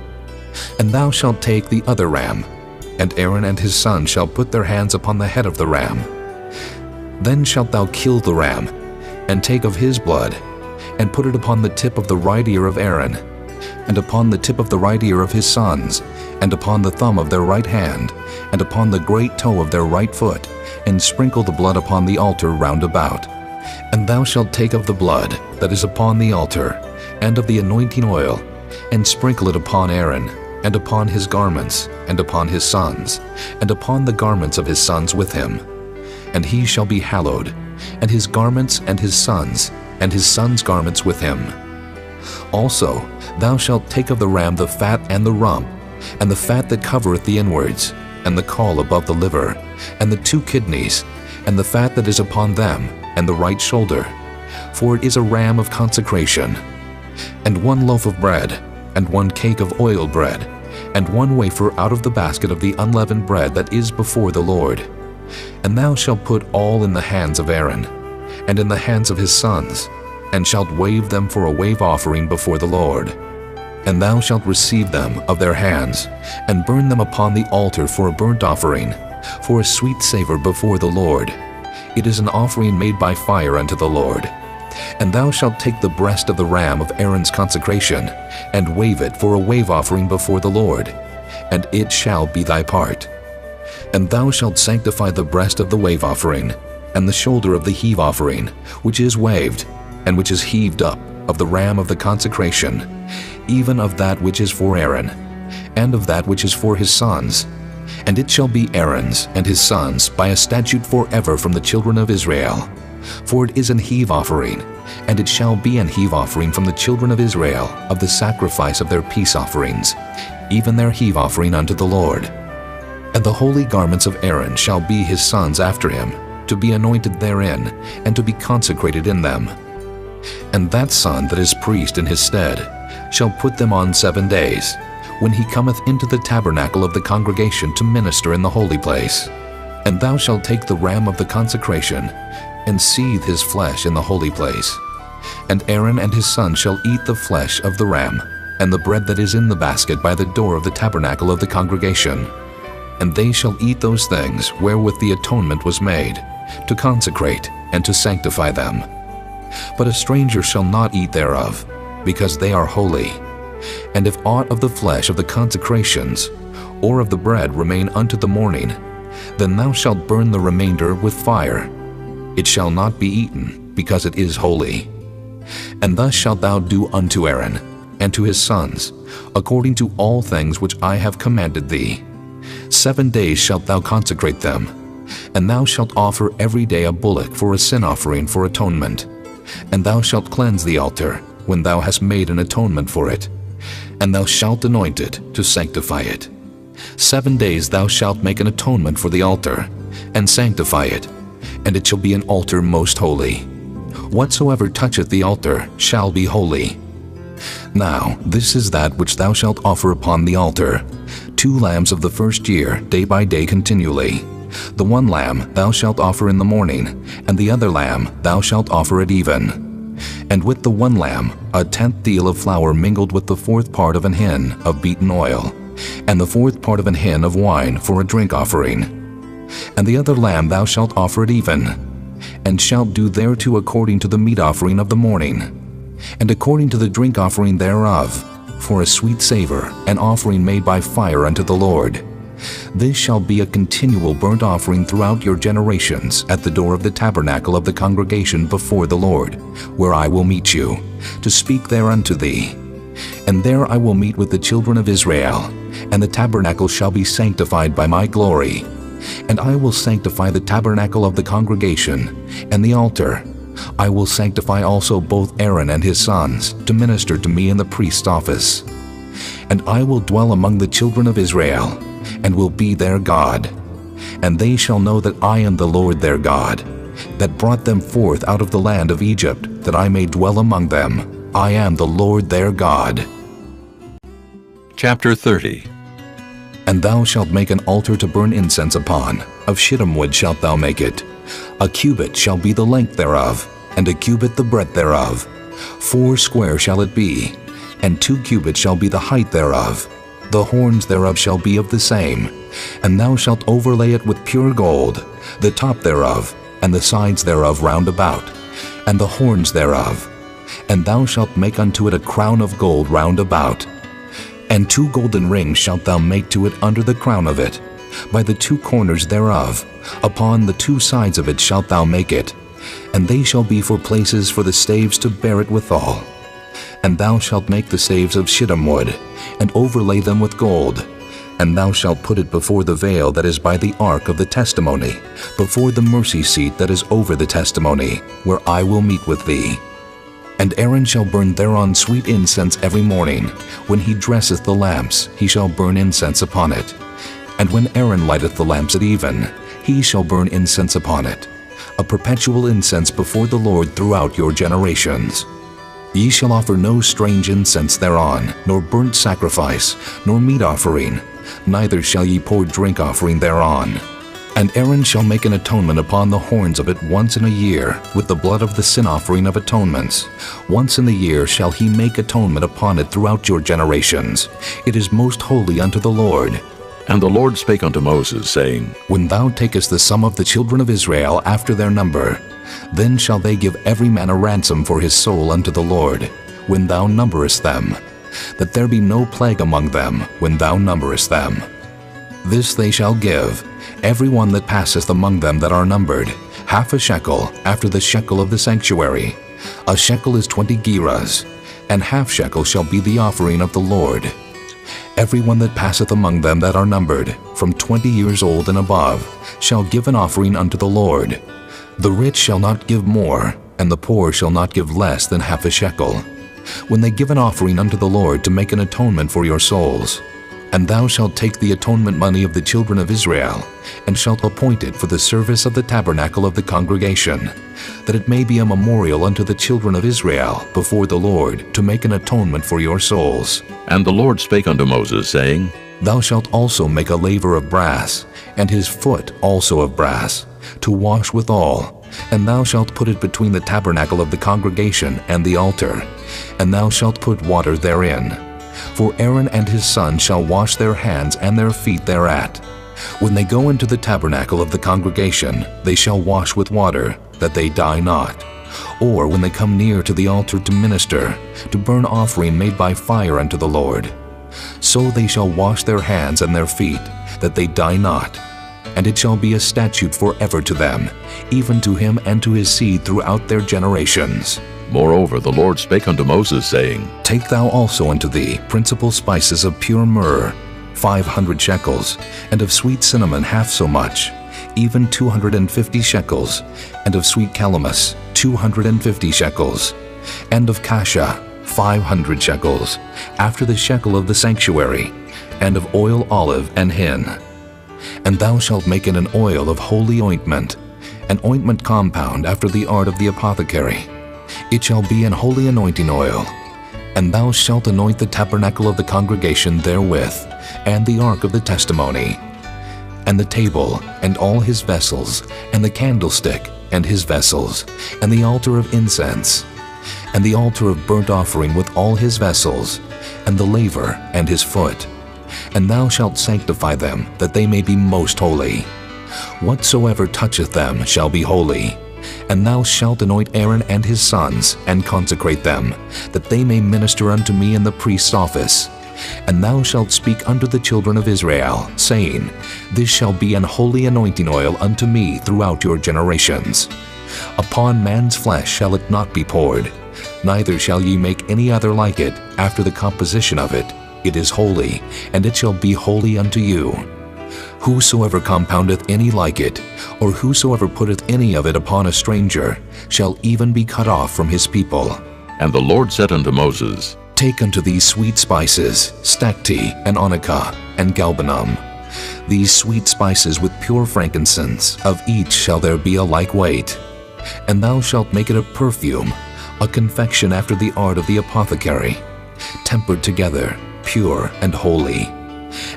And thou shalt take the other ram, and Aaron and his sons shall put their hands upon the head of the ram. Then shalt thou kill the ram, and take of his blood, and put it upon the tip of the right ear of Aaron, and upon the tip of the right ear of his sons, and upon the thumb of their right hand, and upon the great toe of their right foot, and sprinkle the blood upon the altar round about. And thou shalt take of the blood that is upon the altar, and of the anointing oil, and sprinkle it upon Aaron, and upon his garments, and upon his sons, and upon the garments of his sons with him. And he shall be hallowed, and his garments and his sons' garments with him. Also thou shalt take of the ram the fat and the rump, and the fat that covereth the inwards, and the caul above the liver, and the 2 kidneys, and the fat that is upon them, and the right shoulder, for it is a ram of consecration. And 1 loaf of bread, and 1 cake of oil bread, and 1 wafer out of the basket of the unleavened bread that is before the Lord. And thou shalt put all in the hands of Aaron, and in the hands of his sons, and shalt wave them for a wave offering before the Lord. And thou shalt receive them of their hands, and burn them upon the altar for a burnt offering, for a sweet savor before the Lord. It is an offering made by fire unto the Lord. And thou shalt take the breast of the ram of Aaron's consecration, and wave it for a wave offering before the Lord, and it shall be thy part. And thou shalt sanctify the breast of the wave offering, and the shoulder of the heave offering, which is waved, and which is heaved up, of the ram of the consecration, even of that which is for Aaron, and of that which is for his sons. And it shall be Aaron's and his sons by a statute forever from the children of Israel. For it is an heave offering, and it shall be an heave offering from the children of Israel of the sacrifice of their peace offerings, even their heave offering unto the Lord. And the holy garments of Aaron shall be his sons after him, to be anointed therein, and to be consecrated in them. And that son that is priest in his stead shall put them on 7 days, when he cometh into the tabernacle of the congregation to minister in the holy place. And thou shalt take the ram of the consecration, and seethe his flesh in the holy place. And Aaron and his sons shall eat the flesh of the ram, and the bread that is in the basket by the door of the tabernacle of the congregation. And they shall eat those things wherewith the atonement was made, to consecrate and to sanctify them. But a stranger shall not eat thereof, because they are holy. And if aught of the flesh of the consecrations, or of the bread remain unto the morning, then thou shalt burn the remainder with fire. It shall not be eaten, because it is holy. And thus shalt thou do unto Aaron, and to his sons, according to all things which I have commanded thee. 7 days shalt thou consecrate them, and thou shalt offer every day a bullock for a sin offering for atonement. And thou shalt cleanse the altar, when thou hast made an atonement for it, and thou shalt anoint it to sanctify it. 7 days thou shalt make an atonement for the altar, and sanctify it, and it shall be an altar most holy. Whatsoever toucheth the altar shall be holy. Now this is that which thou shalt offer upon the altar: 2 lambs of the first year, day by day continually. The 1 lamb thou shalt offer in the morning, and the other lamb thou shalt offer at even. And with the 1 lamb 1/10 deal of flour mingled with the 4th part of an hin of beaten oil, and the 4th part of an hin of wine for a drink offering. And the other lamb thou shalt offer at even, and shalt do thereto according to the meat offering of the morning, and according to the drink offering thereof, for a sweet savor, an offering made by fire unto the Lord. This shall be a continual burnt offering throughout your generations at the door of the tabernacle of the congregation before the Lord, where I will meet you, to speak there unto thee. And there I will meet with the children of Israel, and the tabernacle shall be sanctified by my glory. And I will sanctify the tabernacle of the congregation, and the altar. I will sanctify also both Aaron and his sons, to minister to me in the priest's office. And I will dwell among the children of Israel, and will be their God. And they shall know that I am the Lord their God, that brought them forth out of the land of Egypt, that I may dwell among them. I am the Lord their God. Chapter 30. And thou shalt make an altar to burn incense upon. Of shittim wood shalt thou make it. A cubit shall be the length thereof, and a cubit the breadth thereof. 4 square shall it be, and 2 cubits shall be the height thereof. The horns thereof shall be of the same. And thou shalt overlay it with pure gold, the top thereof, and the sides thereof round about, and the horns thereof. And thou shalt make unto it a crown of gold round about. And 2 golden rings shalt thou make to it under the crown of it, by the 2 corners thereof. Upon the 2 sides of it shalt thou make it, and they shall be for places for the staves to bear it withal. And thou shalt make the staves of shittim wood, and overlay them with gold. And thou shalt put it before the veil that is by the ark of the testimony, before the mercy seat that is over the testimony, where I will meet with thee. And Aaron shall burn thereon sweet incense every morning. When he dresseth the lamps, he shall burn incense upon it. And when Aaron lighteth the lamps at even, he shall burn incense upon it, a perpetual incense before the Lord throughout your generations. Ye shall offer no strange incense thereon, nor burnt sacrifice, nor meat offering, neither shall ye pour drink offering thereon. And Aaron shall make an atonement upon the horns of it once in a year, with the blood of the sin offering of atonements. Once in the year shall he make atonement upon it throughout your generations. It is most holy unto the Lord. And the Lord spake unto Moses, saying, When thou takest the sum of the children of Israel after their number, then shall they give every man a ransom for his soul unto the Lord, when thou numberest them, that there be no plague among them when thou numberest them. This they shall give, every one that passeth among them that are numbered, half a shekel after the shekel of the sanctuary. A shekel is 20 gerahs, and half shekel shall be the offering of the Lord. Every one that passeth among them that are numbered, from 20 years old and above, shall give an offering unto the Lord. The rich shall not give more, and the poor shall not give less than half a shekel, when they give an offering unto the Lord to make an atonement for your souls. And thou shalt take the atonement money of the children of Israel, and shalt appoint it for the service of the tabernacle of the congregation, that it may be a memorial unto the children of Israel before the Lord, to make an atonement for your souls. And the Lord spake unto Moses, saying, Thou shalt also make a laver of brass, and his foot also of brass, to wash withal, and thou shalt put it between the tabernacle of the congregation and the altar, and thou shalt put water therein. For Aaron and his sons shall wash their hands and their feet thereat. When they go into the tabernacle of the congregation, they shall wash with water, that they die not. Or when they come near to the altar to minister, to burn offering made by fire unto the Lord. So they shall wash their hands and their feet, that they die not. And it shall be a statute forever to them, even to him and to his seed throughout their generations. Moreover, the Lord spake unto Moses, saying, Take thou also unto thee principal spices of pure myrrh, 500 shekels, and of sweet cinnamon half so much, even 250 shekels, and of sweet calamus 250 shekels, and of cassia 500 shekels, after the shekel of the sanctuary, and of oil olive and hin. And thou shalt make it an oil of holy ointment, an ointment compound after the art of the apothecary. It shall be an holy anointing oil. And thou shalt anoint the tabernacle of the congregation therewith, and the ark of the testimony, and the table, and all his vessels, and the candlestick, and his vessels, and the altar of incense, and the altar of burnt offering with all his vessels, and the laver, and his foot. And thou shalt sanctify them, that they may be most holy. Whatsoever toucheth them shall be holy. And thou shalt anoint Aaron and his sons, and consecrate them, that they may minister unto me in the priest's office. And thou shalt speak unto the children of Israel, saying, This shall be an holy anointing oil unto me throughout your generations. Upon man's flesh shall it not be poured, neither shall ye make any other like it after the composition of it. It is holy, and it shall be holy unto you. Whosoever compoundeth any like it, or whosoever putteth any of it upon a stranger, shall even be cut off from his people. And the Lord said unto Moses, Take unto thee sweet spices, stacte, and onycha, and galbanum. These sweet spices with pure frankincense, of each shall there be a like weight. And thou shalt make it a perfume, a confection after the art of the apothecary, tempered together, pure and holy.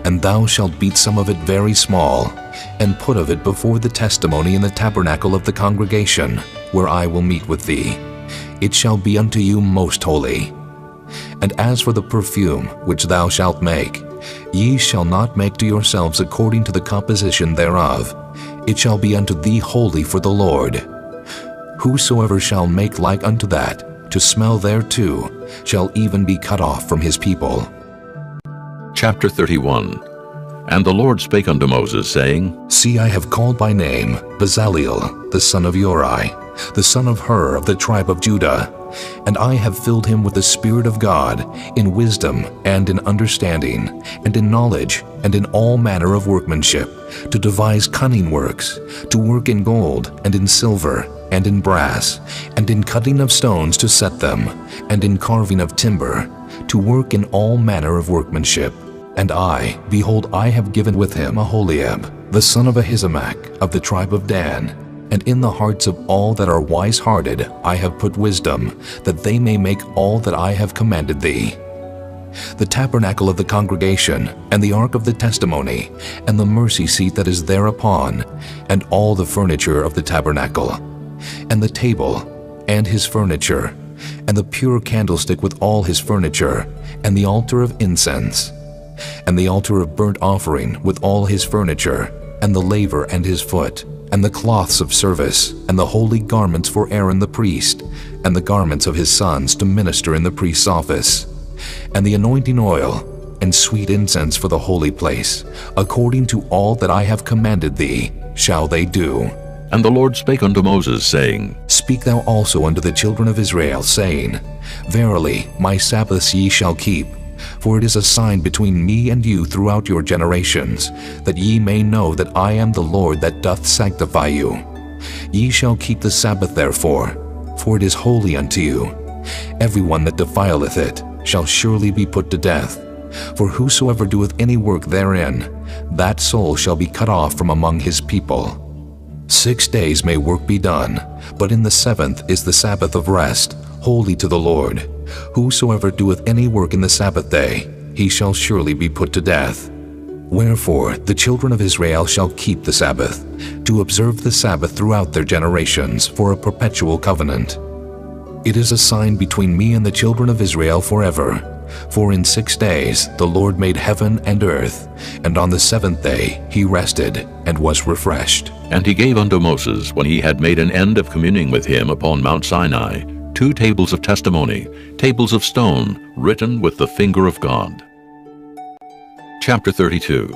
And thou shalt beat some of it very small, and put of it before the testimony in the tabernacle of the congregation, where I will meet with thee. It shall be unto you most holy. And as for the perfume which thou shalt make, ye shall not make to yourselves according to the composition thereof. It shall be unto thee holy for the Lord. Whosoever shall make like unto that, to smell thereto, shall even be cut off from his people. Chapter 31. And the Lord spake unto Moses, saying, See, I have called by name Bezaleel, the son of Uri, the son of Hur of the tribe of Judah, and I have filled him with the Spirit of God, in wisdom, and in understanding, and in knowledge, and in all manner of workmanship, to devise cunning works, to work in gold, and in silver, and in brass, and in cutting of stones to set them, and in carving of timber, to work in all manner of workmanship. And I, behold, I have given with him Aholiab, the son of Ahisamach, of the tribe of Dan, And in the hearts of all that are wise-hearted I have put wisdom, that they may make all that I have commanded thee. The tabernacle of the congregation, and the ark of the testimony, and the mercy seat that is thereupon, and all the furniture of the tabernacle, and the table, and his furniture, and the pure candlestick with all his furniture, and the altar of incense, and the altar of burnt offering with all his furniture, and the laver and his foot, and the cloths of service, and the holy garments for Aaron the priest, and the garments of his sons to minister in the priest's office, and the anointing oil, and sweet incense for the holy place, according to all that I have commanded thee, shall they do. And the Lord spake unto Moses, saying, Speak thou also unto the children of Israel, saying, Verily, my Sabbaths ye shall keep, for it is a sign between me and you throughout your generations, that ye may know that I am the Lord that doth sanctify you. Ye shall keep the Sabbath therefore, for it is holy unto you. Every one that defileth it shall surely be put to death. For whosoever doeth any work therein, that soul shall be cut off from among his people. 6 days may work be done, but in the 7th is the Sabbath of rest, holy to the Lord. Whosoever doeth any work in the Sabbath day, he shall surely be put to death. Wherefore the children of Israel shall keep the Sabbath, to observe the Sabbath throughout their generations for a perpetual covenant. It is a sign between me and the children of Israel forever. For in 6 days the Lord made heaven and earth, and on the 7th day he rested and was refreshed. And he gave unto Moses, when he had made an end of communing with him upon Mount Sinai, 2 tables of testimony, tables of stone, written with the finger of God. Chapter 32.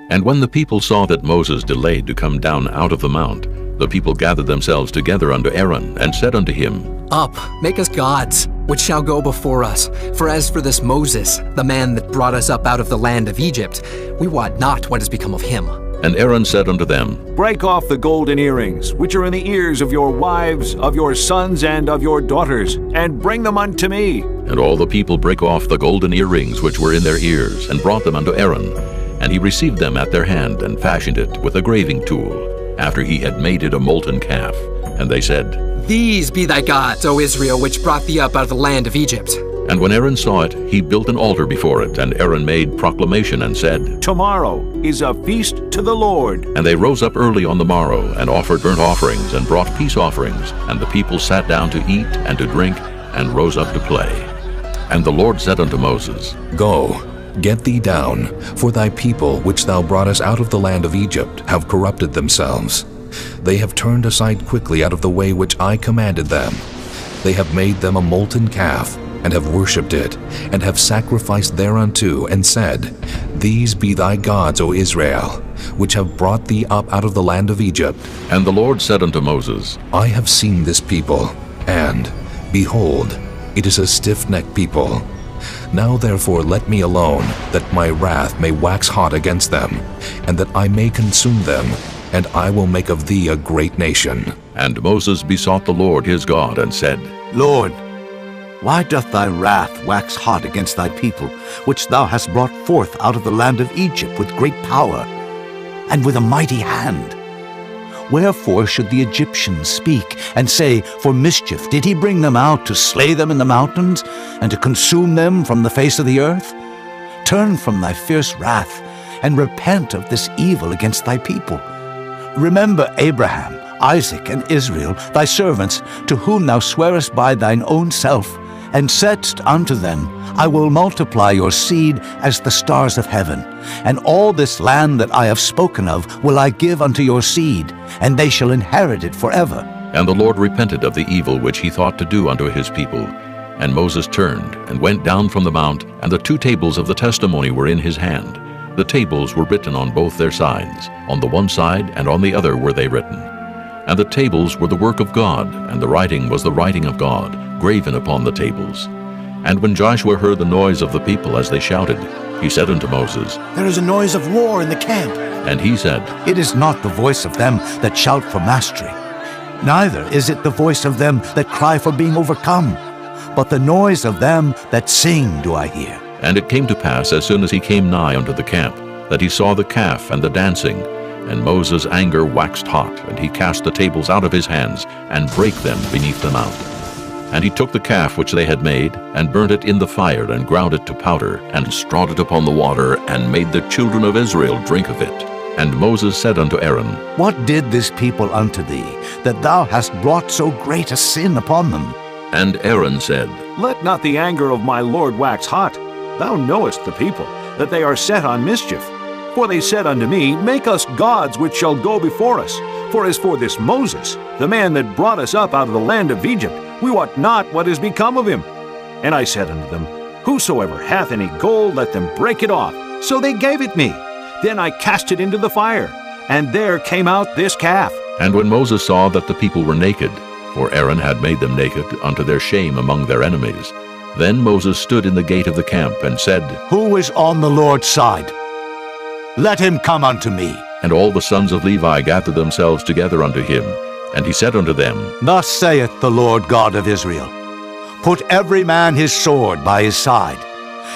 And when the people saw that Moses delayed to come down out of the mount, the people gathered themselves together unto Aaron, and said unto him, Up, make us gods, which shall go before us. For as for this Moses, the man that brought us up out of the land of Egypt, we wot not what has become of him. And Aaron said unto them, Break off the golden earrings, which are in the ears of your wives, of your sons, and of your daughters, and bring them unto me. And all the people brake off the golden earrings which were in their ears, and brought them unto Aaron. And he received them at their hand, and fashioned it with a graving tool, after he had made it a molten calf. And they said, These be thy gods, O Israel, which brought thee up out of the land of Egypt. And when Aaron saw it, he built an altar before it, and Aaron made proclamation and said, Tomorrow is a feast to the Lord. And they rose up early on the morrow, and offered burnt offerings, and brought peace offerings. And the people sat down to eat and to drink, and rose up to play. And the Lord said unto Moses, Go, get thee down, for thy people which thou broughtest out of the land of Egypt have corrupted themselves. They have turned aside quickly out of the way which I commanded them. They have made them a molten calf, and have worshipped it, and have sacrificed thereunto, and said, These be thy gods, O Israel, which have brought thee up out of the land of Egypt. And the Lord said unto Moses, I have seen this people, and, behold, it is a stiff-necked people. Now therefore let me alone, that my wrath may wax hot against them, and that I may consume them, and I will make of thee a great nation. And Moses besought the Lord his God, and said, Lord, why doth thy wrath wax hot against thy people, which thou hast brought forth out of the land of Egypt with great power, and with a mighty hand? Wherefore should the Egyptians speak, and say, For mischief did he bring them out to slay them in the mountains, and to consume them from the face of the earth? Turn from thy fierce wrath, and repent of this evil against thy people. Remember Abraham, Isaac, and Israel, thy servants, to whom thou swarest by thine own self, and saidst unto them, I will multiply your seed as the stars of heaven, and all this land that I have spoken of will I give unto your seed, and they shall inherit it forever. And the Lord repented of the evil which he thought to do unto his people. And Moses turned, and went down from the mount, and the 2 tables of the testimony were in his hand. The tables were written on both their sides, on the one side and on the other were they written. And the tables were the work of God, and the writing was the writing of God, graven upon the tables. And when Joshua heard the noise of the people as they shouted, he said unto Moses, There is a noise of war in the camp. And he said, It is not the voice of them that shout for mastery, neither is it the voice of them that cry for being overcome, but the noise of them that sing do I hear. And it came to pass, as soon as he came nigh unto the camp, that he saw the calf and the dancing. And Moses' anger waxed hot, and he cast the tables out of his hands, and brake them beneath the mount. And he took the calf which they had made, and burnt it in the fire, and ground it to powder, and strawed it upon the water, and made the children of Israel drink of it. And Moses said unto Aaron, What did this people unto thee, that thou hast brought so great a sin upon them? And Aaron said, Let not the anger of my Lord wax hot. Thou knowest the people, that they are set on mischief. For they said unto me, Make us gods which shall go before us. For as for this Moses, the man that brought us up out of the land of Egypt, we wot not what is become of him. And I said unto them, Whosoever hath any gold, let them break it off. So they gave it me. Then I cast it into the fire, and there came out this calf. And when Moses saw that the people were naked, for Aaron had made them naked unto their shame among their enemies, then Moses stood in the gate of the camp, and said, Who is on the Lord's side? Let him come unto me. And all the sons of Levi gathered themselves together unto him. And he said unto them, Thus saith the Lord God of Israel, Put every man his sword by his side,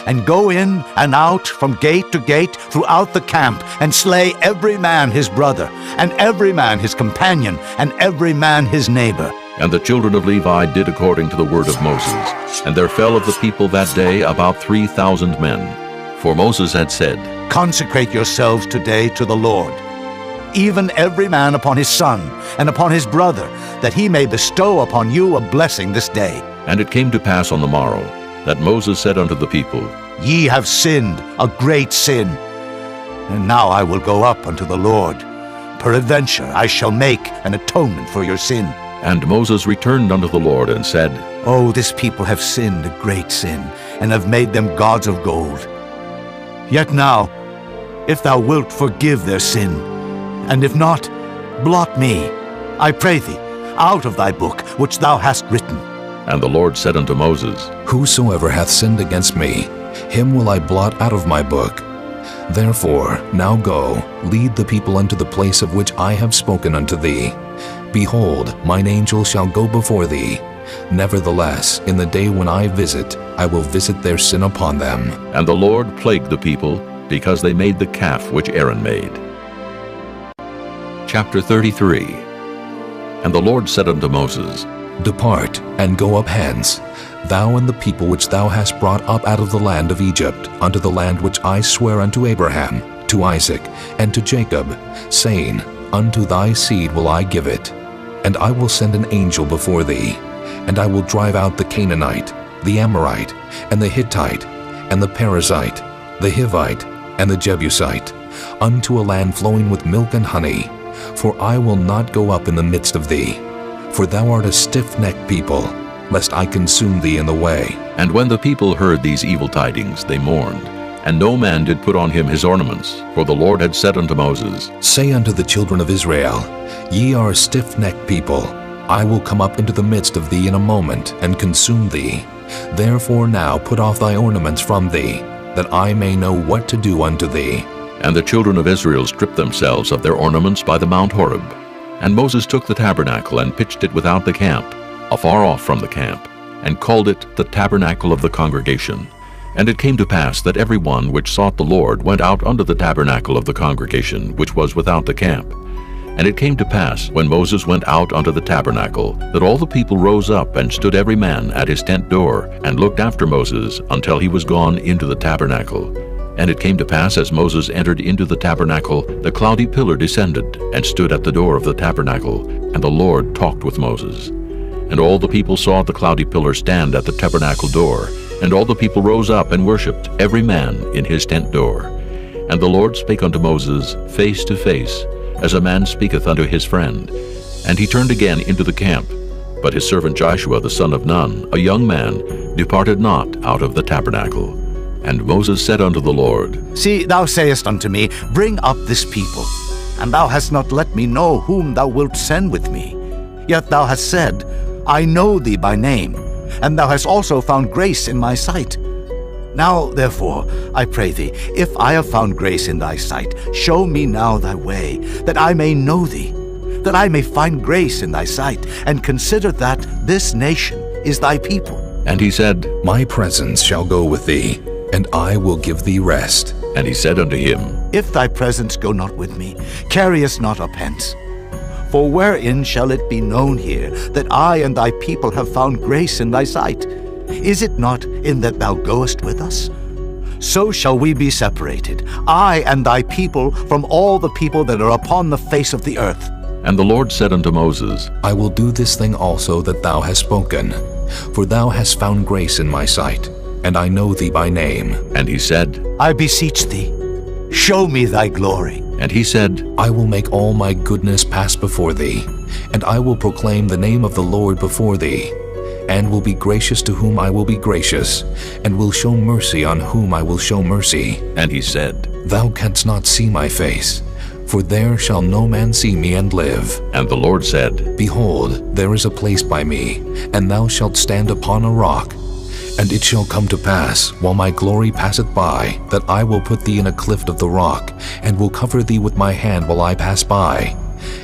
and go in and out from gate to gate throughout the camp, and slay every man his brother, and every man his companion, and every man his neighbor. And the children of Levi did according to the word of Moses. And there fell of the people that day about 3,000 men. For Moses had said, Consecrate yourselves today to the Lord, even every man upon his son, and upon his brother, that he may bestow upon you a blessing this day. And it came to pass on the morrow, that Moses said unto the people, Ye have sinned a great sin. And now I will go up unto the Lord. Peradventure I shall make an atonement for your sin. And Moses returned unto the Lord, and said, Oh, this people have sinned a great sin, and have made them gods of gold. Yet now, if thou wilt forgive their sin, and if not, blot me, I pray thee, out of thy book which thou hast written. And the Lord said unto Moses, Whosoever hath sinned against me, him will I blot out of my book. Therefore now go, lead the people unto the place of which I have spoken unto thee. Behold, mine angel shall go before thee. Nevertheless, in the day when I visit, I will visit their sin upon them. And the Lord plagued the people, because they made the calf which Aaron made. Chapter 33. And the Lord said unto Moses, Depart, and go up hence, thou and the people which thou hast brought up out of the land of Egypt, unto the land which I swear unto Abraham, to Isaac, and to Jacob, saying, Unto thy seed will I give it. And I will send an angel before thee, and I will drive out the Canaanite, the Amorite, and the Hittite, and the Perizzite, the Hivite, and the Jebusite, unto a land flowing with milk and honey. For I will not go up in the midst of thee, for thou art a stiff-necked people, lest I consume thee in the way. And when the people heard these evil tidings, they mourned, and no man did put on him his ornaments. For the Lord had said unto Moses, Say unto the children of Israel, Ye are a stiff-necked people. I will come up into the midst of thee in a moment, and consume thee. Therefore now put off thy ornaments from thee, that I may know what to do unto thee. And the children of Israel stripped themselves of their ornaments by the Mount Horeb. And Moses took the tabernacle, and pitched it without the camp, afar off from the camp, and called it the tabernacle of the congregation. And it came to pass that every one which sought the Lord went out unto the tabernacle of the congregation, which was without the camp. And it came to pass, when Moses went out unto the tabernacle, that all the people rose up, and stood every man at his tent door, and looked after Moses until he was gone into the tabernacle. And it came to pass, as Moses entered into the tabernacle, the cloudy pillar descended, and stood at the door of the tabernacle, and the Lord talked with Moses. And all the people saw the cloudy pillar stand at the tabernacle door, and all the people rose up and worshipped, every man in his tent door. And the Lord spake unto Moses face to face, as a man speaketh unto his friend. And he turned again into the camp. But his servant Joshua the son of Nun, a young man, departed not out of the tabernacle. And Moses said unto the Lord, See, thou sayest unto me, Bring up this people. And thou hast not let me know whom thou wilt send with me. Yet thou hast said, I know thee by name, and thou hast also found grace in my sight. Now, therefore, I pray thee, if I have found grace in thy sight, show me now thy way, that I may know thee, that I may find grace in thy sight, and consider that this nation is thy people. And he said, My presence shall go with thee, and I will give thee rest. And he said unto him, If thy presence go not with me, carry us not up hence. For wherein shall it be known here that I and thy people have found grace in thy sight? Is it not in that thou goest with us? So shall we be separated, I and thy people, from all the people that are upon the face of the earth. And the Lord said unto Moses, I will do this thing also that thou hast spoken, for thou hast found grace in my sight, and I know thee by name. And he said, I beseech thee, show me thy glory. And he said, I will make all my goodness pass before thee, and I will proclaim the name of the Lord before thee, and will be gracious to whom I will be gracious, and will show mercy on whom I will show mercy. And he said, Thou canst not see my face, for there shall no man see me and live. And the Lord said, Behold, there is a place by me, and thou shalt stand upon a rock. And it shall come to pass, while my glory passeth by, that I will put thee in a cleft of the rock, and will cover thee with my hand while I pass by.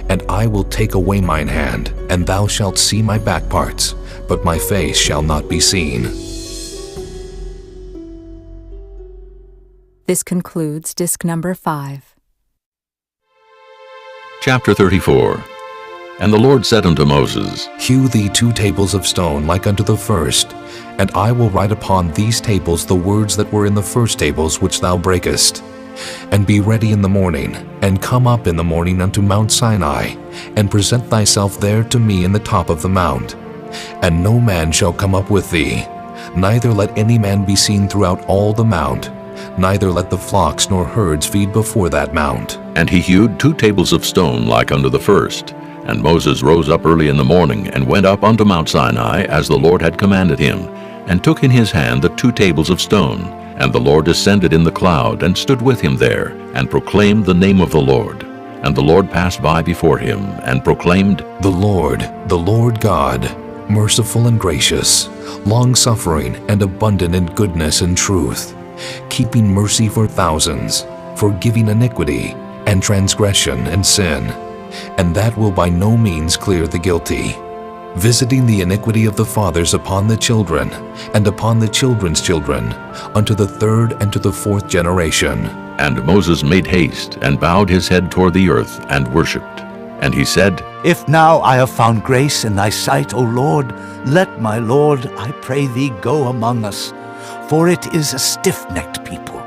And I will take away mine hand, and thou shalt see my back parts, but my face shall not be seen. This concludes disc number 5. Chapter 34. And the Lord said unto Moses, Hew thee 2 tables of stone like unto the first, and I will write upon these tables the words that were in the first tables which thou breakest. And be ready in the morning, and come up in the morning unto Mount Sinai, and present thyself there to me in the top of the mount. And no man shall come up with thee, neither let any man be seen throughout all the mount, neither let the flocks nor herds feed before that mount. And he hewed 2 tables of stone like unto the first. And Moses rose up early in the morning, and went up unto Mount Sinai, as the Lord had commanded him, and took in his hand the 2 tables of stone. And the Lord descended in the cloud, and stood with him there, and proclaimed the name of the Lord. And the Lord passed by before him, and proclaimed, The Lord God, merciful and gracious, long-suffering and abundant in goodness and truth, keeping mercy for thousands, forgiving iniquity and transgression and sin, and that will by no means clear the guilty, visiting the iniquity of the fathers upon the children, and upon the children's children, unto the 3rd and to the 4th generation. And Moses made haste, and bowed his head toward the earth, and worshipped. And he said, If now I have found grace in thy sight, O Lord, let my Lord, I pray thee, go among us, for it is a stiff-necked people.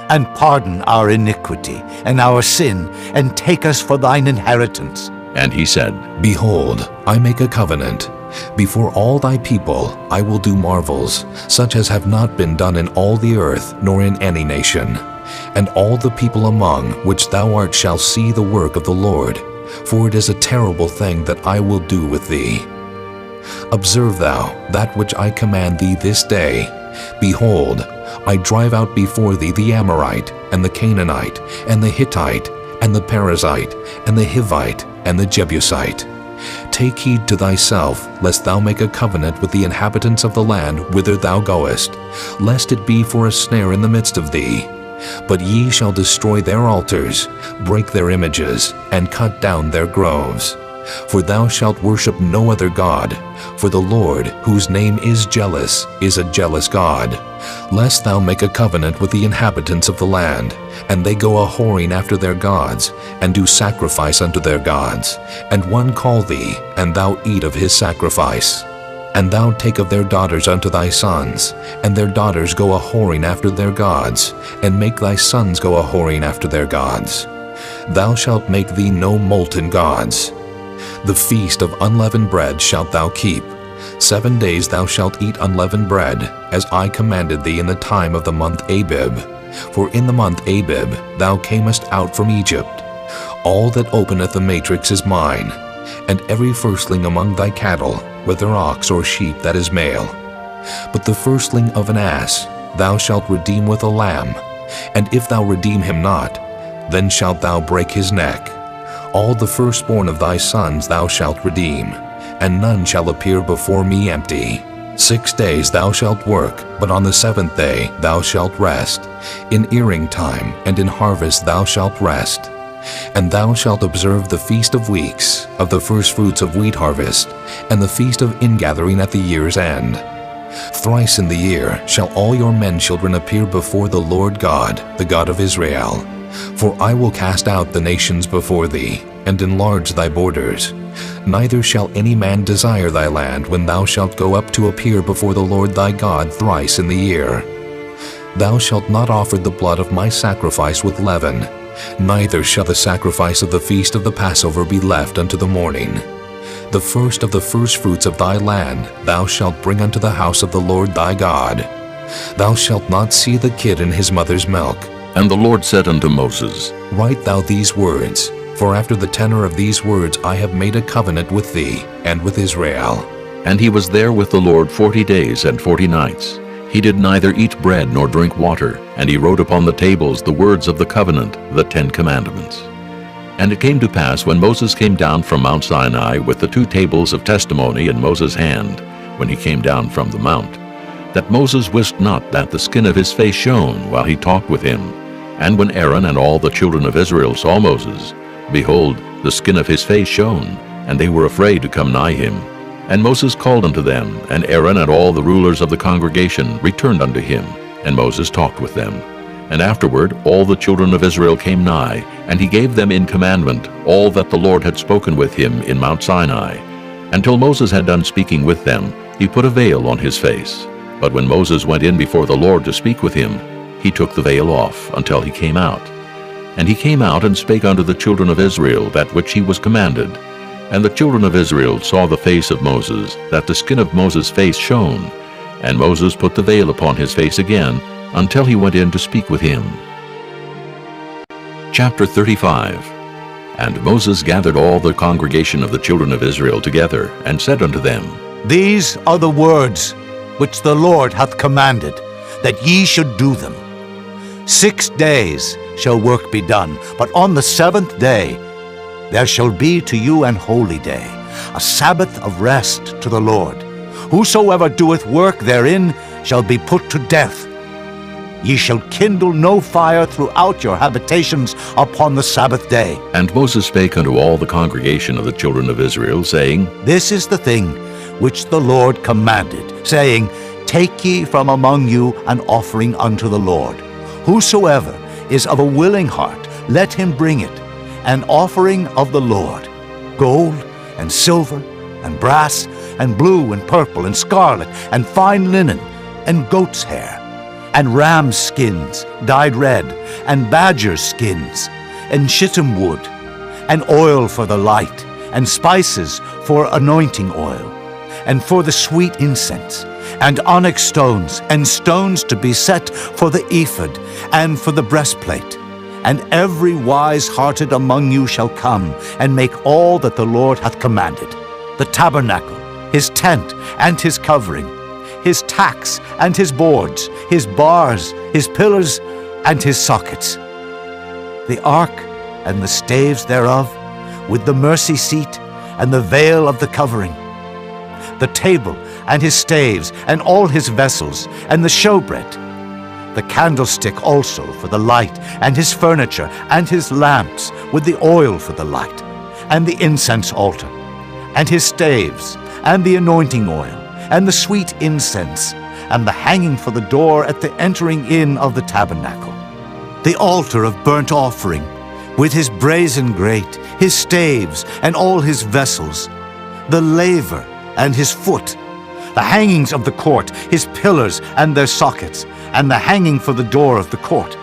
And pardon our iniquity and our sin, and take us for thine inheritance. And he said, Behold, I make a covenant. Before all thy people I will do marvels, such as have not been done in all the earth, nor in any nation. And all the people among which thou art shall see the work of the Lord, for it is a terrible thing that I will do with thee. Observe thou that which I command thee this day. Behold, I drive out before thee the Amorite, and the Canaanite, and the Hittite, and the Perizzite, and the Hivite, and the Jebusite. Take heed to thyself, lest thou make a covenant with the inhabitants of the land whither thou goest, lest it be for a snare in the midst of thee. But ye shall destroy their altars, break their images, and cut down their groves. For thou shalt worship no other God, for the Lord, whose name is jealous, is a jealous God, lest thou make a covenant with the inhabitants of the land, and they go a-whoring after their gods, and do sacrifice unto their gods, and one call thee, and thou eat of his sacrifice. And thou take of their daughters unto thy sons, and their daughters go a-whoring after their gods, and make thy sons go a-whoring after their gods. Thou shalt make thee no molten gods. The feast of unleavened bread shalt thou keep. 7 days thou shalt eat unleavened bread, as I commanded thee in the time of the month Abib. For in the month Abib thou camest out from Egypt. All that openeth the matrix is mine, and every firstling among thy cattle, whether ox or sheep that is male. But the firstling of an ass thou shalt redeem with a lamb, and if thou redeem him not, then shalt thou break his neck. All the firstborn of thy sons thou shalt redeem, and none shall appear before me empty. 6 days thou shalt work, but on the 7th day thou shalt rest. In earing time and in harvest thou shalt rest. And thou shalt observe the feast of weeks, of the firstfruits of wheat harvest, and the feast of ingathering at the year's end. Thrice in the year shall all your men children appear before the Lord God, the God of Israel. For I will cast out the nations before thee, and enlarge thy borders. Neither shall any man desire thy land when thou shalt go up to appear before the Lord thy God thrice in the year. Thou shalt not offer the blood of my sacrifice with leaven, neither shall the sacrifice of the feast of the Passover be left unto the morning. The first of the firstfruits of thy land thou shalt bring unto the house of the Lord thy God. Thou shalt not see the kid in his mother's milk. And the Lord said unto Moses, Write thou these words, for after the tenor of these words I have made a covenant with thee and with Israel. And he was there with the Lord 40 days and 40 nights. He did neither eat bread nor drink water, and he wrote upon the tables the words of the covenant, the 10 commandments. And it came to pass, when Moses came down from Mount Sinai with the 2 tables of testimony in Moses' hand, when he came down from the mount, that Moses wist not that the skin of his face shone while he talked with him. And when Aaron and all the children of Israel saw Moses, behold, the skin of his face shone, and they were afraid to come nigh him. And Moses called unto them, and Aaron and all the rulers of the congregation returned unto him, and Moses talked with them. And afterward all the children of Israel came nigh, and he gave them in commandment all that the Lord had spoken with him in Mount Sinai. Until Moses had done speaking with them, he put a veil on his face. But when Moses went in before the Lord to speak with him, he took the veil off until he came out. And he came out and spake unto the children of Israel that which he was commanded. And the children of Israel saw the face of Moses, that the skin of Moses' face shone. And Moses put the veil upon his face again, until he went in to speak with him. Chapter 35. And Moses gathered all the congregation of the children of Israel together, and said unto them, These are the words which the Lord hath commanded, that ye should do them. 6 days shall work be done, but on the 7th day there shall be to you an holy day, a Sabbath of rest to the Lord. Whosoever doeth work therein shall be put to death. Ye shall kindle no fire throughout your habitations upon the Sabbath day. And Moses spake unto all the congregation of the children of Israel, saying, This is the thing which the Lord commanded, saying, Take ye from among you an offering unto the Lord. Whosoever is of a willing heart, let him bring it, an offering of the Lord, gold and silver and brass and blue and purple and scarlet and fine linen and goat's hair and ram's skins dyed red and badger's skins and shittim wood and oil for the light and spices for anointing oil and for the sweet incense and onyx stones and stones to be set for the ephod and for the breastplate. And every wise-hearted among you shall come and make all that the Lord hath commanded: the tabernacle, his tent and his covering, his tacks and his boards, his bars, his pillars and his sockets, the ark and the staves thereof, with the mercy seat and the veil of the covering, the table and his staves and all his vessels, and the showbread, the candlestick also for the light, and his furniture, and his lamps with the oil for the light, and the incense altar, and his staves, and the anointing oil, and the sweet incense, and the hanging for the door at the entering in of the tabernacle, the altar of burnt offering, with his brazen grate, his staves, and all his vessels, the laver and his foot, the hangings of the court, his pillars and their sockets, and the hanging for the door of the court,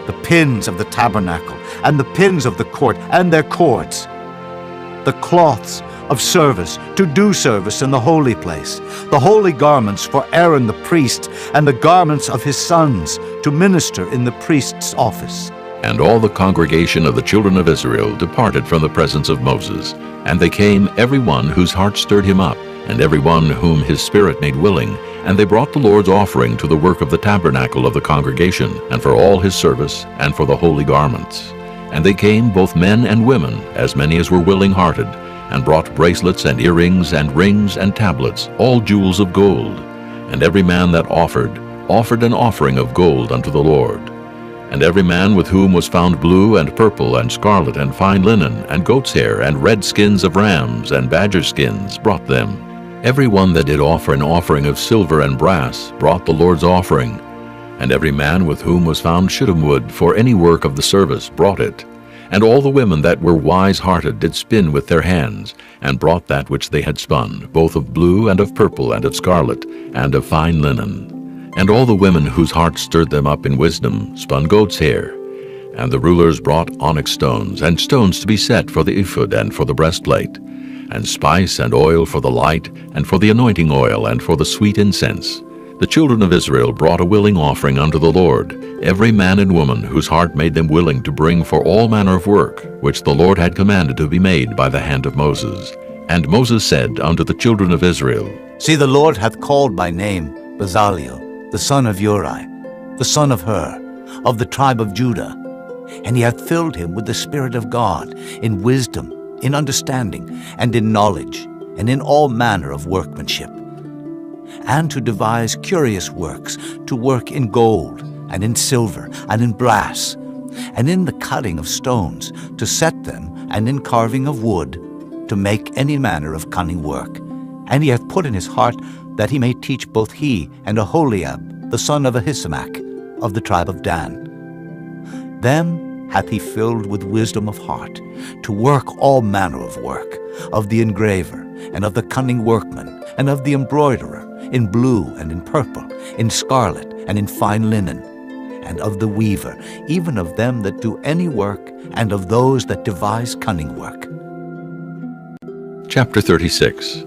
the pins of the tabernacle, and the pins of the court, and their cords, the cloths of service to do service in the holy place, the holy garments for Aaron the priest, and the garments of his sons to minister in the priest's office. And all the congregation of the children of Israel departed from the presence of Moses, and they came, every one whose heart stirred him up, and every one whom his spirit made willing, and they brought the Lord's offering to the work of the tabernacle of the congregation, and for all his service, and for the holy garments. And they came, both men and women, as many as were willing-hearted, and brought bracelets and earrings and rings and tablets, all jewels of gold. And every man that offered an offering of gold unto the Lord. And every man with whom was found blue and purple and scarlet and fine linen and goat's hair and red skins of rams and badger skins brought them. Every one that did offer an offering of silver and brass brought the Lord's offering, and every man with whom was found shittim wood for any work of the service brought it. And all the women that were wise-hearted did spin with their hands, and brought that which they had spun, both of blue and of purple and of scarlet, and of fine linen. And all the women whose hearts stirred them up in wisdom spun goat's hair. And the rulers brought onyx stones, and stones to be set for the ephod and for the breastplate, and spice and oil for the light, and for the anointing oil, and for the sweet incense. The children of Israel brought a willing offering unto the Lord, every man and woman whose heart made them willing to bring for all manner of work, which the Lord had commanded to be made by the hand of Moses. And Moses said unto the children of Israel, See, the Lord hath called by name Bezaleel, the son of Uri, the son of Hur, of the tribe of Judah. And he hath filled him with the Spirit of God, in wisdom, in understanding, and in knowledge, and in all manner of workmanship, and to devise curious works, to work in gold, and in silver, and in brass, and in the cutting of stones, to set them, and in carving of wood, to make any manner of cunning work. And he hath put in his heart that he may teach both he and Aholiab, the son of Ahisamach, of the tribe of Dan. Them hath he filled with wisdom of heart, to work all manner of work, of the engraver, and of the cunning workman, and of the embroiderer, in blue and in purple, in scarlet and in fine linen, and of the weaver, even of them that do any work, and of those that devise cunning work. Chapter 36.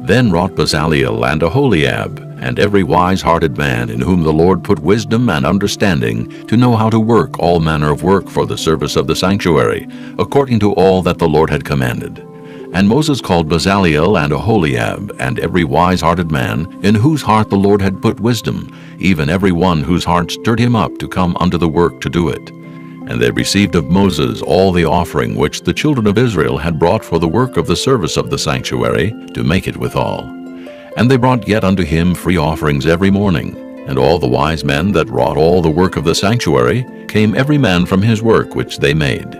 Then wrought Bezaleel and Aholiab, and every wise-hearted man in whom the Lord put wisdom and understanding, to know how to work all manner of work for the service of the sanctuary, according to all that the Lord had commanded. And Moses called Bezaleel and Aholiab, and every wise-hearted man, in whose heart the Lord had put wisdom, even every one whose heart stirred him up to come unto the work to do it. And they received of Moses all the offering which the children of Israel had brought for the work of the service of the sanctuary, to make it withal. And they brought yet unto him free offerings every morning. And all the wise men that wrought all the work of the sanctuary came every man from his work which they made.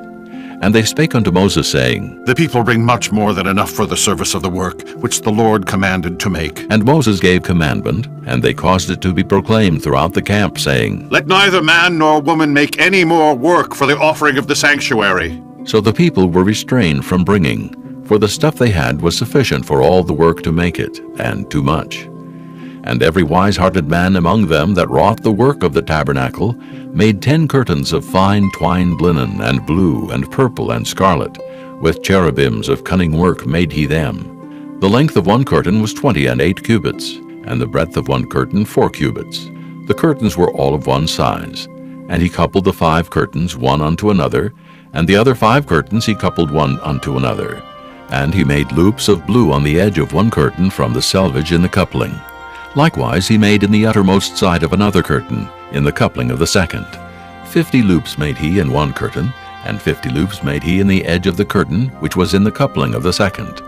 And they spake unto Moses, saying, The people bring much more than enough for the service of the work, which the Lord commanded to make. And Moses gave commandment, and they caused it to be proclaimed throughout the camp, saying, Let neither man nor woman make any more work for the offering of the sanctuary. So the people were restrained from bringing, for the stuff they had was sufficient for all the work to make it, and too much. And every wise-hearted man among them that wrought the work of the tabernacle made 10 curtains of fine twined linen, and blue, and purple, and scarlet. With cherubims of cunning work made he them. The length of one curtain was 28 cubits, and the breadth of one curtain 4 cubits. The curtains were all of one size. And he coupled the 5 curtains one unto another, and the other 5 curtains he coupled one unto another. And he made loops of blue on the edge of one curtain from the selvage in the coupling. Likewise he made in the uttermost side of another curtain, in the coupling of the second. 50 loops made he in one curtain, and 50 loops made he in the edge of the curtain, which was in the coupling of the second.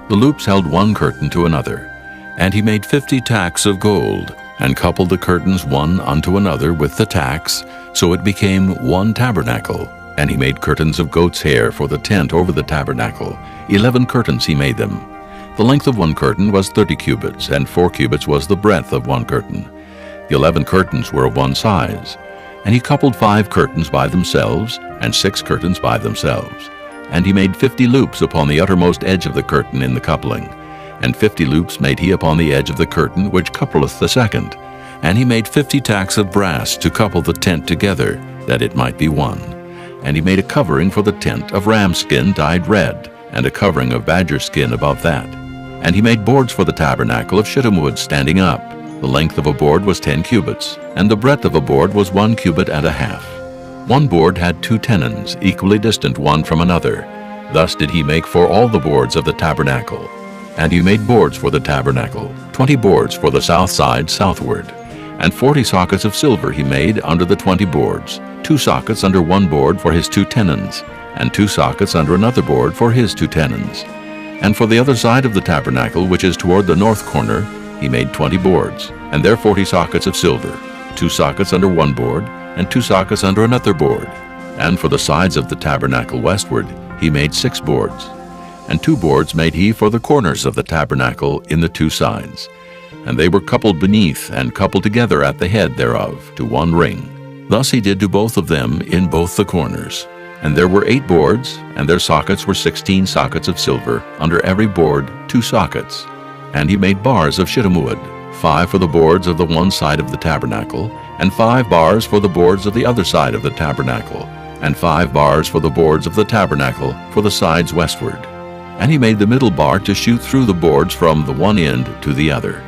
The loops held one curtain to another. And he made 50 tacks of gold, and coupled the curtains one unto another with the tacks, so it became one tabernacle. And he made curtains of goat's hair for the tent over the tabernacle. 11 curtains he made them. The length of one curtain was 30 cubits, and 4 cubits was the breadth of one curtain. The 11 curtains were of one size. And he coupled 5 curtains by themselves, and 6 curtains by themselves. And he made 50 loops upon the uttermost edge of the curtain in the coupling. And 50 loops made he upon the edge of the curtain which coupleth the second. And he made 50 tacks of brass to couple the tent together, that it might be one. And he made a covering for the tent of ram skin dyed red, and a covering of badger skin above that. And he made boards for the tabernacle of shittim wood standing up. The length of a board was 10 cubits, and the breadth of a board was 1 cubit and a half. One board had 2 tenons, equally distant one from another. Thus did he make for all the boards of the tabernacle. And he made boards for the tabernacle, 20 boards for the south side southward. And 40 sockets of silver he made under the 20 boards, 2 sockets under one board for his 2 tenons, and 2 sockets under another board for his 2 tenons. And for the other side of the tabernacle, which is toward the north corner, he made 20 boards, and there 40 sockets of silver, 2 sockets under one board, and 2 sockets under another board. And for the sides of the tabernacle westward, he made 6 boards. And 2 boards made he for the corners of the tabernacle in the 2 sides. And they were coupled beneath, and coupled together at the head thereof, to 1 ring. Thus he did to both of them in both the corners. And there were 8 boards, and their sockets were 16 sockets of silver, under every board 2 sockets. And he made bars of shittim wood, 5 for the boards of the one side of the tabernacle, and 5 bars for the boards of the other side of the tabernacle, and 5 bars for the boards of the tabernacle for the sides westward. And he made the middle bar to shoot through the boards from the one end to the other.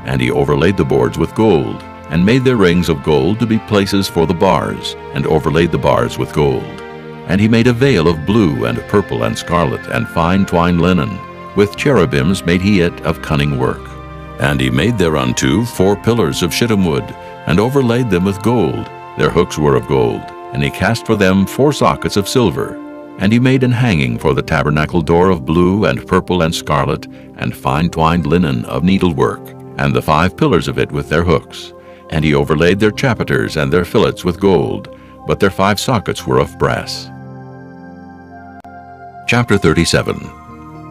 And he overlaid the boards with gold, and made their rings of gold to be places for the bars, and overlaid the bars with gold. And he made a veil of blue and purple and scarlet and fine twined linen. With cherubims made he it of cunning work. And he made thereunto 4 pillars of shittim wood, and overlaid them with gold. Their hooks were of gold. And he cast for them 4 sockets of silver. And he made an hanging for the tabernacle door of blue and purple and scarlet, and fine twined linen of needlework, and the 5 pillars of it with their hooks. And he overlaid their chapiters and their fillets with gold, but their 5 sockets were of brass. Chapter 37.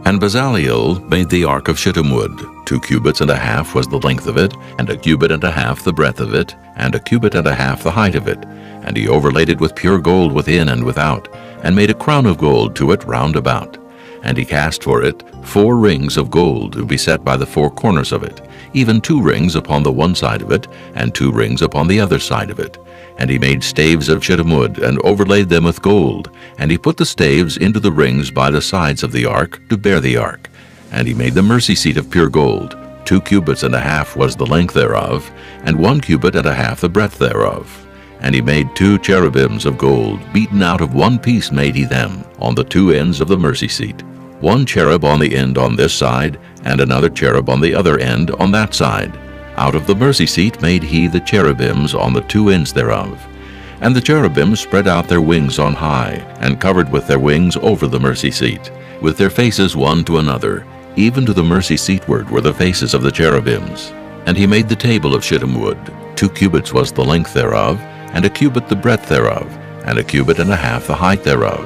And Bezaleel made the ark of shittim wood. 2 cubits and a half was the length of it, and 1 cubit and a half the breadth of it, and 1 cubit and a half the height of it. And he overlaid it with pure gold within and without, and made a crown of gold to it round about. And he cast for it 4 rings of gold to be set by the 4 corners of it, even 2 rings upon the one side of it, and 2 rings upon the other side of it. And he made staves of shittim wood, and overlaid them with gold. And he put the staves into the rings by the sides of the ark, to bear the ark. And he made the mercy seat of pure gold. 2 cubits and a half was the length thereof, and 1 cubit and a half the breadth thereof. And he made 2 cherubims of gold, beaten out of 1 piece made he them, on the 2 ends of the mercy seat. 1 cherub on the end on this side, and another cherub on the other end on that side. Out of the mercy seat made he the cherubims on the 2 ends thereof. And the cherubims spread out their wings on high, and covered with their wings over the mercy seat, with their faces one to another. Even to the mercy seatward were the faces of the cherubims. And he made the table of shittim wood. 2 cubits was the length thereof, and 1 cubit the breadth thereof, and 1 cubit and a half the height thereof.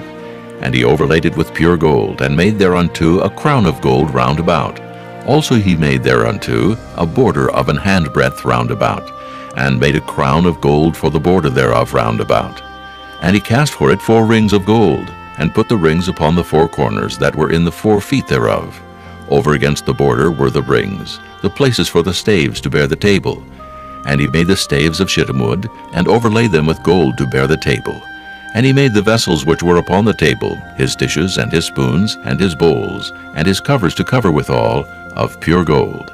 And he overlaid it with pure gold, and made thereunto a crown of gold round about. Also he made thereunto a border of an handbreadth round about, and made a crown of gold for the border thereof round about. And he cast for it 4 rings of gold, and put the rings upon the 4 corners that were in the 4 feet thereof. Over against the border were the rings, the places for the staves to bear the table. And he made the staves of shittim wood, and overlaid them with gold to bear the table. And he made the vessels which were upon the table, his dishes and his spoons and his bowls, and his covers to cover withal, of pure gold.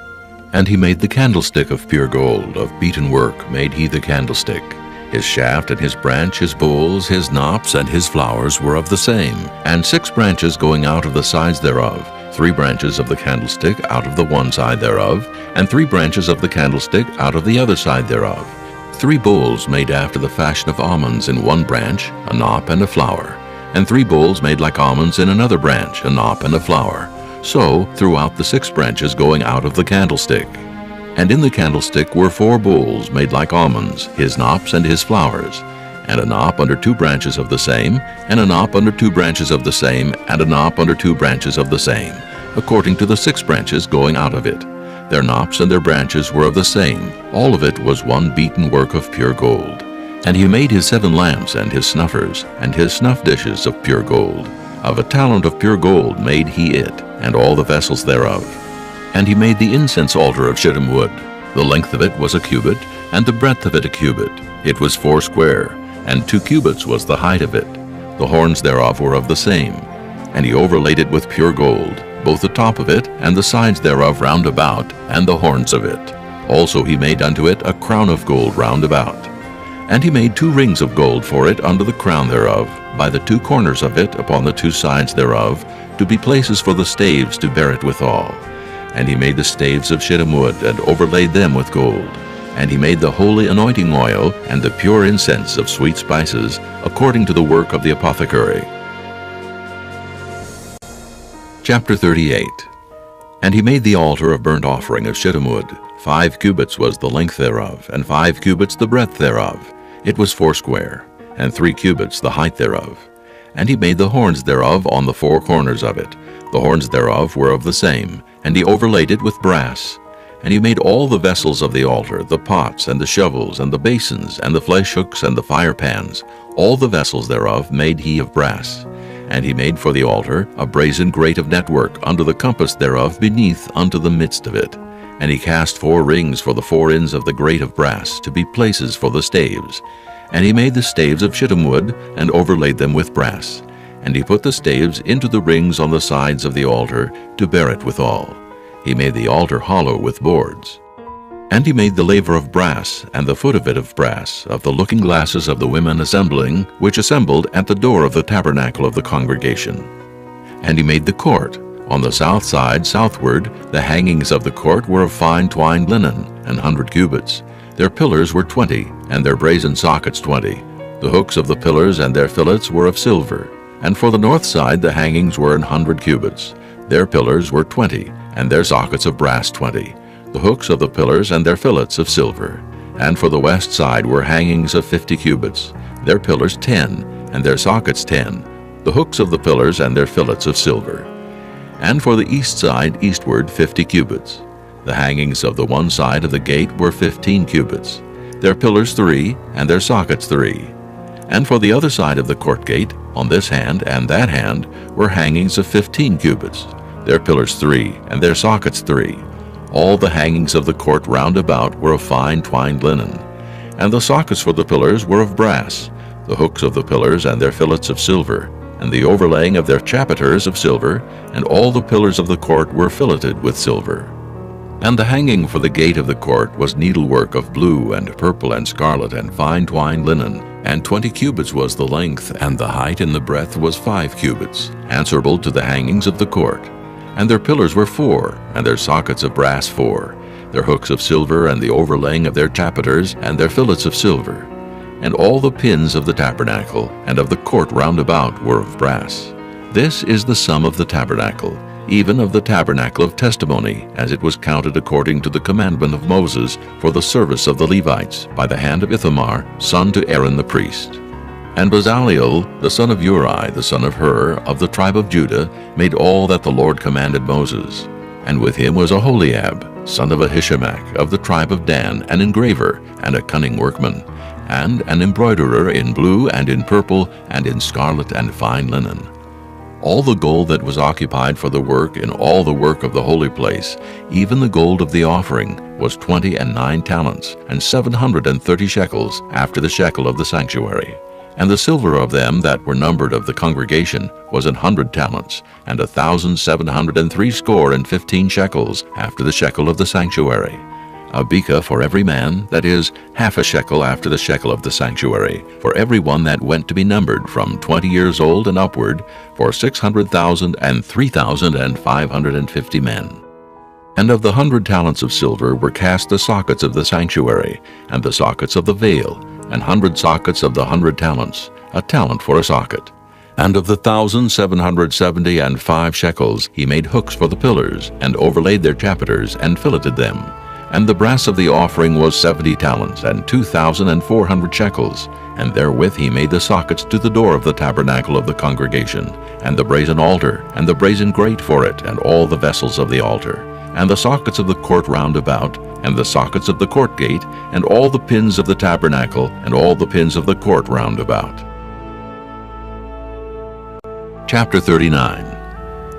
And he made the candlestick of pure gold, of beaten work made he the candlestick. His shaft and his branch, his bowls, his knops, and his flowers were of the same, and 6 branches going out of the sides thereof, 3 branches of the candlestick out of the one side thereof, and 3 branches of the candlestick out of the other side thereof. 3 bowls made after the fashion of almonds in one branch, a knop and a flower, and 3 bowls made like almonds in another branch, a knop and a flower. So throughout the 6 branches going out of the candlestick. And in the candlestick were 4 bowls made like almonds, his knops and his flowers, and a knop under 2 branches of the same, and a knop under 2 branches of the same, and a knop under 2 branches of the same, according to the 6 branches going out of it. Their knops and their branches were of the same. All of it was one beaten work of pure gold. And he made his 7 lamps and his snuffers, and his snuff dishes of pure gold. Of a talent of pure gold made he it, and all the vessels thereof. And he made the incense altar of shittim wood. The length of it was 1 cubit, and the breadth of it 1 cubit. It was 4 square, and 2 cubits was the height of it. The horns thereof were of the same. And he overlaid it with pure gold, both the top of it, and the sides thereof round about, and the horns of it. Also he made unto it a crown of gold round about. And he made 2 rings of gold for it under the crown thereof, by the 2 corners of it upon the 2 sides thereof, to be places for the staves to bear it withal. And he made the staves of shittim wood, and overlaid them with gold. And he made the holy anointing oil, and the pure incense of sweet spices, according to the work of the apothecary. Chapter 38. And he made the altar of burnt offering of shittim wood. 5 cubits was the length thereof, and 5 cubits the breadth thereof. It was 4 square, and 3 cubits the height thereof. And he made the horns thereof on the 4 corners of it, The horns thereof were of the same, and he overlaid it with brass. And he made all the vessels of the altar, the pots, and the shovels, and the basins, and the flesh hooks, and the fire pans. All the vessels thereof made he of brass. And he made for the altar a brazen grate of network under the compass thereof beneath unto the midst of it. And he cast 4 rings for the 4 ends of the grate of brass, to be places for the staves. And he made the staves of shittim wood, and overlaid them with brass. And he put the staves into the rings on the sides of the altar, to bear it withal. He made the altar hollow with boards. And he made the laver of brass, and the foot of it of brass, of the looking glasses of the women assembling, which assembled at the door of the tabernacle of the congregation. And he made the court. On the south side southward, the hangings of the court were of fine twined linen, 100 cubits. Their pillars were 20, and their brazen sockets 20. The hooks of the pillars and their fillets were of silver. And for the north side the hangings were 100 cubits. Their pillars were 20, and their sockets of brass 20. The hooks of the pillars and their fillets of silver. And for the west side were hangings of 50 cubits. Their pillars 10, and their sockets 10. The hooks of the pillars and their fillets of silver. And for the east side eastward 50 cubits. The hangings of the one side of the gate were 15 cubits. Their pillars 3, and their sockets 3. And for the other side of the court gate, on this hand and that hand, were hangings of 15 cubits. Their pillars 3, and their sockets 3. All the hangings of the court round about were of fine twined linen. And the sockets for the pillars were of brass, the hooks of the pillars and their fillets of silver, and the overlaying of their chapiters of silver, and all the pillars of the court were filleted with silver. And the hanging for the gate of the court was needlework of blue and purple and scarlet and fine twined linen, and 20 cubits was the length, and the height and the breadth was 5 cubits, answerable to the hangings of the court. And their pillars were 4, and their sockets of brass 4, their hooks of silver, and the overlaying of their chapiters, and their fillets of silver. And all the pins of the tabernacle, and of the court round about, were of brass. This is the sum of the tabernacle, even of the tabernacle of testimony, as it was counted according to the commandment of Moses, for the service of the Levites, by the hand of Ithamar, son to Aaron the priest. And Bezaleel, the son of Uri, the son of Hur, of the tribe of Judah, made all that the Lord commanded Moses. And with him was Aholiab, son of Ahishamach, of the tribe of Dan, an engraver, and a cunning workman, and an embroiderer in blue and in purple and in scarlet and fine linen. All the gold that was occupied for the work in all the work of the holy place, even the gold of the offering, was 29 talents, and 730 shekels, after the shekel of the sanctuary. And the silver of them that were numbered of the congregation was 100 talents, and 1,760 shekels, after the shekel of the sanctuary. A beka for every man, that is, half a shekel after the shekel of the sanctuary, for every one that went to be numbered from 20 years old and upward, for 600,000 and 3,550 men. And of the 100 talents of silver were cast the sockets of the sanctuary, and the sockets of the veil, 100 sockets of the 100 talents, a talent for a socket. And of the 1,775 shekels he made hooks for the pillars, and overlaid their chapiters, and filleted them. And the brass of the offering was 70 talents, and 2,400 shekels, and therewith he made the sockets to the door of the tabernacle of the congregation, and the brazen altar, and the brazen grate for it, and all the vessels of the altar, and the sockets of the court round about, and the sockets of the court gate, and all the pins of the tabernacle, and all the pins of the court round about. Chapter 39.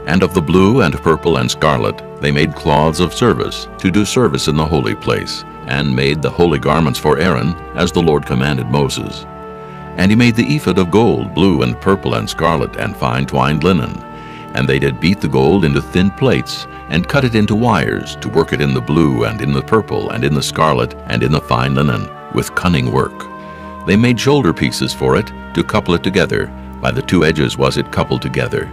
And of the blue and purple and scarlet they made cloths of service, to do service in the holy place, and made the holy garments for Aaron, as the Lord commanded Moses. And he made the ephod of gold, blue and purple and scarlet, and fine twined linen. And they did beat the gold into thin plates, and cut it into wires, to work it in the blue, and in the purple, and in the scarlet, and in the fine linen, with cunning work. They made shoulder pieces for it, to couple it together. By the 2 edges was it coupled together.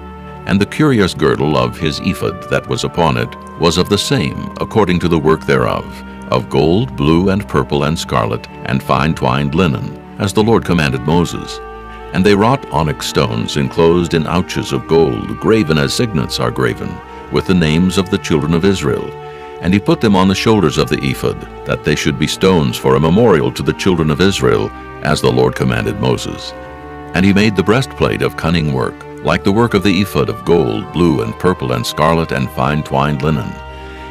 And the curious girdle of his ephod that was upon it was of the same, according to the work thereof, of gold, blue, and purple, and scarlet, and fine twined linen, as the Lord commanded Moses. And they wrought onyx stones enclosed in ouches of gold, graven as signets are graven, with the names of the children of Israel. And he put them on the shoulders of the ephod, that they should be stones for a memorial to the children of Israel, as the Lord commanded Moses. And he made the breastplate of cunning work, like the work of the ephod of gold, blue, and purple, and scarlet, and fine twined linen.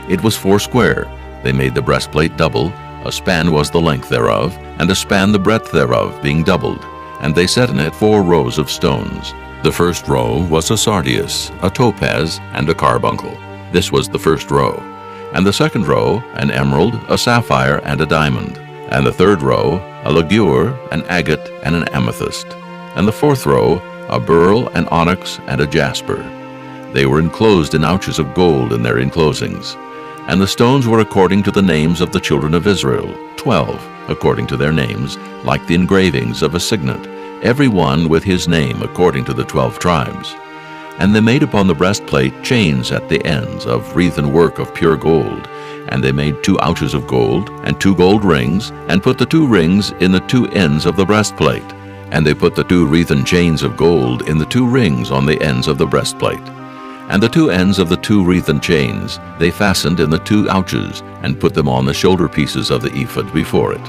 It was 4 square. They made the breastplate double. A span was the length thereof, and a span the breadth thereof, being doubled. And they set in it 4 rows of stones. The first row was a sardius, a topaz, and a carbuncle. This was the first row. And the second row, an emerald, a sapphire, and a diamond. And the third row, a ligure, an agate, and an amethyst. And the fourth row, a beryl, an onyx, and a jasper. They were enclosed in ouches of gold in their enclosings. And the stones were according to the names of the children of Israel, 12, according to their names, like the engravings of a signet, every one with his name according to the 12 tribes. And they made upon the breastplate chains at the ends of wreathen work of pure gold. And they made 2 ouches of gold, and 2 gold rings, and put the 2 rings in the 2 ends of the breastplate. And they put the 2 wreathen chains of gold in the 2 rings on the ends of the breastplate. And the 2 ends of the 2 wreathen chains they fastened in the 2 ouches, and put them on the shoulder pieces of the ephod before it.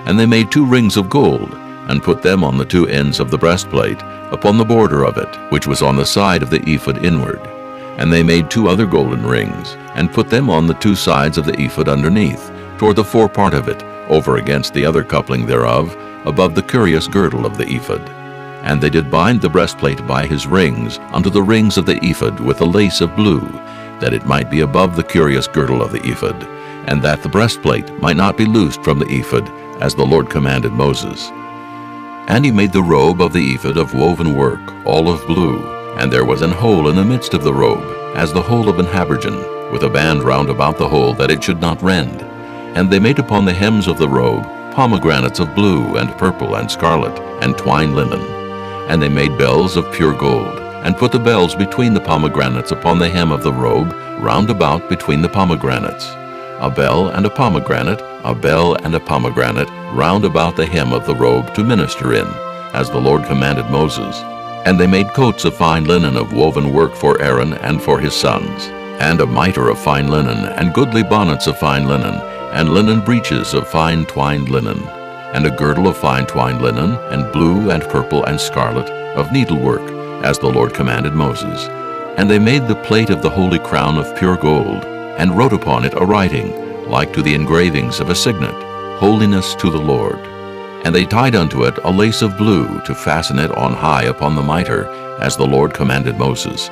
And they made 2 rings of gold, and put them on the 2 ends of the breastplate, upon the border of it, which was on the side of the ephod inward. And they made 2 other golden rings, and put them on the 2 sides of the ephod underneath, toward the forepart of it, over against the other coupling thereof, above the curious girdle of the ephod. And they did bind the breastplate by his rings unto the rings of the ephod with a lace of blue, that it might be above the curious girdle of the ephod, and that the breastplate might not be loosed from the ephod, as the Lord commanded Moses. And he made the robe of the ephod of woven work, all of blue, and there was an hole in the midst of the robe, as the hole of an habergeon, with a band round about the hole, that it should not rend. And they made upon the hems of the robe pomegranates of blue, and purple, and scarlet, and twined linen. And they made bells of pure gold, and put the bells between the pomegranates upon the hem of the robe, round about between the pomegranates. A bell and a pomegranate, a bell and a pomegranate, round about the hem of the robe to minister in, as the Lord commanded Moses. And they made coats of fine linen of woven work for Aaron and for his sons, and a mitre of fine linen, and goodly bonnets of fine linen, and linen breeches of fine twined linen, and a girdle of fine twined linen, and blue and purple and scarlet, of needlework, as the Lord commanded Moses. And they made the plate of the holy crown of pure gold, and wrote upon it a writing, like to the engravings of a signet, Holiness to the Lord. And they tied unto it a lace of blue to fasten it on high upon the mitre, as the Lord commanded Moses.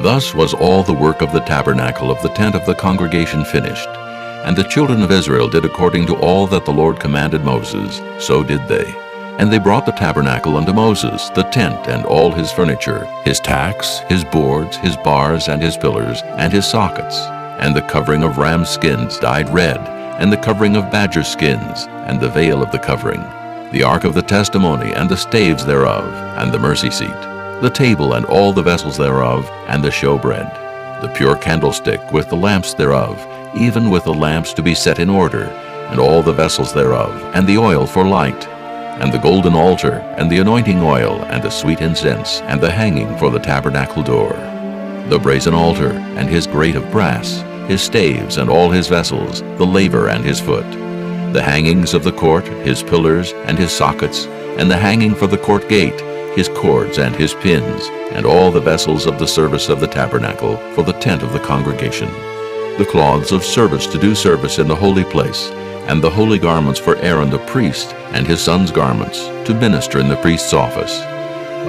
Thus was all the work of the tabernacle of the tent of the congregation finished. And the children of Israel did according to all that the Lord commanded Moses, so did they. And they brought the tabernacle unto Moses, the tent and all his furniture, his tacks, his boards, his bars, and his pillars, and his sockets, and the covering of ram skins dyed red, and the covering of badger skins, and the veil of the covering, the ark of the testimony, and the staves thereof, and the mercy seat, the table and all the vessels thereof, and the showbread, the pure candlestick with the lamps thereof, even with the lamps to be set in order, and all the vessels thereof, and the oil for light, and the golden altar, and the anointing oil, and the sweet incense, and the hanging for the tabernacle door, the brazen altar, and his grate of brass, his staves, and all his vessels, the laver and his foot, the hangings of the court, his pillars, and his sockets, and the hanging for the court gate, his cords and his pins, and all the vessels of the service of the tabernacle for the tent of the congregation, the cloths of service to do service in the holy place, and the holy garments for Aaron the priest, and his sons' garments, to minister in the priest's office.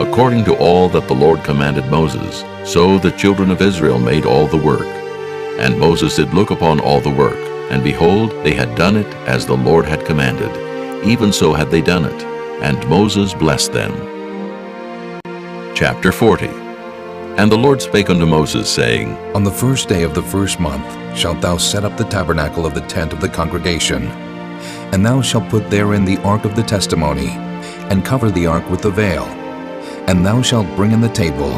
According to all that the Lord commanded Moses, so the children of Israel made all the work. And Moses did look upon all the work, and behold, they had done it as the Lord had commanded. Even so had they done it, and Moses blessed them. Chapter 40. And the Lord spake unto Moses, saying, On the 1st day of the 1st month shalt thou set up the tabernacle of the tent of the congregation. And thou shalt put therein the ark of the testimony, and cover the ark with the veil. And thou shalt bring in the table,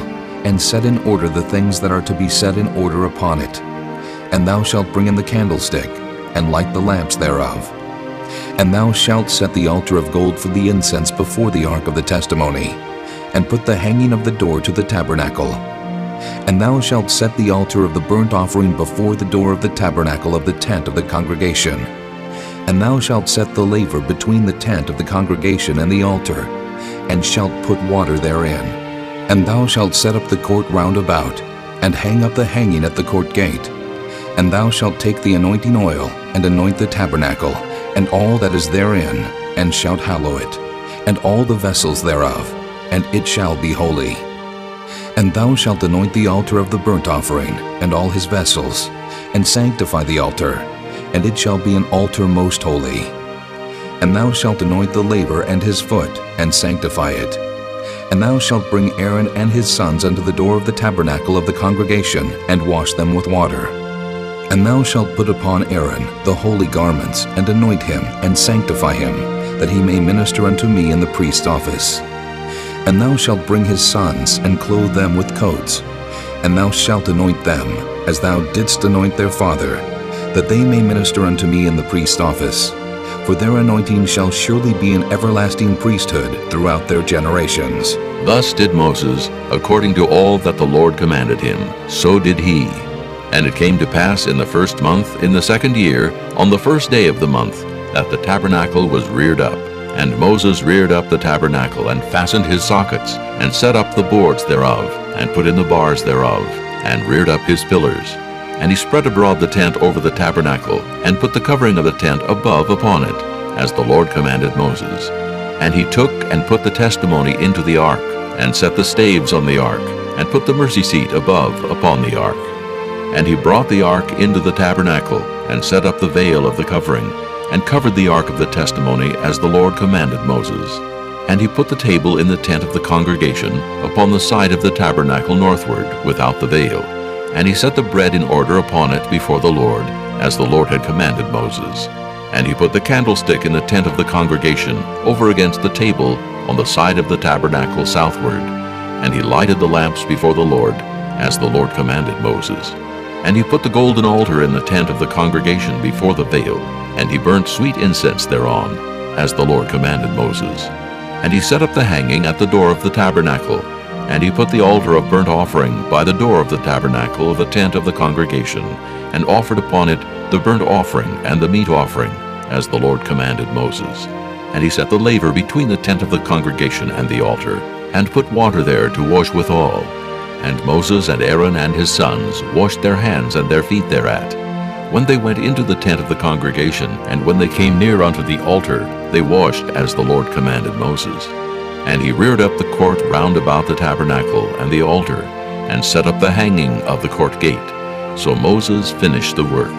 and set in order the things that are to be set in order upon it. And thou shalt bring in the candlestick, and light the lamps thereof. And thou shalt set the altar of gold for the incense before the ark of the testimony, and put the hanging of the door to the tabernacle. And thou shalt set the altar of the burnt offering before the door of the tabernacle of the tent of the congregation. And thou shalt set the laver between the tent of the congregation and the altar, and shalt put water therein. And thou shalt set up the court round about, and hang up the hanging at the court gate. And thou shalt take the anointing oil, and anoint the tabernacle, and all that is therein, and shalt hallow it, and all the vessels thereof, and it shall be holy. And thou shalt anoint the altar of the burnt offering, and all his vessels, and sanctify the altar, and it shall be an altar most holy. And thou shalt anoint the laver and his foot, and sanctify it. And thou shalt bring Aaron and his sons unto the door of the tabernacle of the congregation, and wash them with water. And thou shalt put upon Aaron the holy garments, and anoint him, and sanctify him, that he may minister unto me in the priest's office. And thou shalt bring his sons, and clothe them with coats. And thou shalt anoint them, as thou didst anoint their father, that they may minister unto me in the priest's office. For their anointing shall surely be an everlasting priesthood throughout their generations. Thus did Moses, according to all that the Lord commanded him, so did he. And it came to pass in the first month, in the second year, on the first day of the month, that the tabernacle was reared up. And Moses reared up the tabernacle, and fastened his sockets, and set up the boards thereof, and put in the bars thereof, and reared up his pillars. And he spread abroad the tent over the tabernacle, and put the covering of the tent above upon it, as the Lord commanded Moses. And he took and put the testimony into the ark, and set the staves on the ark, and put the mercy seat above upon the ark. And he brought the ark into the tabernacle, and set up the veil of the covering, and covered the ark of the testimony as the Lord commanded Moses. And he put the table in the tent of the congregation upon the side of the tabernacle northward, without the veil. And he set the bread in order upon it before the Lord, as the Lord had commanded Moses. And he put the candlestick in the tent of the congregation, over against the table, on the side of the tabernacle southward. And he lighted the lamps before the Lord, as the Lord commanded Moses. And he put the golden altar in the tent of the congregation before the veil, and he burnt sweet incense thereon, as the Lord commanded Moses. And he set up the hanging at the door of the tabernacle, and he put the altar of burnt offering by the door of the tabernacle of the tent of the congregation, and offered upon it the burnt offering and the meat offering, as the Lord commanded Moses. And he set the laver between the tent of the congregation and the altar, and put water there to wash withal. And Moses and Aaron and his sons washed their hands and their feet thereat. When they went into the tent of the congregation, and when they came near unto the altar, they washed as the Lord commanded Moses. And he reared up the court round about the tabernacle and the altar, and set up the hanging of the court gate. So Moses finished the work.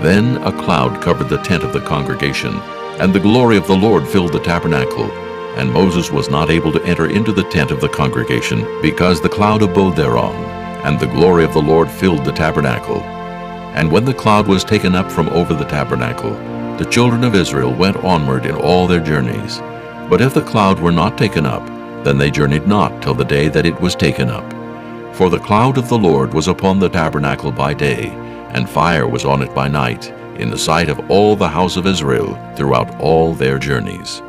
Then a cloud covered the tent of the congregation, and the glory of the Lord filled the tabernacle. And Moses was not able to enter into the tent of the congregation, because the cloud abode thereon, and the glory of the Lord filled the tabernacle. And when the cloud was taken up from over the tabernacle, the children of Israel went onward in all their journeys. But if the cloud were not taken up, then they journeyed not till the day that it was taken up. For the cloud of the Lord was upon the tabernacle by day, and fire was on it by night, in the sight of all the house of Israel throughout all their journeys.